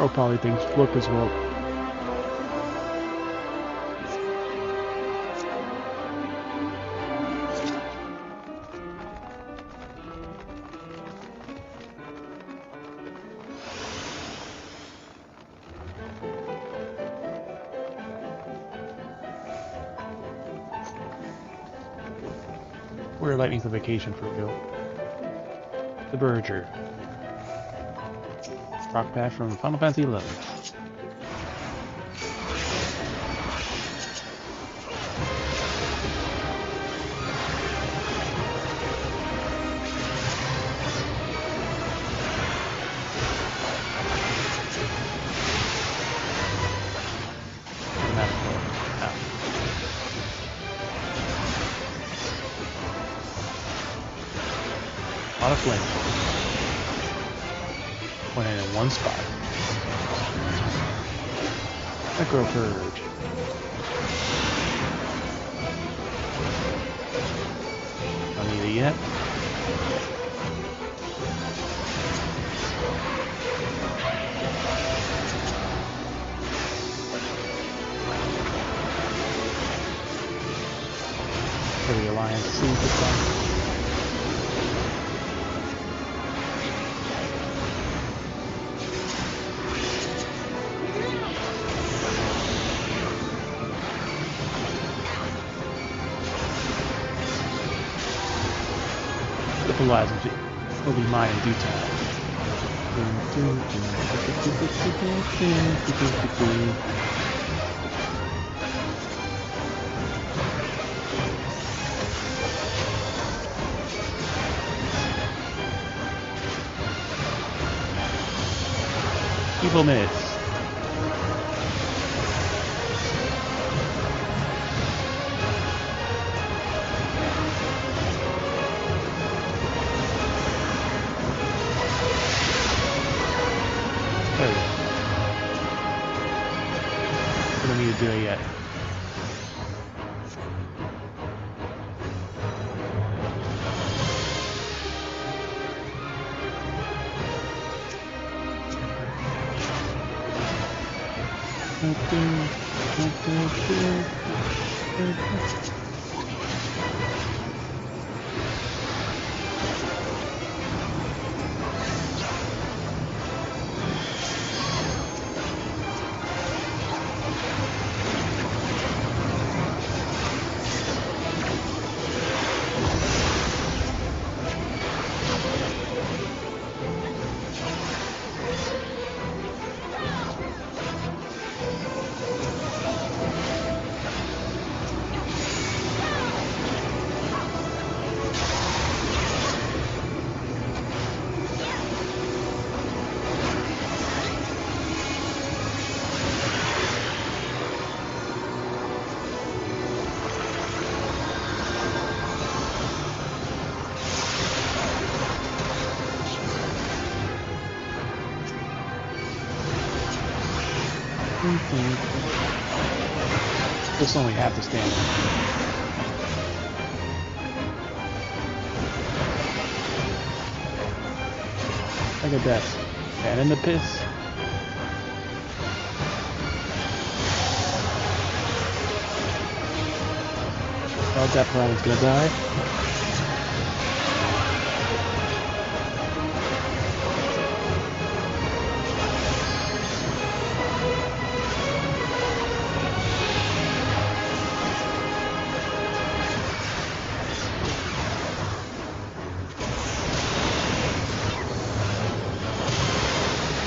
Or probably thinks look as well. Where lightning's a vacation for real. The Berger. Rock Patch from Final Fantasy XI. A lot of flames. Pointing in one spot. Necro Purge. Don't need it yet. For the Alliance sees the sun. Lives will be mine in due time. Evil miss. Don't need to do it yet. This only half the standard. Look at that. And in the piss. Oh, that planet's gonna die.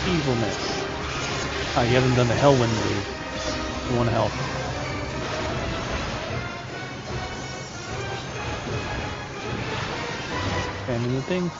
Evilness. Ah, you haven't done the Hellwind move. You want to help. And the thing.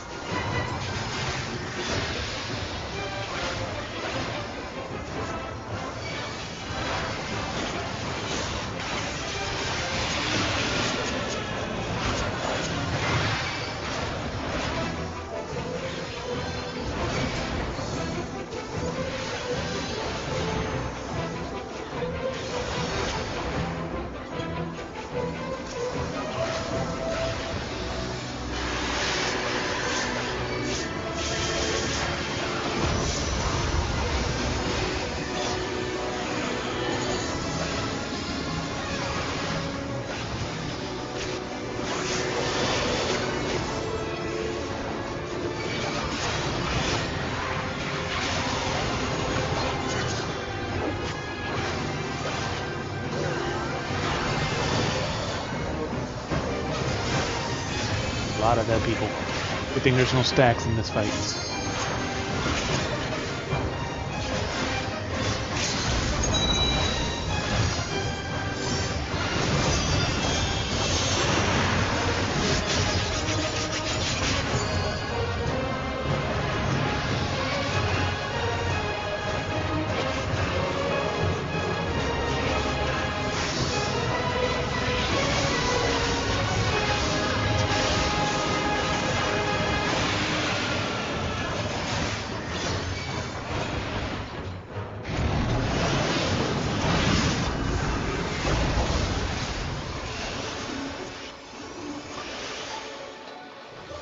lot of dead people. Good thing there's no stacks in this fight.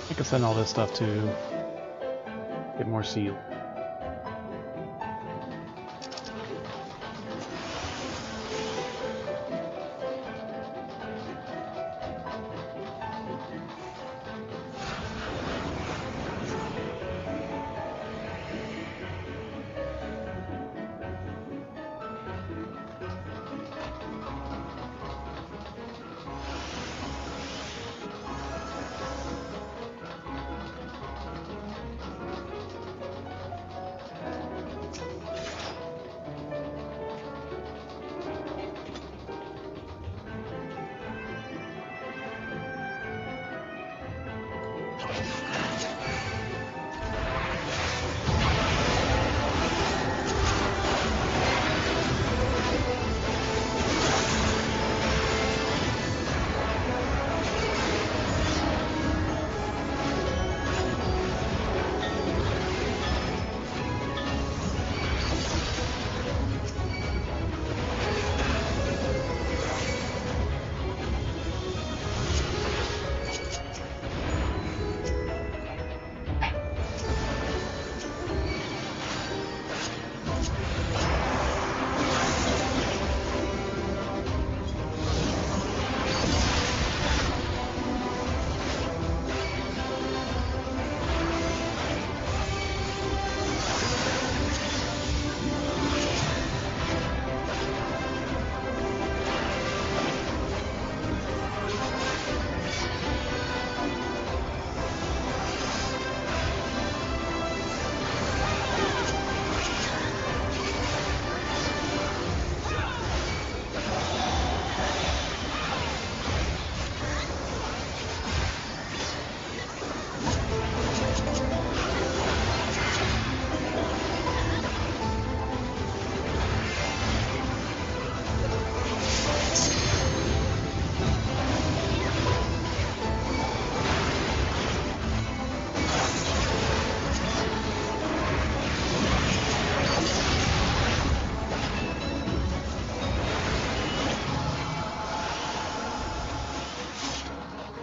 I can send all this stuff to get more seal.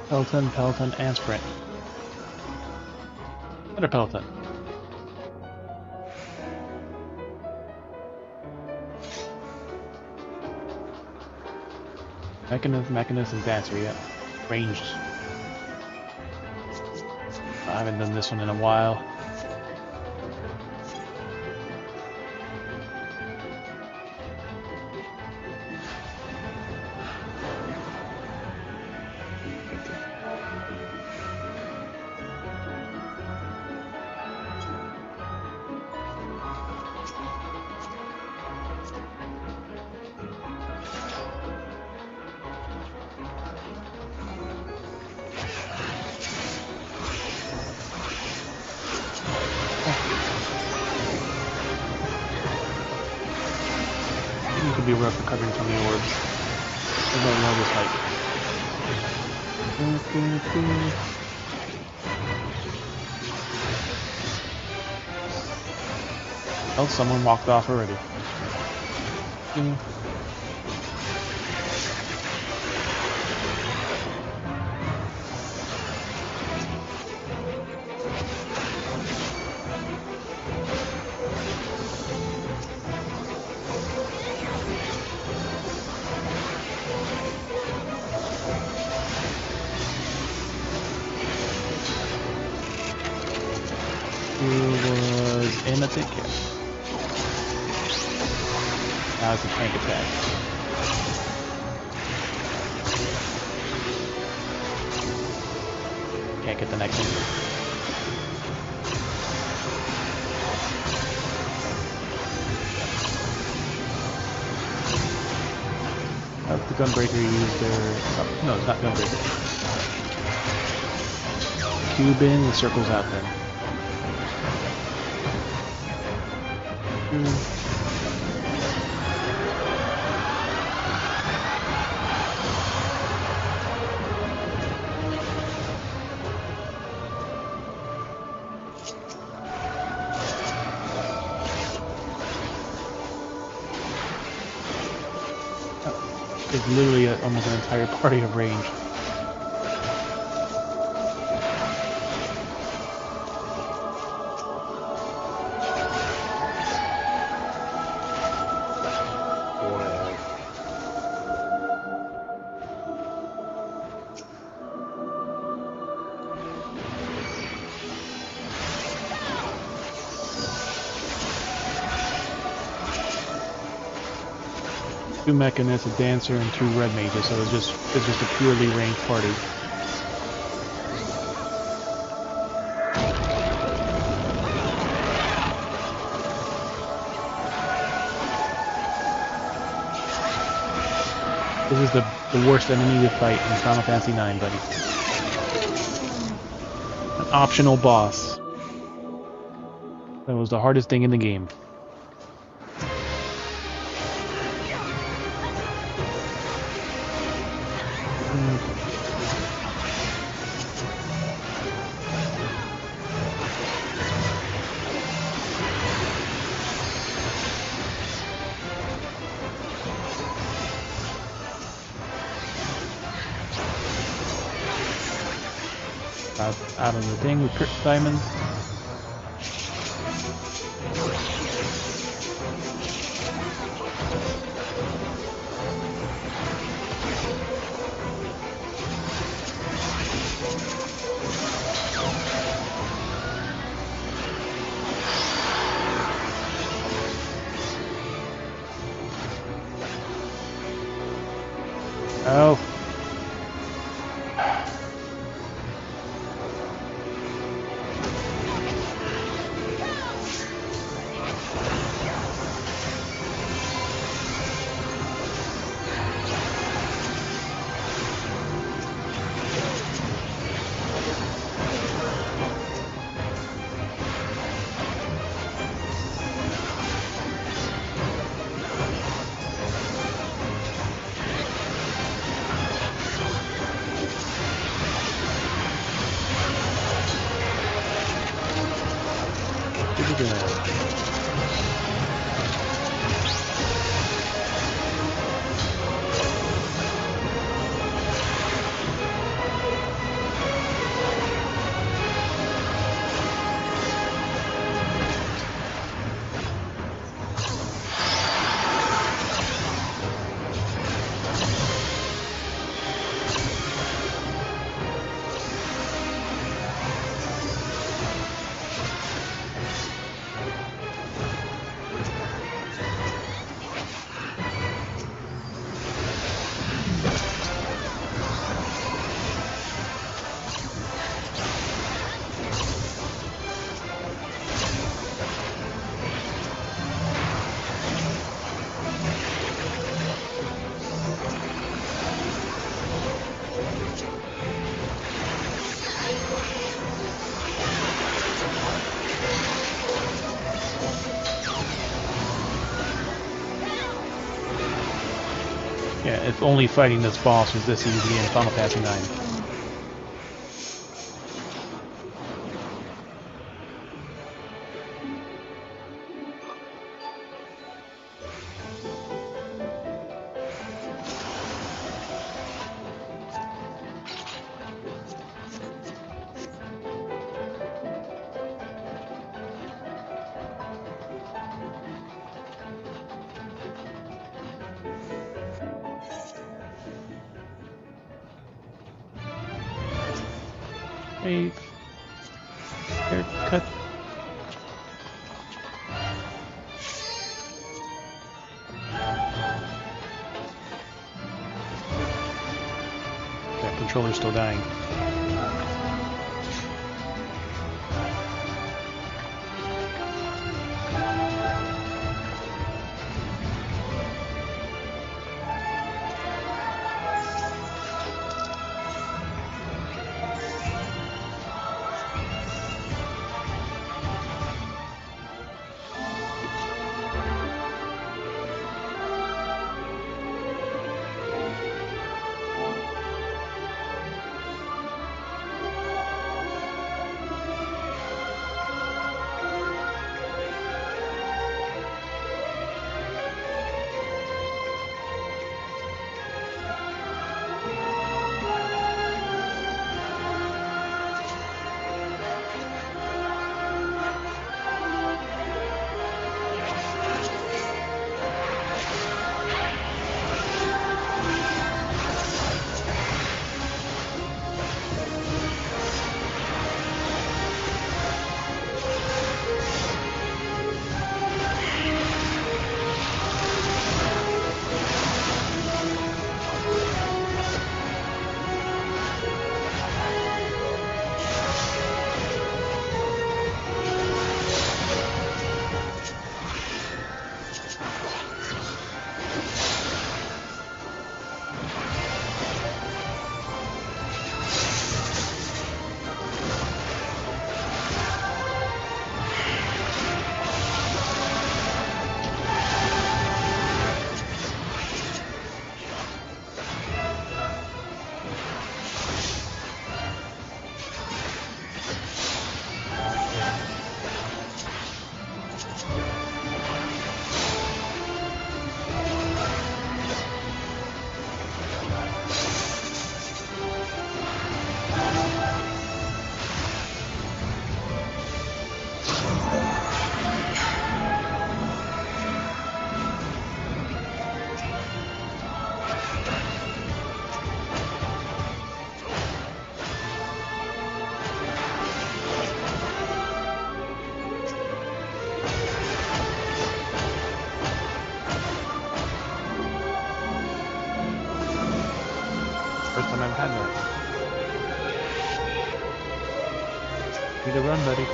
Peloton, Peloton, and Sprint. Better Peloton. Mechanism, Dancer, yeah. Ranged. I haven't done this one in a while. You could be rough recovering from the orbs. I don't know this fight. Oh, someone walked off already. In a ticket. Now it's a tank attack. Can't mech at the next one. The Gunbreaker used their... Oh, no, it's not Gunbreaker. Cube in, the circle's out then. There's literally almost an entire party of range. Two mechanists, a dancer, and two red mages, so it's just a purely ranged party. This is the worst enemy to fight in Final Fantasy IX, buddy. An optional boss. That was the hardest thing in the game. Out of the thing with Crypt Diamond. Oh. Yeah, if only fighting this boss was this easy in Final Fantasy IX. Hey, haircut. That controller's still dying. First time I've had that. Need to run, buddy.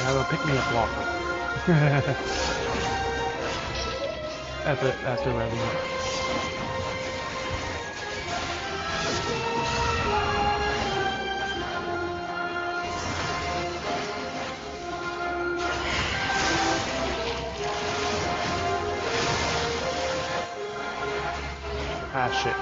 Have a pick-me-up walker. After revving up. Ah, shit.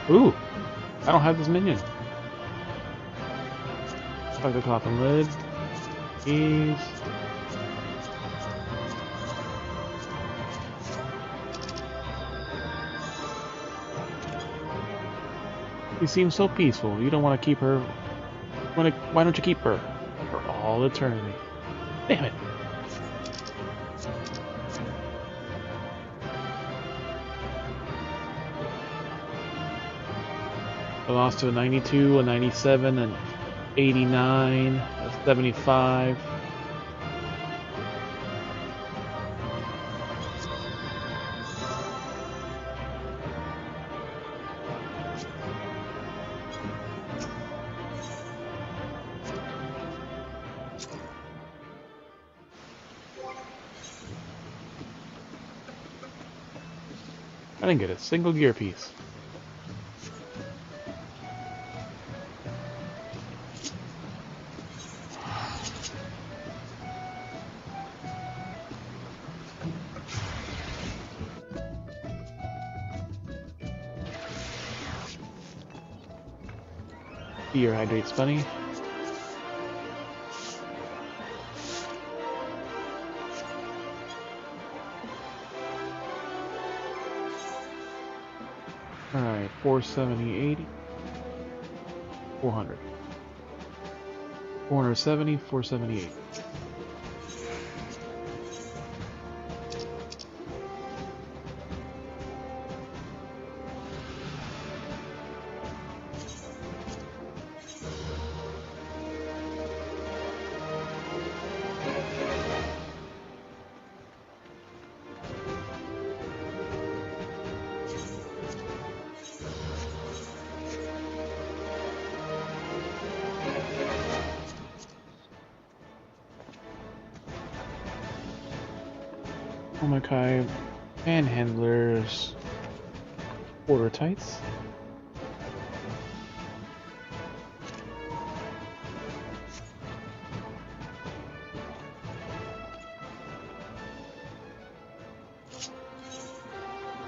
Ooh, I don't have this minion. Like the coffin lid. Keys. She seems so peaceful. You don't want to keep her. Why don't you keep her for all eternity? Damn it! I lost to a 92, a 97, an 89, a 75. I didn't get a single gear piece. Gear hydrates bunny. Alright, 470, 80, 400. 470, 478. Omakai Panhandlers Quarter Tights.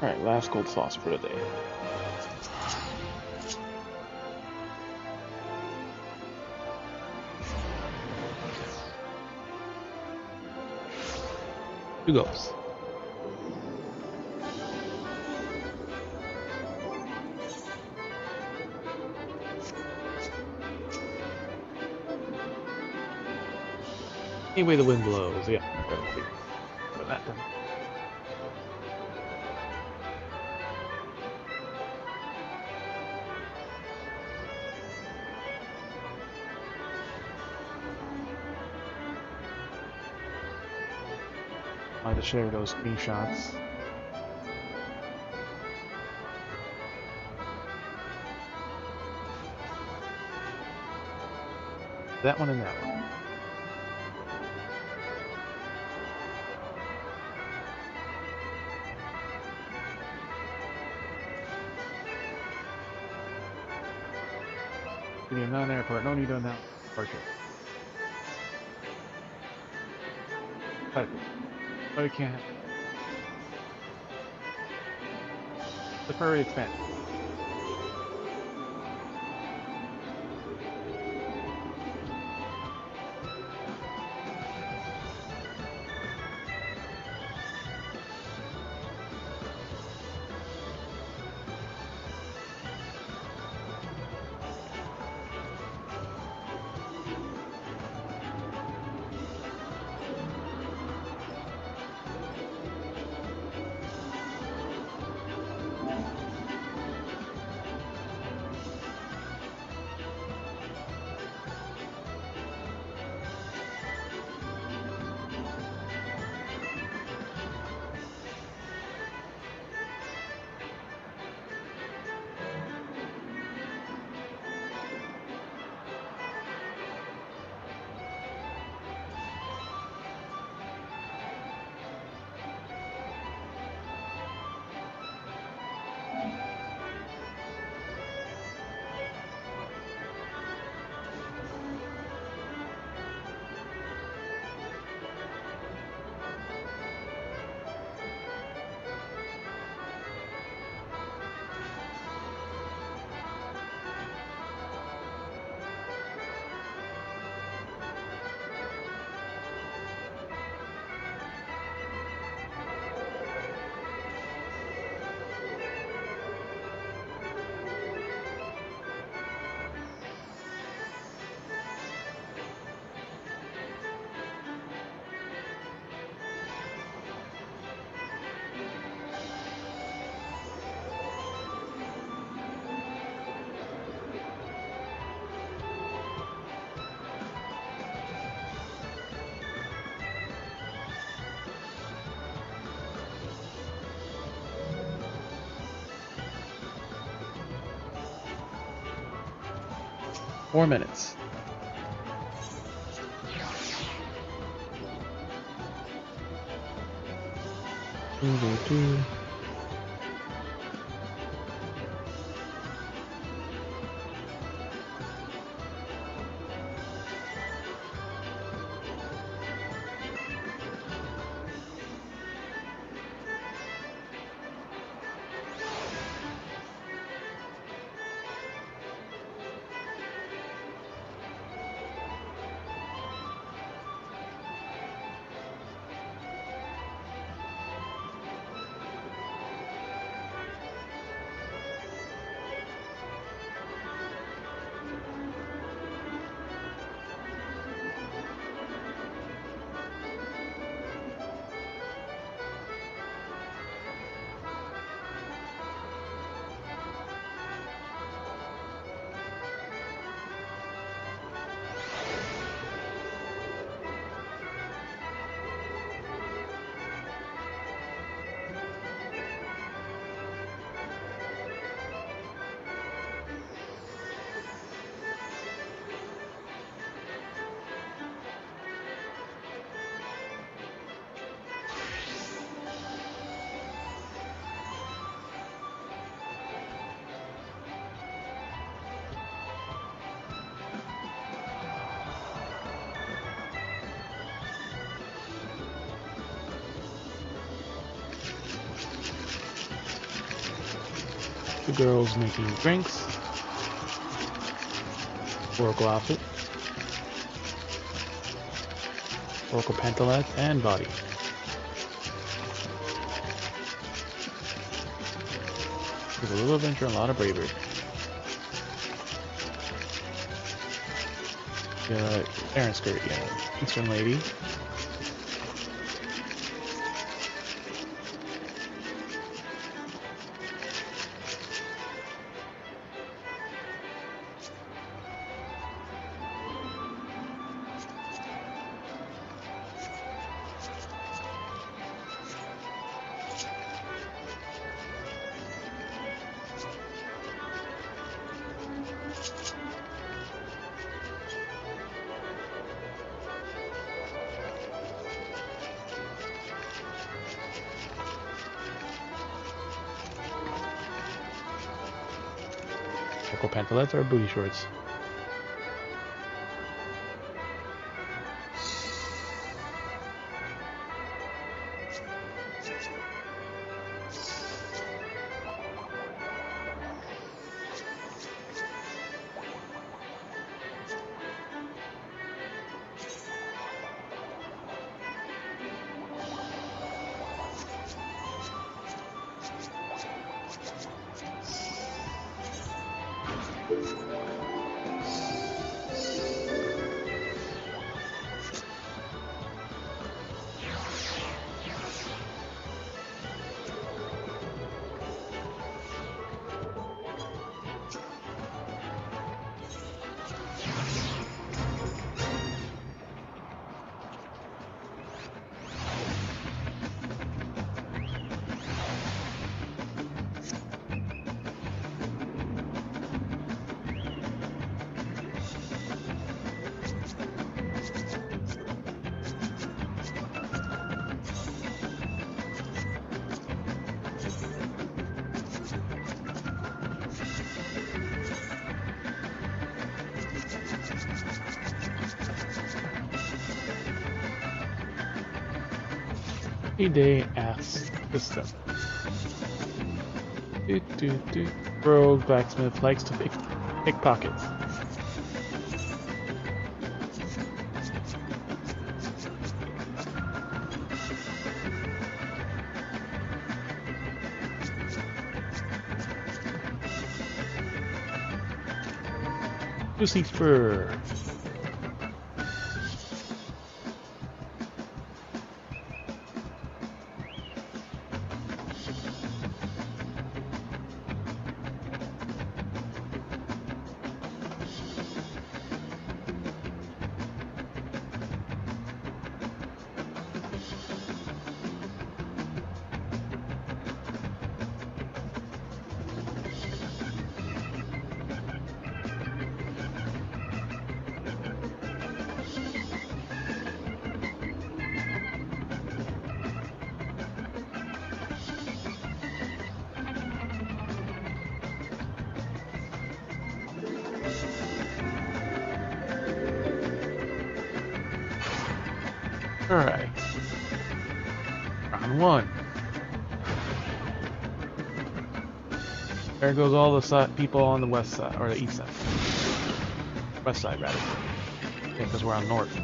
Alright, last gold sauce for the day. Two goals. Any way the wind blows, yeah. Put that down. I like to share those screenshots. That one and that one. Not an airport. No need to announce. Okay. But we can't. The furry expansion. 4 minutes. Do. The girls making drinks. Oracle outfit. Oracle pantalettes and body. With a little adventure and a lot of bravery. Aaron skirt, yeah. Eastern lady. Oracle pantalettes or booty shorts. Day ass system. Rogue blacksmith likes to pick pockets. Lucy Spur. Alright. Round 1. There goes all the people on the west side, or the east side. West side, rather. Yeah, because we're on north.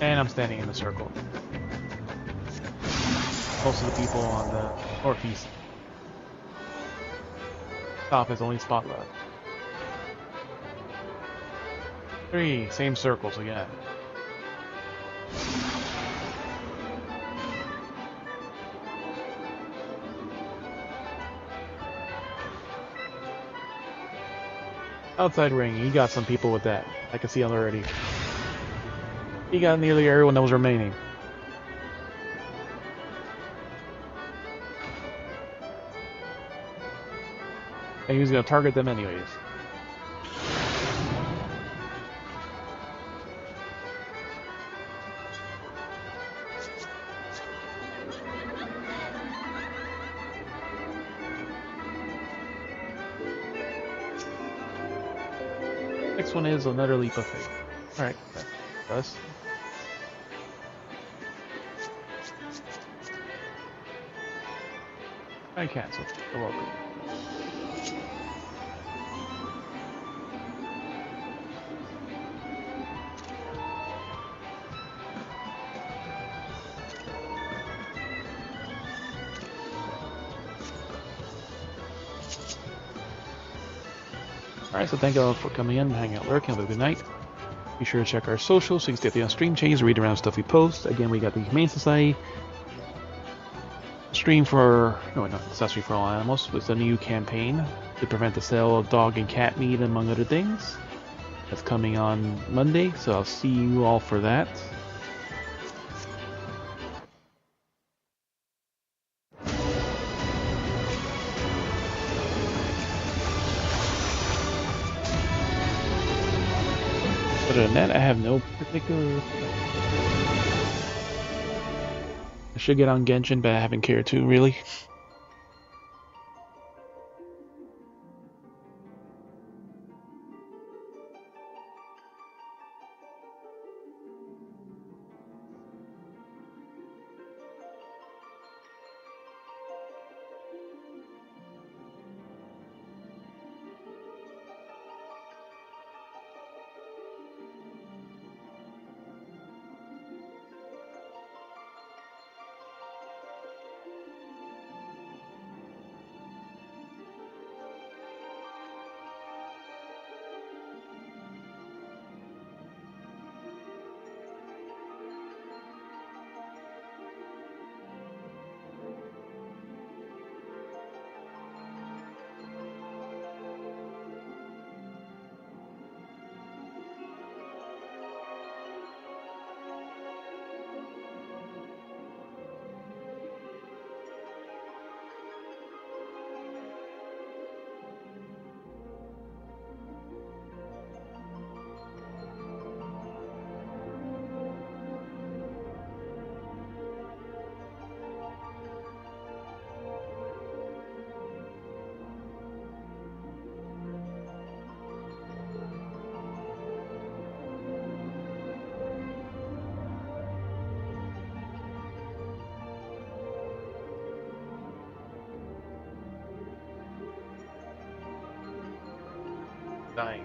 And I'm standing in the circle. Most of the people on the northeast. Top is only spot left. 3, same circles again. Outside ring, he got some people with that. I can see already. He got nearly everyone that was remaining. And he was going to target them anyways. Next one is another leap of faith. Alright, that's us. I canceled. You're welcome. Alright, so thank you all for coming in, hanging out, lurking. Have a good night. Be sure to check our socials so you can stay up on stream chains, read around stuff we post. Again, we got the Humane Society stream for, no, it's not Stream for All Animals. It's a new campaign to prevent the sale of dog and cat meat, among other things. That's coming on Monday, so I'll see you all for that. Other than that, I have no particular... I should get on Genshin, but I haven't cared to, really. Dying.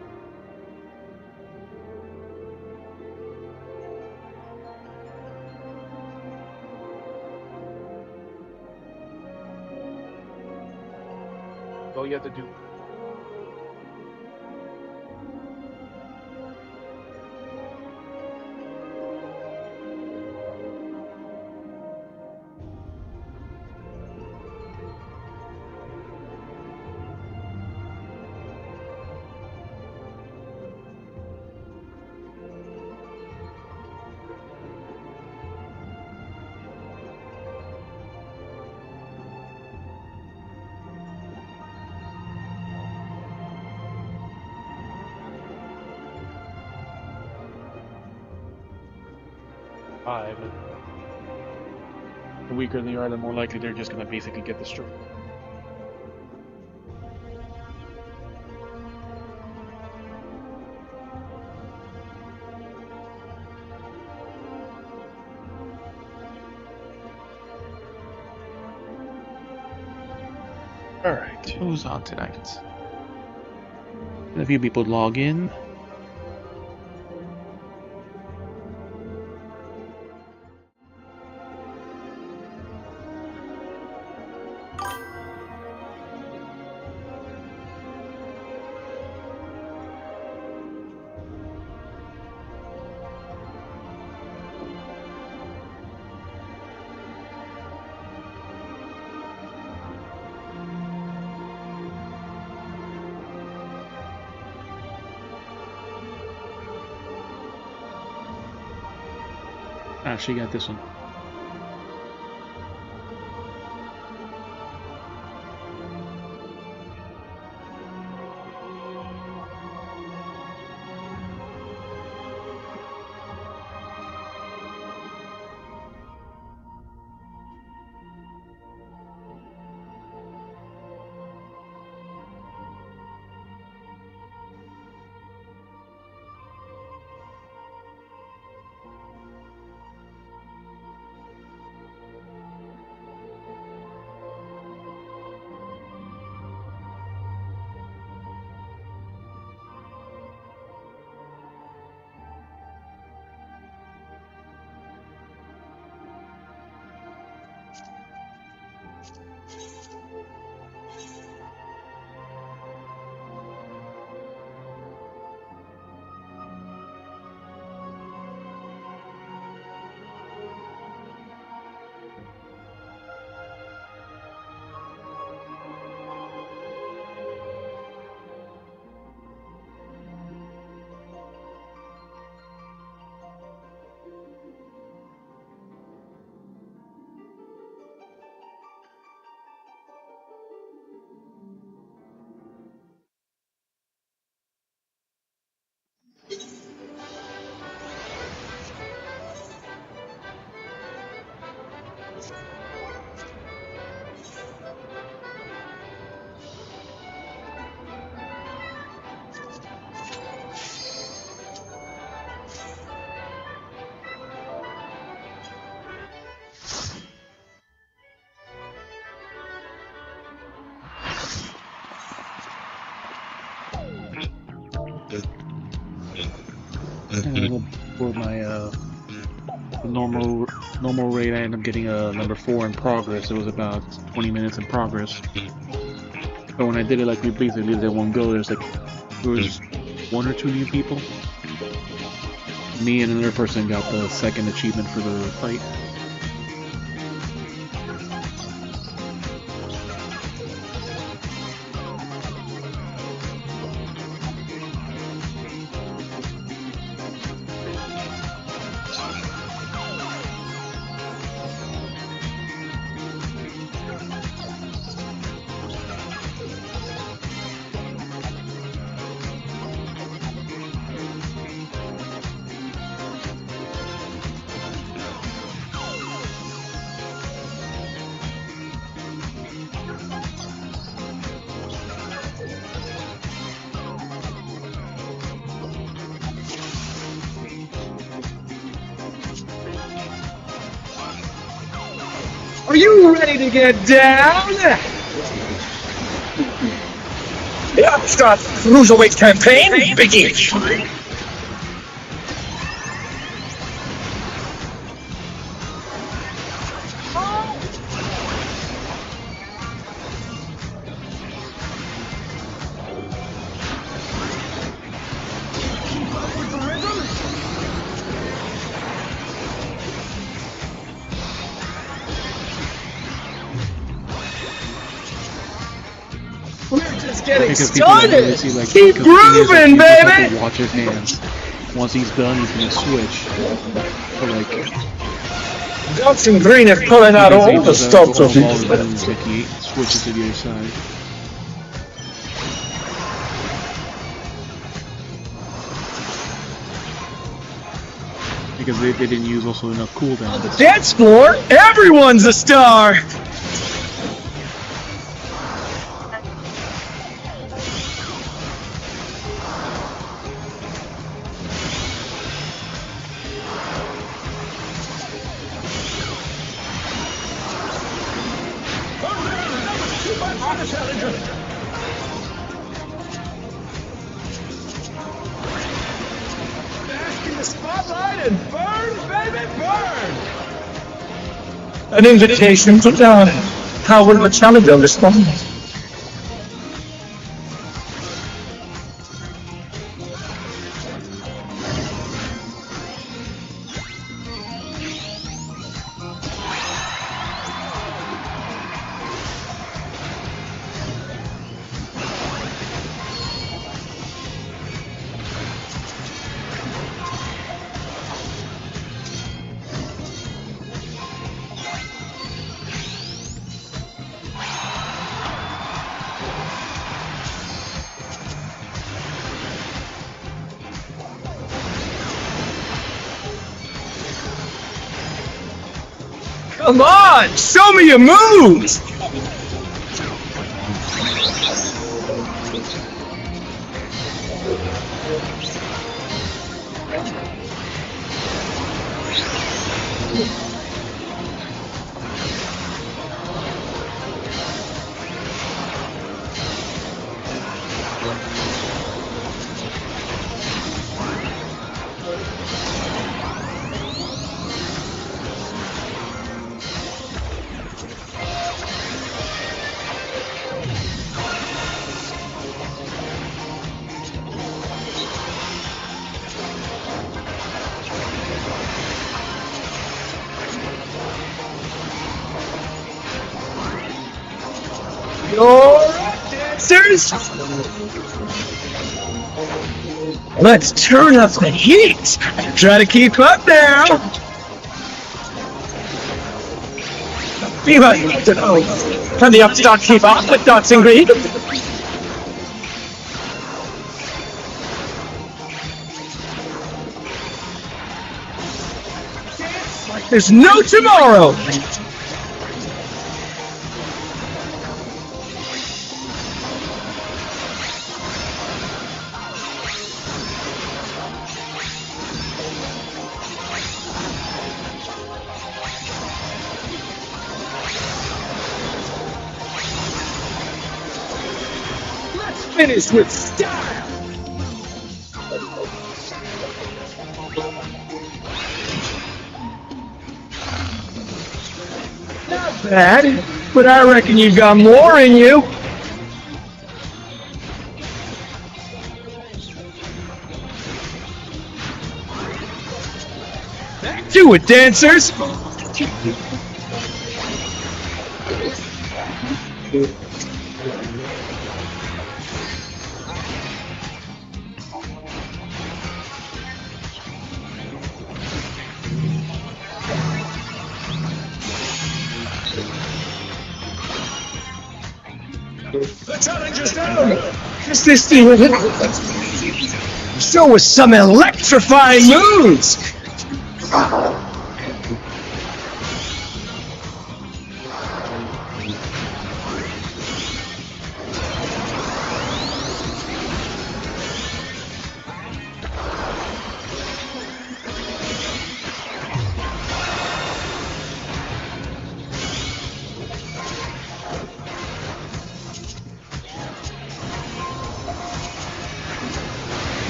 All you have to do. Five. The weaker they are, the more likely they're just going to basically get destroyed. Alright, who's on tonight? A few people log in. Ah, she got this one. For my normal rate, I ended up getting a number 4 in progress. It was about 20 minutes in progress. But when I did it, like, we basically did it in one go. There was 1 or 2 new people. Me and another person got the second achievement for the fight. Are you ready to get down? Yeah, start cruiserweight campaign begins. We're just getting started! Keep grooving, baby! Watch his hands. Once he's done, he's gonna switch. So, like, Johnson Green is pulling out all the stops of he switches to the other side. Because they didn't use also enough cooldown. On the dance floor, everyone's a star! and burn, baby, burn! An invitation to dine. How will the challenger respond? Come on, show me your moves! You're dancers! Let's turn up the heat! Try to keep up now! Viva! Can the upstart keep up with dancing green? There's no tomorrow! Finish with style! Not bad, but I reckon you got more in you. Back to it, dancers! The challenger's down! Is this the... Show us some electrifying moves!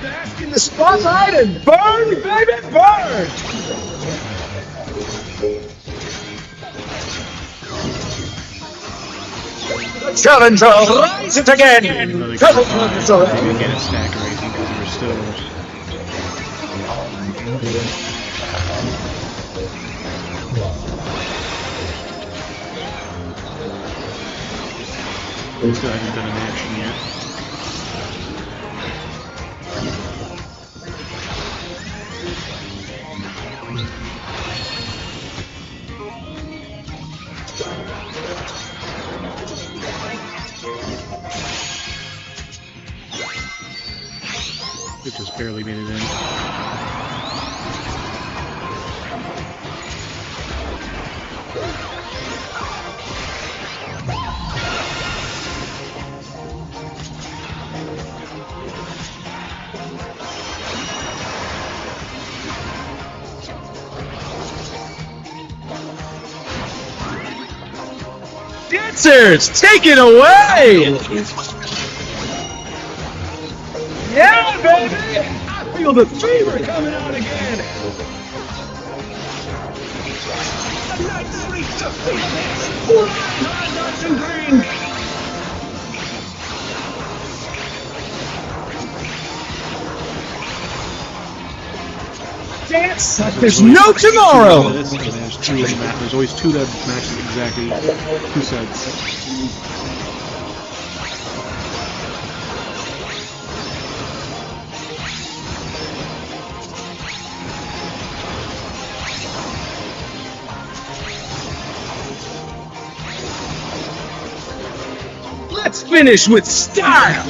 Bask in the spotlight and burn, baby, burn! The challenger, rise it again! Maybe get a stack racing because we're still. We still haven't done an action yet. It just barely made it in. dancers, take it away! Yeah, baby! I feel the fever coming out again! Nice and green! Dance like there's no tomorrow! There's two of the there's always two that match exactly two sets. Let's finish with style!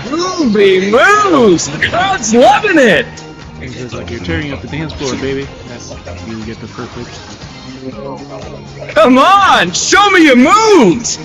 Groovy moves! The crowd's loving it! It's like you're tearing up the dance floor, baby. That's you get the perfect. Come on! Show me your moves!